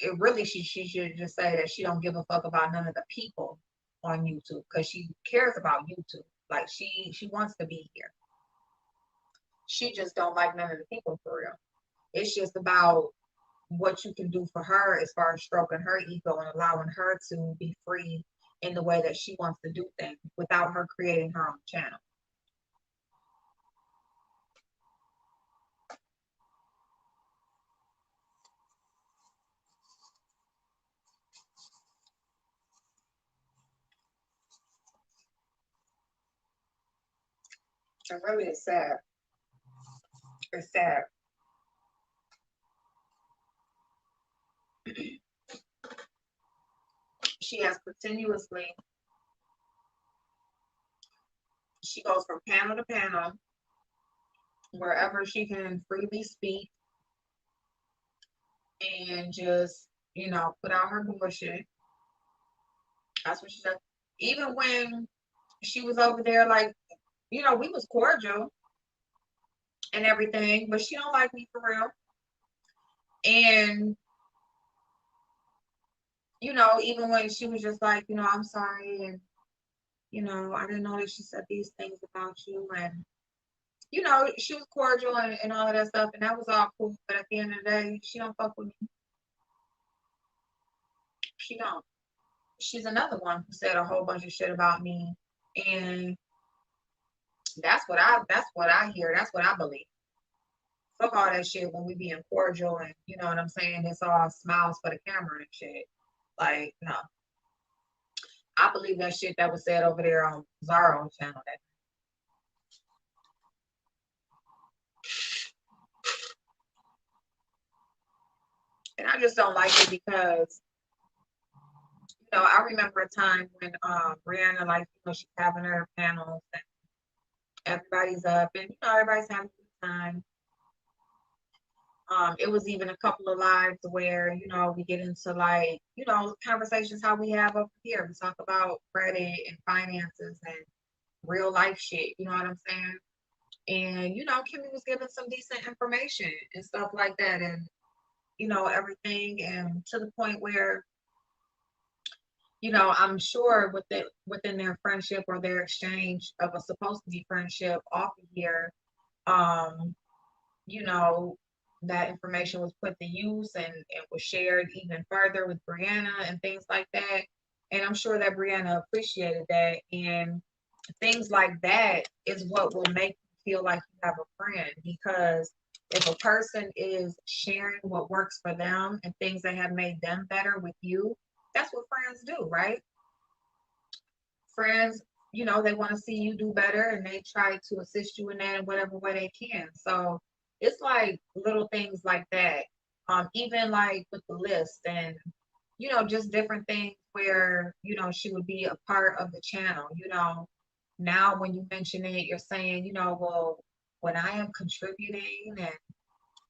Speaker 1: it really she should just say that she don't give a fuck about none of the people on YouTube because she cares about YouTube. Like she wants to be here. She just don't like none of the people for real. It's just about what you can do for her as far as stroking her ego and allowing her to be free in the way that she wants to do things without her creating her own channel. It really is sad. It's sad. She has continuously, she goes from panel to panel, wherever she can freely speak and just, put out her bullshit. That's what she said. Even when she was over there, like, we was cordial and everything, but she don't like me for real. And even when she was just like, I'm sorry, and I didn't know that she said these things about you, and she was cordial and all of that stuff, and that was all cool. But at the end of the day, she don't fuck with me. She don't. She's another one who said a whole bunch of shit about me, and that's what I hear. That's what I believe. Fuck all that shit when we being cordial and you know what I'm saying. It's all smiles for the camera and shit. Like no, I believe that shit that was said over there on Zaro channel. That and I just don't like it because you know I remember a time when Brianna like you know she's having her panels and everybody's up and you know everybody's having a good time. It was even a couple of lives where, you know, we get into like, you know, conversations how we have up here. We talk about credit and finances and real life shit, you know what I'm saying? And, you know, Kimmy was giving some decent information and stuff like that and, you know, everything and to the point where, you know, I'm sure within their friendship or their exchange of a supposed to be friendship off of here, um, you know, that information was put to use and it was shared even further with Brianna and things like that. And I'm sure that Brianna appreciated that. And things like that is what will make you feel like you have a friend because if a person is sharing what works for them and things that have made them better with you, that's what friends do, right? Friends, you know, they want to see you do better and they try to assist you in that in whatever way they can. So it's like little things like that. Even like with the list and you know, just different things where, you know, she would be a part of the channel, you know. Now when you mention it, you're saying, you know, well, when I am contributing and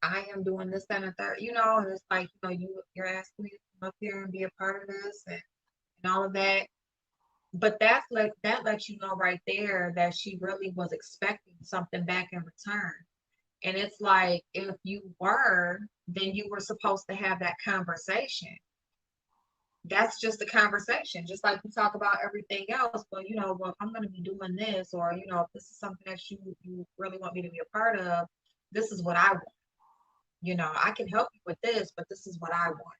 Speaker 1: I am doing this, that, and the third, you know, and it's like, you know, you're asking me to come up here and be a part of this and all of that but that lets you know right there that she really was expecting something back in return. And it's like if you were, then you were supposed to have that conversation. That's just a conversation, just like we talk about everything else. But you know, well, I'm going to be doing this, or you know, if this is something that you really want me to be a part of, this is what I want. You know, I can help you with this, but this is what I want.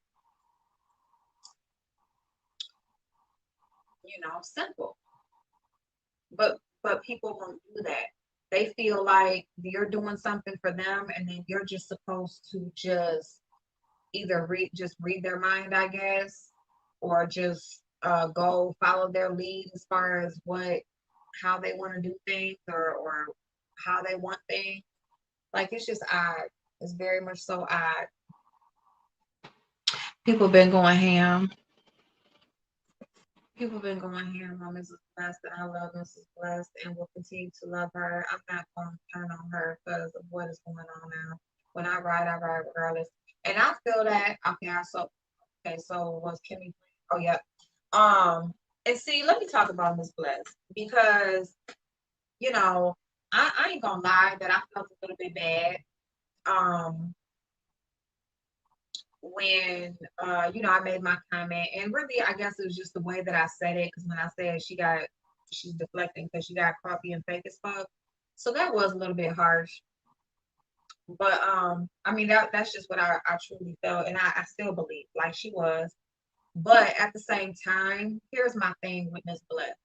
Speaker 1: You know, simple. But people won't do that. They feel like you're doing something for them and then you're just supposed to just either read their mind, I guess, or just go follow their lead as far as what how they want to do things or how they want things. Like it's just odd. It's very much so odd. People been going ham. People been going ham on Mrs. Blessed, and I love Mrs. Blessed and will continue to love her. I'm not going to turn on her because of what is going on now. When I ride regardless. And I feel that, okay, so was Kimmy, oh, yeah. And see, let me talk about Miss Blessed because, you know, I ain't gonna lie that I felt a little bit bad. Um, when you know I made my comment and really I guess it was just the way that I said it because when I said she's deflecting because she got caught being fake as fuck so that was a little bit harsh but I mean that's just what I truly felt and I still believe like she was but at the same time here's my thing with Miss Bless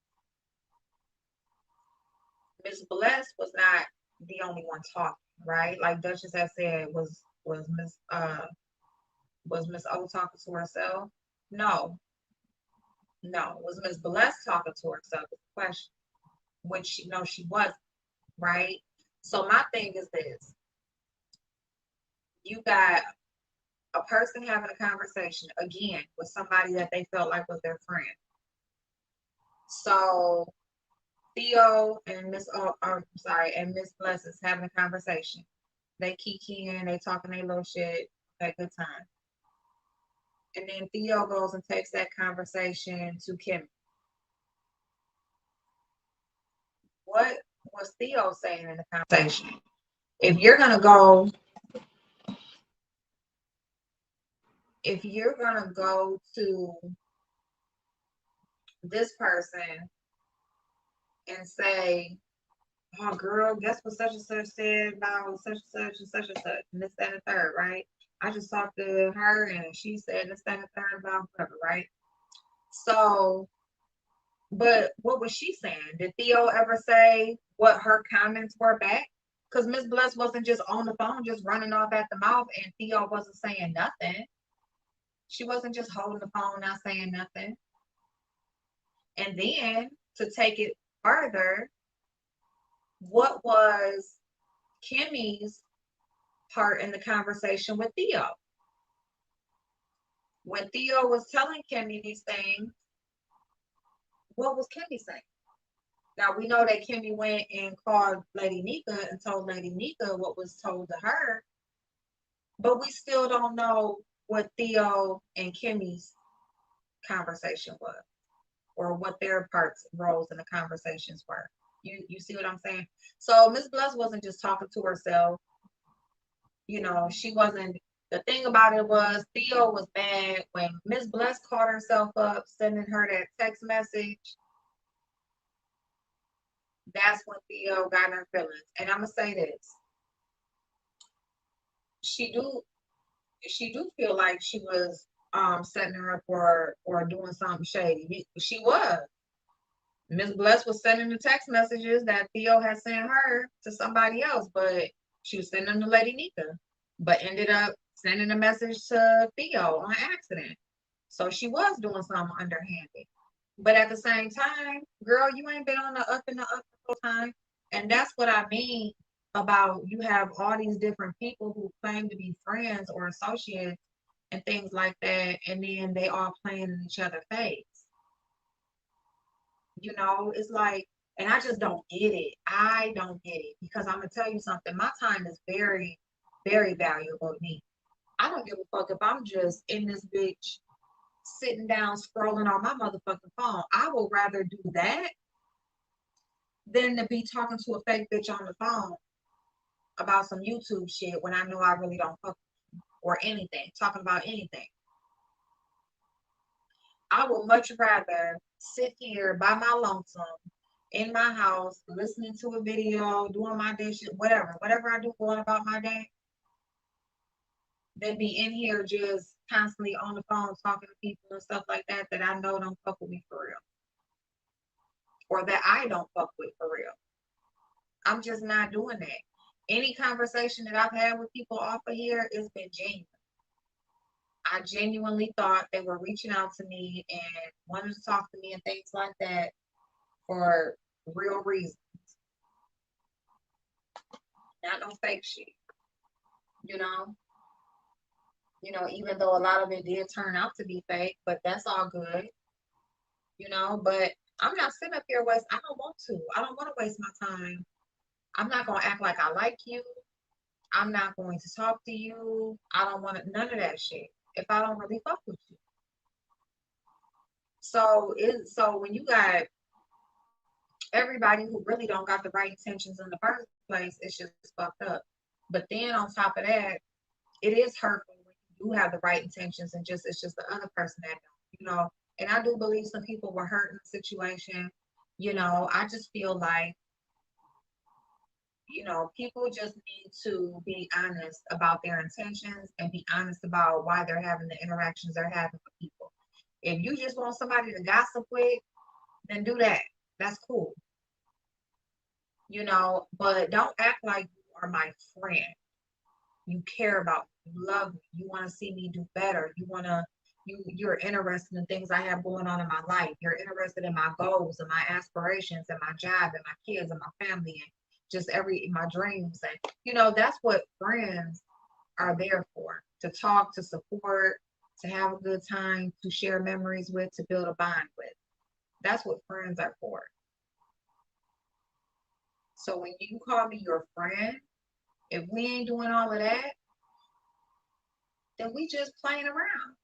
Speaker 1: was not the only one talking right like Duchess had said was Miss O talking to herself no. No, was Miss Bless talking to herself? Is the question, which she no, she wasn't, right? So my thing is this: you got a person having a conversation again with somebody that they felt like was their friend. So Theo and and Miss Bless is having a conversation. They kikiing, they talking their little shit, that good time. And then Theo goes and takes that conversation to Kim. What was Theo saying in the conversation? If you're gonna go if you're gonna go to this person and say, "Oh, girl, guess what such and such said about such and such, and this, that, and the third, right? I just talked to her and she said this, that, and the third about whatever, right? So, but what was she saying? Did Theo ever say what her comments were back? Because Miss Bless wasn't just on the phone, just running off at the mouth, and Theo wasn't saying nothing. She wasn't just holding the phone, not saying nothing. And then to take it further, what was Kimmy's part in the conversation with Theo? When Theo was telling Kimmy these things, what was Kimmy saying? Now we know that Kimmy went and called Lady Nika and told Lady Nika what was told to her, but we still don't know what Theo and Kimmy's conversation was, or what their parts, roles in the conversations were. You see what I'm saying? So Miss Bless wasn't just talking to herself. You know, she wasn't. The thing about it was Theo was mad when Miss Bless caught herself up sending her that text message. That's when Theo got her feelings. And I'm gonna say this: she do feel like she was setting her up or doing something shady. She was. Miss Bless was sending the text messages that Theo had sent her to somebody else, but she was sending them to Lady Nika, but ended up sending a message to Theo on accident. So she was doing something underhanded. But at the same time, girl, you ain't been on the up and the up the whole time. And that's what I mean about you have all these different people who claim to be friends or associates and things like that, and then they all playing in each other's face. You know, it's like, and I just don't get it. I don't get it because I'm gonna tell you something. My time is very, very valuable to me. I don't give a fuck if I'm just in this bitch sitting down scrolling on my motherfucking phone. I would rather do that than to be talking to a fake bitch on the phone about some YouTube shit when I know I really don't fuck or anything, talking about anything. I would much rather sit here by my lonesome in my house, listening to a video, doing my dishes, whatever I do, going about my day, than be in here just constantly on the phone talking to people and stuff like that that I know don't fuck with me for real, or that I don't fuck with for real. I'm just not doing that. Any conversation that I've had with people off of here has been genuine. I genuinely thought they were reaching out to me and wanted to talk to me and things like that for real reasons, not no fake shit. You know, even though a lot of it did turn out to be fake, but that's all good. But I'm not sitting up here waste. I don't want to. I don't want to waste my time. I'm not gonna act like I like you. I'm not going to talk to you. I don't want none of that shit if I don't really fuck with you. So when you got everybody who really don't got the right intentions in the first place, it's just fucked up. But then on top of that, it is hurtful when you do have the right intentions and just it's just the other person that don't. And I do believe some people were hurt in the situation. I just feel like, people just need to be honest about their intentions and be honest about why they're having the interactions they're having with people. If you just want somebody to gossip with, then do that. That's cool. But don't act like you are my friend. You care about me, you love me, you want to see me do better. You're interested in things I have going on in my life. You're interested in my goals and my aspirations and my job and my kids and my family and just my dreams. And that's what friends are there for, to talk, to support, to have a good time, to share memories with, to build a bond with. That's what friends are for. So when you call me your friend, if we ain't doing all of that, then we just playing around.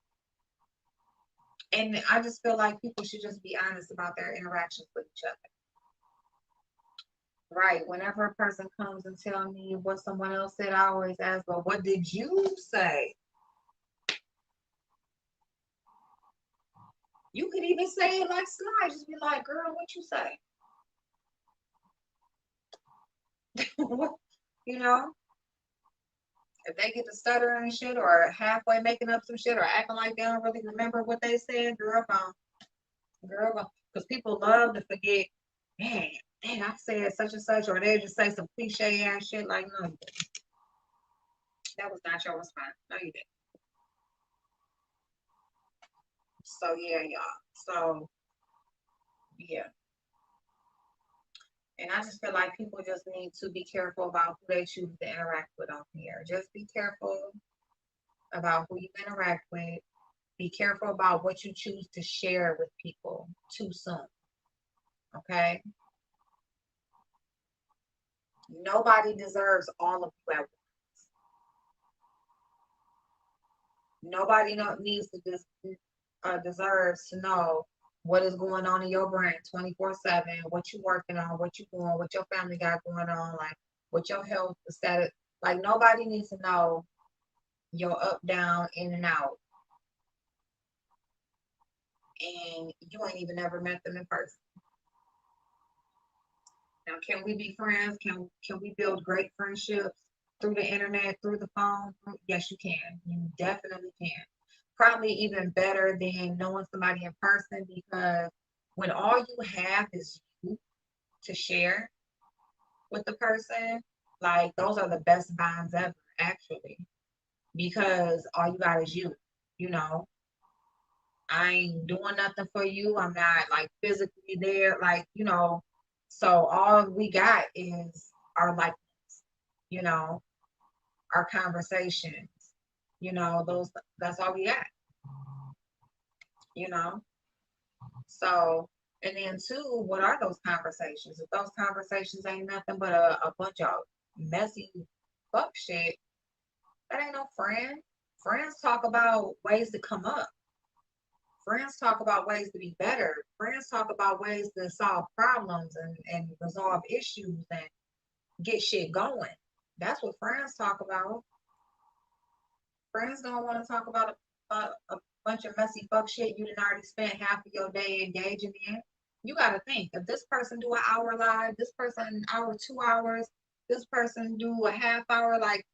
Speaker 1: And I just feel like people should just be honest about their interactions with each other. Right. Whenever a person comes and tell me what someone else said, I always ask, well, what did you say? You could even say it like Sly, just be like, girl, what you say? you know? If they get to stuttering and shit or halfway making up some shit or acting like they don't really remember what they said, girl, because people love to forget. Man, dang, I said such and such, or they just say some cliche ass shit like, no, that was not your response. No, you didn't. So yeah, y'all. So yeah. And I just feel like people just need to be careful about who they choose to interact with on here. Just be careful about who you interact with. Be careful about what you choose to share with people too soon. Okay? Nobody deserves all of you at once. Nobody needs to deserves to know what is going on in your brain 24/7, what you working on, what you doing, what your family got going on, like what your health status. Like nobody needs to know your up, down, in and out, and you ain't even ever met them in person. Now, can we be friends? Can we build great friendships through the internet, through the phone? Yes, you can. You definitely can. Probably even better than knowing somebody in person, because when all you have is you to share with the person, like those are the best bonds ever, actually, because all you got is you. You know, I ain't doing nothing for you. I'm not like physically there, like, so all we got is our likeness, you know, our conversations, those that's all we got, you know. So, and then two, what are those conversations? If those conversations ain't nothing but a bunch of messy fuck shit, that ain't no friend. Friends talk about ways to come up. Friends talk about ways to be better. Friends talk about ways to solve problems and resolve issues and get shit going. That's what friends talk about. Friends don't want to talk about a bunch of messy fuck shit you didn't already spent half of your day engaging in. You got to think, if this person do an hour live, this person an hour, 2 hours, this person do a half hour, like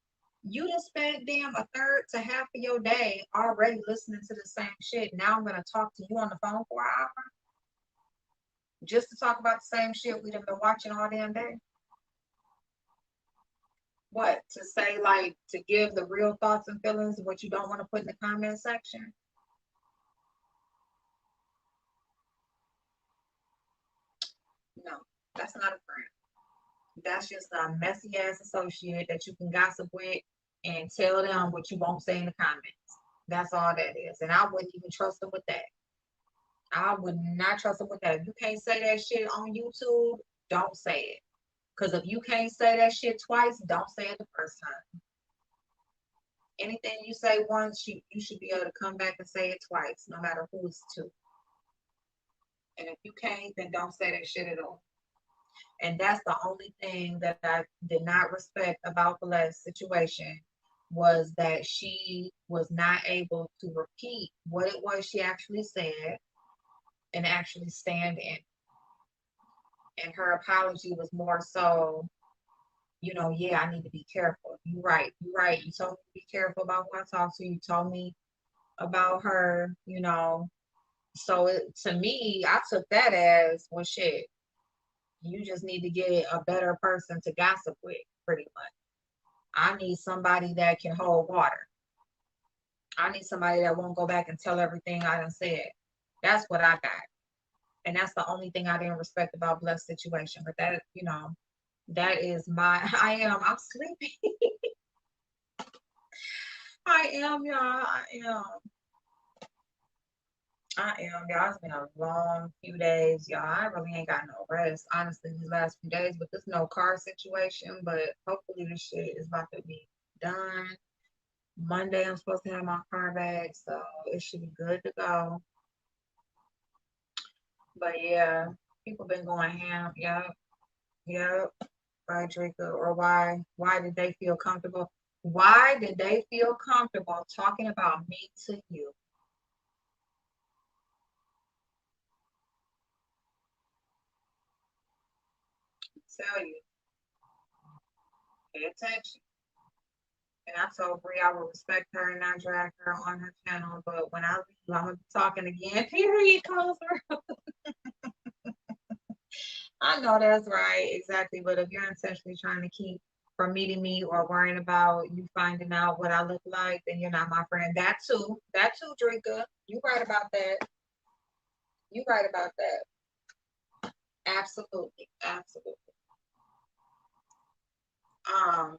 Speaker 1: you just spent damn a third to half of your day already listening to the same shit. Now I'm gonna talk to you on the phone for an hour just to talk about the same shit we've been watching all damn day. What to say, like to give the real thoughts and feelings, what you don't want to put in the comment section? No, that's not a friend. That's just a messy ass associate that you can gossip with and tell them what you won't say in the comments. That's all that is. And I wouldn't even trust them with that. I would not trust them with that. If you can't say that shit on YouTube, don't say it. Because if you can't say that shit twice, don't say it the first time. Anything you say once, you should be able to come back and say it twice, no matter who it's to. And if you can't, then don't say that shit at all. And that's the only thing that I did not respect about the last situation, was that she was not able to repeat what it was she actually said and actually stand in. And her apology was more so, yeah, I need to be careful. You're right. You're right. You told me to be careful about who I talk to. You told me about her. So to me, I took that as, well, shit, you just need to get a better person to gossip with, pretty much. I need somebody that can hold water. I need somebody that won't go back and tell everything I done said. That's what I got. And that's the only thing I didn't respect about Blessed situation. But that is my, I'm sleepy. I am, y'all. Y'all. It's been a long few days, y'all. I really ain't got no rest, honestly, these last few days. But this no car situation. But hopefully this shit is about to be done. Monday, I'm supposed to have my car back, so it should be good to go. But yeah, people been going ham. Yep, yep. Right, Drika. Or why did they feel comfortable? Why did they feel comfortable talking about me to you? Tell you, pay attention. And I told Brie I would respect her and not drag her on her channel. But when I leave, I'm gonna be talking again. Period, closer. I know that's right, exactly. But if you're intentionally trying to keep from meeting me or worrying about you finding out what I look like, then you're not my friend. That too, Drinker. You right about that. You right about that. Absolutely, absolutely. Um,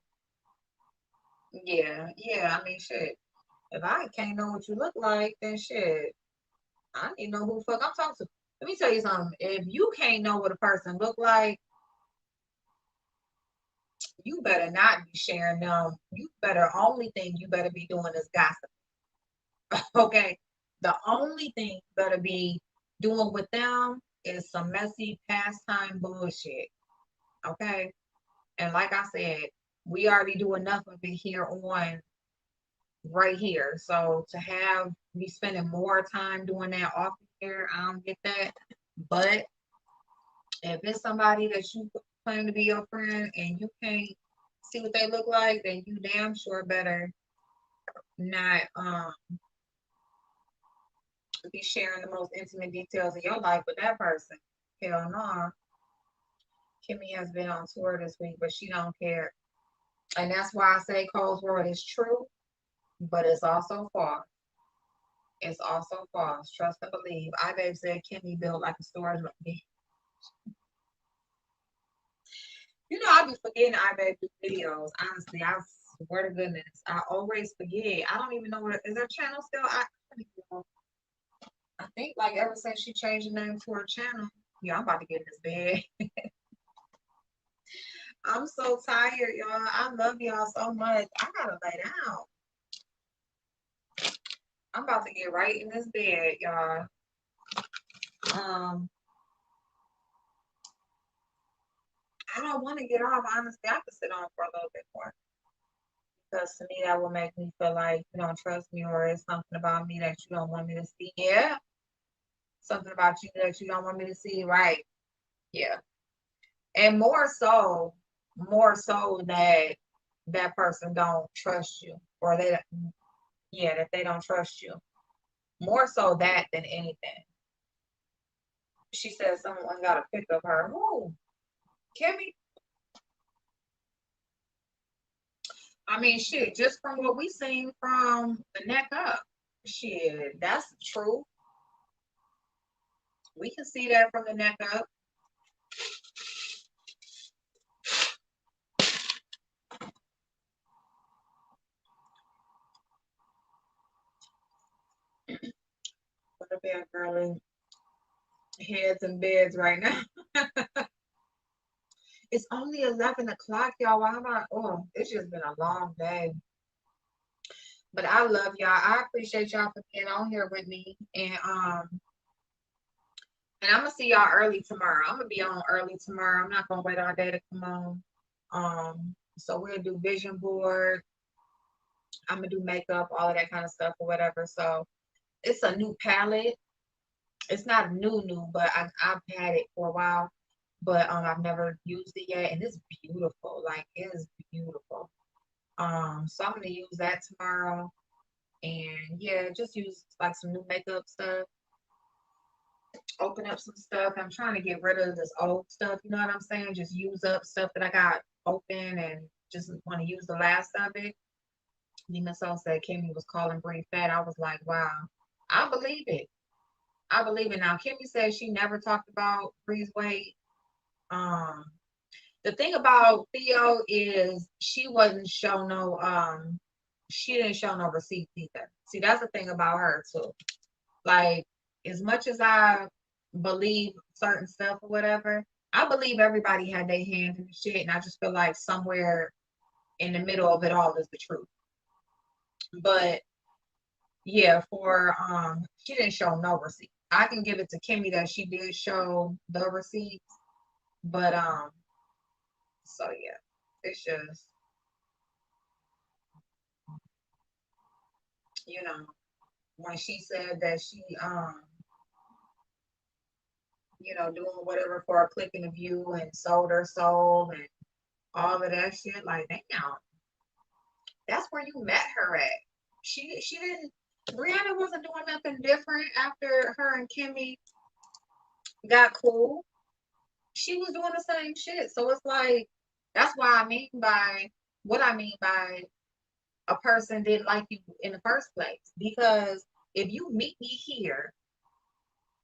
Speaker 1: yeah, yeah. I mean, shit. If I can't know what you look like, then shit, I need to know who the fuck I'm talking to. Let me tell you something. If you can't know what a person look like, you better not be sharing them. You better only thing you better be doing is gossip. Okay. The only thing you better be doing with them is some messy pastime bullshit. Okay. And like I said, we already do enough of it here on right here. So to have me spending more time doing that off here, I don't get that. But if it's somebody that you claim to be your friend and you can't see what they look like, then you damn sure better not be sharing the most intimate details of your life with that person. Hell no. Kimmy has been on tour this week, but she don't care. And that's why I say Cole's word is true, but it's also false. It's also false. Trust and believe. I babe said Kimmy built like a storage. You know, I be forgetting I babe do videos. Honestly, I swear to goodness, I always forget. I don't even know what is her channel still. I think like ever since she changed the name to her channel. Yeah, I'm about to get in this bed. I'm so tired, y'all. I love y'all so much. I gotta lay down. I'm about to get right in this bed, y'all. Um, I don't want to get off. Honestly, I could sit on for a little bit more because to me that will make me feel like you don't trust me or it's something about me that you don't want me to see. Yeah, something about you that you don't want me to see. Right? Yeah, and more so that that person don't trust you or they, yeah, that they don't trust you. More so that than anything. She said someone got a pic of her. Who? Kimmy? I mean, shit, just from what we seen from the neck up. Shit, that's true. We can see that from the neck up. What a bad girl heads and beds right now. It's only 11 o'clock, y'all. Why am I? Oh, it's just been a long day. But I love y'all. I appreciate y'all for being on here with me. And I'm gonna see y'all early tomorrow. I'm gonna be on early tomorrow. I'm not gonna wait all day to come on. So we'll do vision board. I'm gonna do makeup, all of that kind of stuff or whatever. So it's a new palette. It's not new, but I've had it for a while, but I've never used it yet, and it's beautiful. Like it is beautiful. So I'm gonna use that tomorrow, and yeah, just use like some new makeup stuff. Open up some stuff. I'm trying to get rid of this old stuff. You know what I'm saying? Just use up stuff that I got open and just want to use the last of it. Nina Soul said Kimmy was calling Bree fat. I was like, wow, I believe it. I believe it. Now, Kimmy said she never talked about Bree's weight. Um, the thing about Theo is she didn't show no receipts either. See, that's the thing about her too. Like, as much as I believe certain stuff or whatever, I believe everybody had their hands in the shit, and I just feel like somewhere in the middle of it all is the truth. But yeah, for she didn't show no receipts. I can give it to Kimmy that she did show the receipts, but so yeah, it's just you know when she said that she doing whatever for a click and a view and sold her soul and all of that shit, like damn, that's where you met her at. She didn't. Brianna wasn't doing nothing different after her and Kimmy got cool. she was doing the same shit. So it's like, that's why I mean by what I mean by a person didn't like you in the first place. Because if you meet me here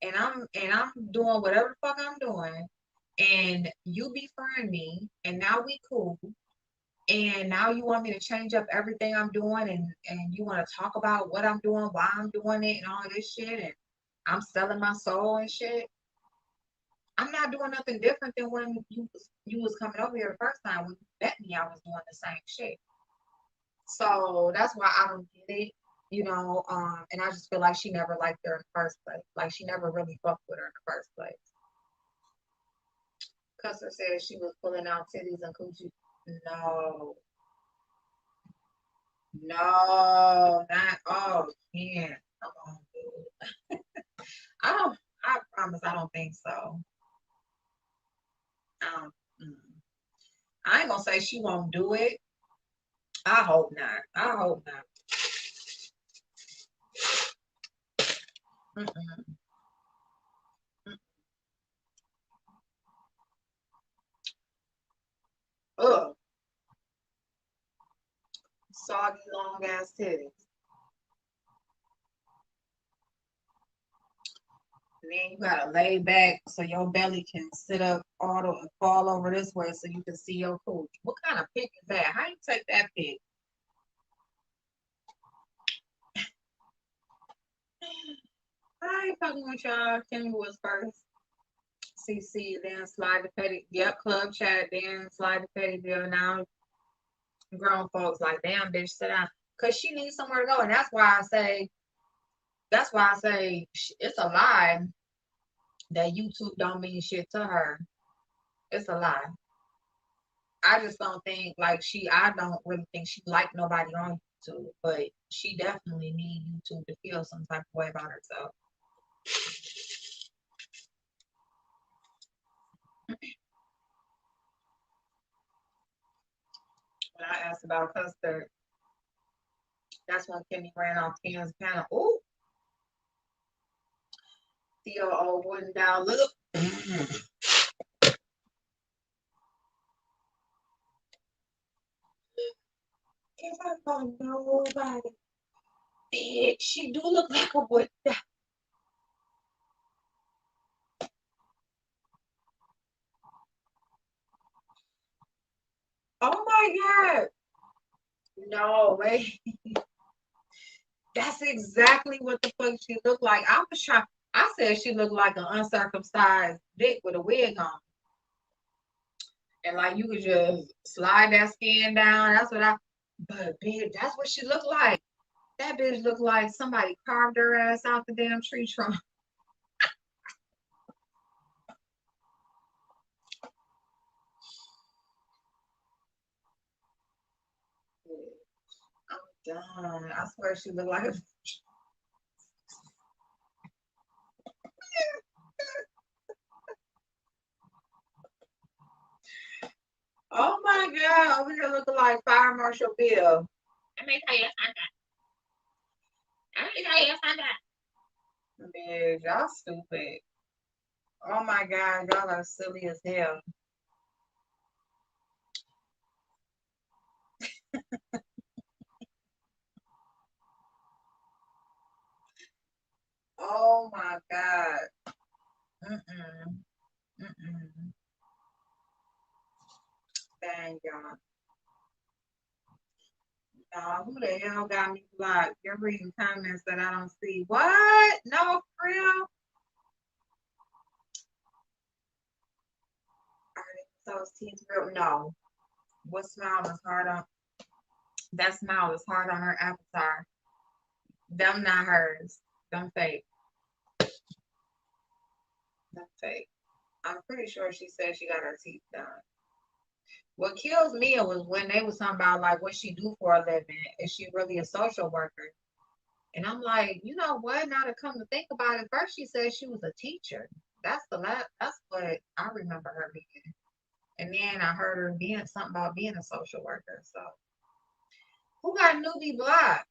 Speaker 1: and I'm doing whatever the fuck I'm doing, and you befriend me, and now we cool, and now you want me to change up everything I'm doing, and you want to talk about what I'm doing, why I'm doing it, and all this shit, and I'm selling my soul and shit. I'm not doing nothing different than when you was coming over here the first time when you met me. I was doing the same shit. So that's why I don't get it, and I just feel like she never liked her in the first place. Like she never really fucked with her in the first place. Cusser said she was pulling out titties and coochie. No, no, not oh can't. Come on, dude. I don't. I promise, I don't think so. I don't. I ain't gonna say she won't do it. I hope not. I hope not. Mm-mm. Ugh, soggy long ass titties. And then you gotta lay back so your belly can sit up and fall over this way so you can see your cooch. What kind of pic is that? How you take that pic? I ain't fucking with y'all. Kimmy was first. CC, then slide the petty. Yep, club chat, then slide the petty bill. Now grown folks like, damn, bitch, sit down. Cause she needs somewhere to go. And that's why I say it's a lie that YouTube don't mean shit to her. It's a lie. I just don't think I don't really think she like nobody on YouTube, but she definitely need YouTube to feel some type of way about herself. When I asked about custard, that's when Kimmy ran off Ken's panel. Ooh, Theo old wooden down. Look. If I don't know nobody, bitch, she do look like a wooden down. Oh my God. No, wait. That's exactly what the fuck she looked like. I said she looked like an uncircumcised dick with a wig on. And like you could just slide that skin down. But bitch, that's what she looked like. That bitch looked like somebody carved her ass out the damn tree trunk. I'm done. I swear she looked like a. Oh my God, over here looking like Fire Marshal Bill. Let me tell you something. Let me tell you something. Bitch, y'all stupid. Oh my God, y'all are silly as hell. Oh my God. Mm-mm. Mm-mm. Dang, y'all. Who the hell got me blocked? You're reading comments that I don't see. What? No, for real? So it's teeth real? No. What smile is hard on? That smile is hard on her avatar. Them not hers. Them fake. Them fake. I'm pretty sure she said she got her teeth done. What kills me was when they was talking about like what she do for a living. Is she really a social worker? And I'm like, you know what? Now to come to think about it, first she said she was a teacher. That's what I remember her being. And then I heard her being something about being a social worker. So who got newbie blocked?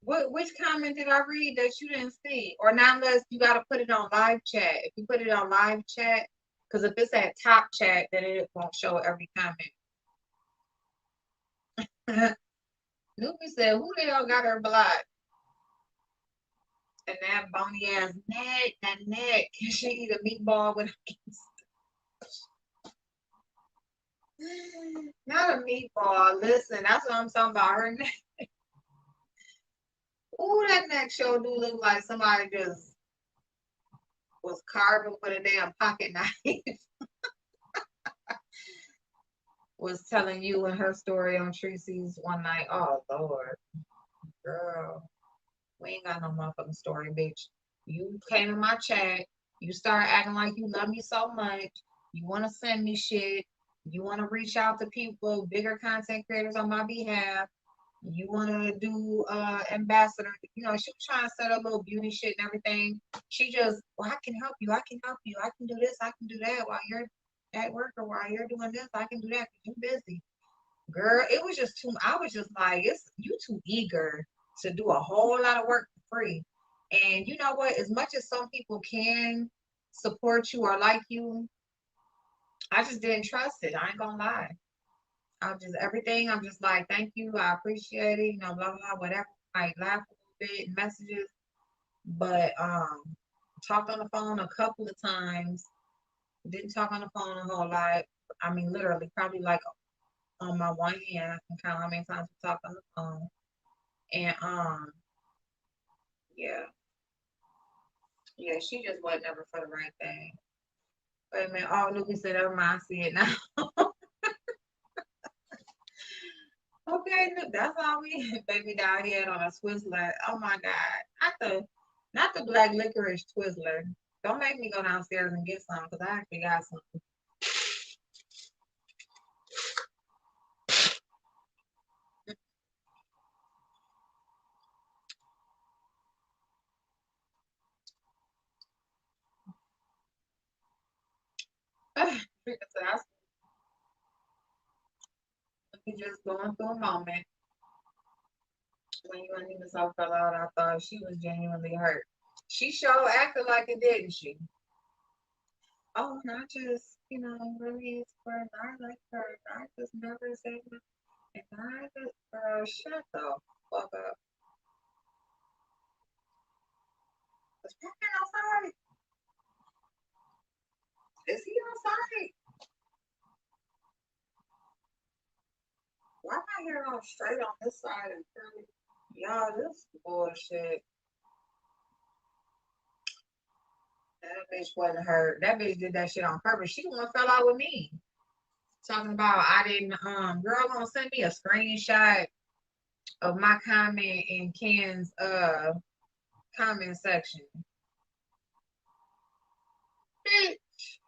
Speaker 1: Which comment did I read that you didn't see? Or not unless you got to put it on live chat. If you put it on live chat, because if it's at top chat, then it won't show every comment. Nuki said, who the hell got her blocked? And that bony ass neck, that neck. Can she eat a meatball with not a meatball. Listen, that's what I'm talking about. Her neck. Ooh, that neck sure do look like somebody just was carving with a damn pocket knife. Was telling you and her story on Tracy's one night. Oh Lord, girl, we ain't got no motherfucking story, bitch. You came in my chat. You start acting like you love me so much. You want to send me shit. You want to reach out to people, bigger content creators on my behalf. You want to do ambassador. You know, she was trying to set up little beauty shit and everything. She just, well, I can help you. I can help you. I can do this. I can do that while you're at work or while you're doing this. I can do that because you're busy. Girl, it was just too, I was just like, it's you too eager to do a whole lot of work for free. And you know what? As much as some people can support you or like you, I just didn't trust it. I ain't gonna lie. I'm just everything. I'm just like, thank you. I appreciate it. You know, blah blah blah, whatever. Like laugh a little bit, messages, but talked on the phone a couple of times. Didn't talk on the phone a whole lot. I mean, literally, probably like on my one hand, I can count how many times we talked on the phone. And yeah, yeah, she just wasn't never for the right thing. Wait a minute. Oh, Nuki said, never mind, I see it now. Okay, look, that's all we baby doll head on a Twizzler. Oh my God. Not the black licorice Twizzler. Don't make me go downstairs and get some because I actually got some. We just going through a moment when you and Nina so fell out. I thought she was genuinely hurt. She sure acted like it, didn't she? Oh, not just, really it's for I like her. I just never said nothing. And I just, shut the fuck up. Is Pac-Man outside? Is he outside? Why am I hearing all straight on this side and curly? Y'all, this bullshit. That bitch wasn't hurt. That bitch did that shit on purpose. She the one fell out with me. Talking about I didn't girl gonna send me a screenshot of my comment in Ken's comment section. Bitch,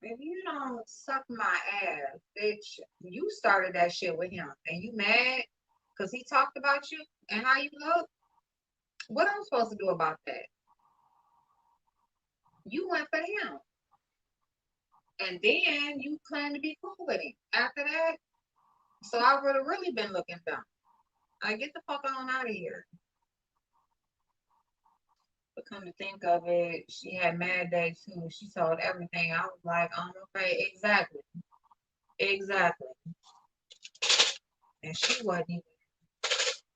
Speaker 1: if you don't suck my ass, bitch, you started that shit with him and you mad because he talked about you and how you look. What I'm supposed to do about that? You went for him. And then you claim to be cool with him after that. So I would have really been looking dumb. I get the fuck on out of here. But come to think of it, she had Mad Day too. She told everything. I was like, okay, exactly. Exactly. And she wasn't even,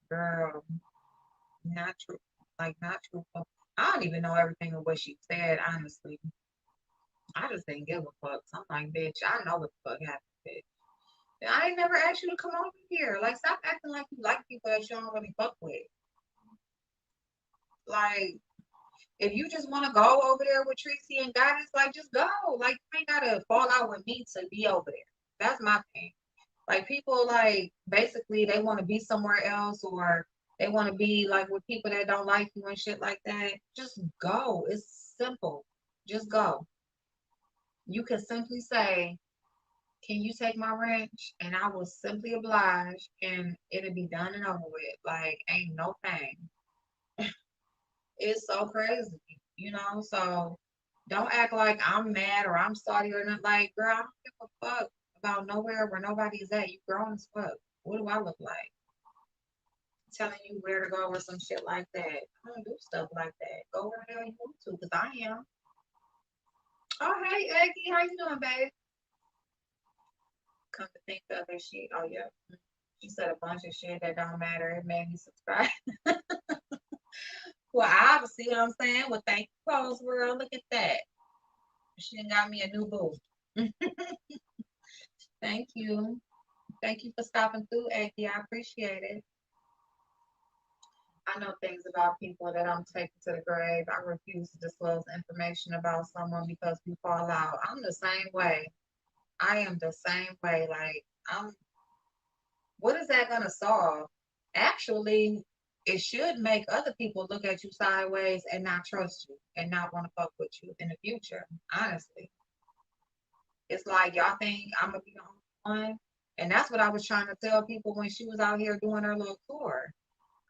Speaker 1: girl, not true. Like, not truthful. I don't even know everything of what she said, honestly. I just didn't give a fuck. So I'm like, bitch, I know what the fuck happened, bitch. I ain't never asked you to come over here. Like, stop acting like you like people that you don't really fuck with. Like, if you just want to go over there with Tracy and Goddess, like, just go. Like, you ain't gotta fall out with me to be over there. That's my thing. Like, people, like, basically, they want to be somewhere else or they want to be, like, with people that don't like you and shit like that. Just go. It's simple. Just go. You can simply say, can you take my wrench? And I will simply oblige and it'll be done and over with. Like, ain't no thing. It's so crazy, So don't act like I'm mad or I'm sorry or not. Like, girl, I don't give a fuck about nowhere where nobody's at. You grown as fuck. What do I look like? telling you where to go or some shit like that. I don't do stuff like that. Go where the hell you want to, because I am. Oh, hey, Eggy, how you doing, babe? Come to think of it, oh, yeah. She said a bunch of shit that don't matter. It made me subscribe. Well, obviously, you know what I'm saying? Well, thank you, Pose World. Look at that. She done got me a new boo. Thank you. Thank you for stopping through, Eggy. I appreciate it. I know things about people that I'm taking to the grave. I refuse to disclose information about someone because we fall out. I'm the same way. I am the same way. Like, what is that gonna solve? Actually, it should make other people look at you sideways and not trust you and not want to fuck with you in the future. Honestly, it's like y'all think I'm gonna be the only one, and that's what I was trying to tell people when she was out here doing her little tour.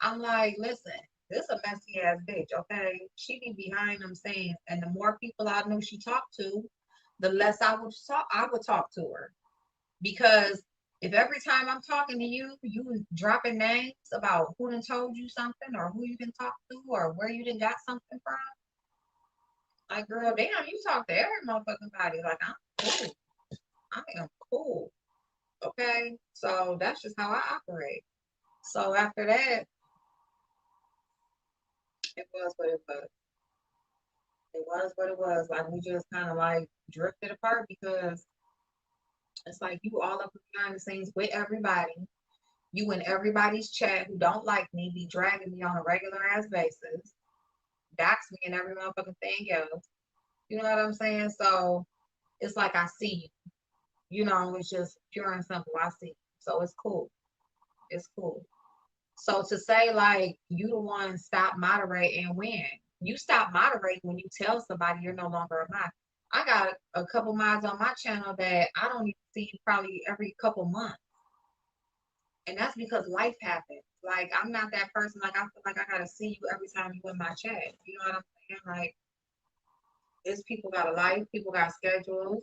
Speaker 1: I'm like, listen, this a messy ass bitch, okay? She be behind them saying, and the more people I knew she talked to, the less I would talk to her. Because if every time I'm talking to you, you dropping names about who done told you something or who you done talked to or where you done got something from, like girl, damn, you talk to every motherfucking body. Like I'm cool. I am cool. Okay. So that's just how I operate. So after that, it was what it was. It was what it was. Like we just kind of like drifted apart because it's like you all up behind the scenes with everybody. You in everybody's chat who don't like me be dragging me on a regular ass basis, dox me and every motherfucking thing else. You know what I'm saying? So it's like I see you. You know, it's just pure and simple. I see you. So it's cool. It's cool. So to say like you the one stop moderating when you stop moderating when you tell somebody you're no longer a mod. I got a couple mods on my channel that I don't even see probably every couple months. And that's because life happens. Like I'm not that person. Like I feel like I gotta see you every time you in my chat. You know what I'm saying? Like it's people got a life, people got schedules.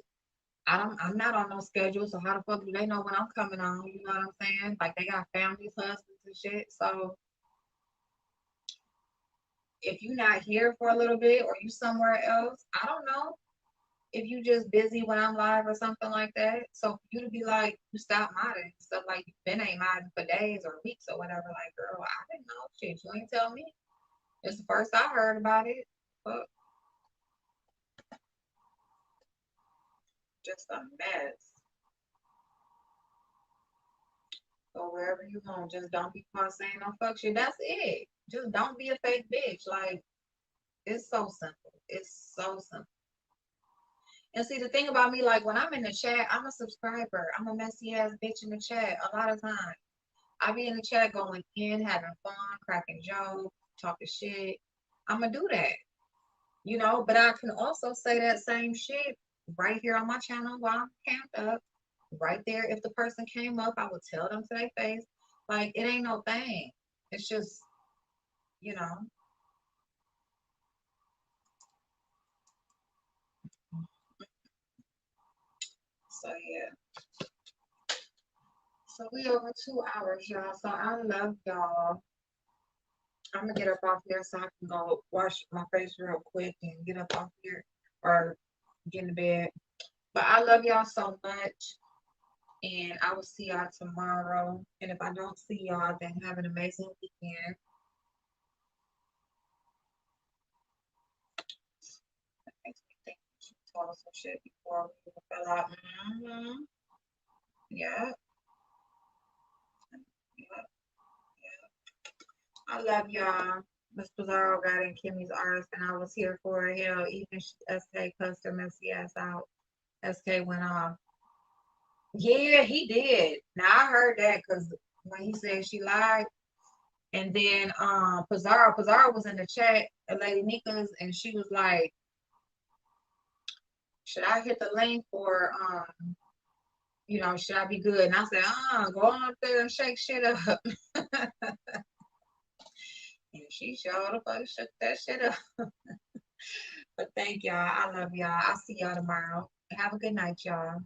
Speaker 1: I'm not on no schedule, so how the fuck do they know when I'm coming on? You know what I'm saying? Like they got families, husbands and shit. So if you're not here for a little bit or you somewhere else, I don't know if you just busy when I'm live or something like that. So for you to be like, you stop modding, stuff like you've been ain't modding for days or weeks or whatever, like girl, I didn't know shit. You ain't tell me. It's the first I heard about it. But just a mess. So wherever you going, just don't be caught saying no fuck shit. That's it. Just don't be a fake bitch. Like it's so simple. It's so simple. And see the thing about me, like when I'm in the chat, I'm a subscriber. I'm a messy ass bitch in the chat a lot of times. I be in the chat going in, having fun, cracking jokes, talking shit. I'm gonna do that, you know. But I can also say that same shit right here on my channel while I'm camped up. Right there, if the person came up, I would tell them to their face, like it ain't no thing. It's just, you know. So yeah. So we over 2 hours, y'all. So I love y'all. I'm gonna get up off here so I can go wash my face real quick and get up off here or get in the bed. But I love y'all so much. And I will see y'all tomorrow. And if I don't see y'all, then have an amazing weekend. Makes me think we should talk some shit before we fell out. Yeah. Yeah. I love y'all. Miss Pizarro got in Kimmy's arms, and I was here for it. Hell, even SK cussed her messy ass out. SK went off. Yeah, he did. Now I heard that because when he said she lied, and then Pizarro was in the chat at Lady Nika's, and she was like, "Should I hit the link or should I be good?" And I said, go on up there and shake shit up." And she showed up and shook that shit up. But thank y'all. I love y'all. I'll see y'all tomorrow. Have a good night, y'all.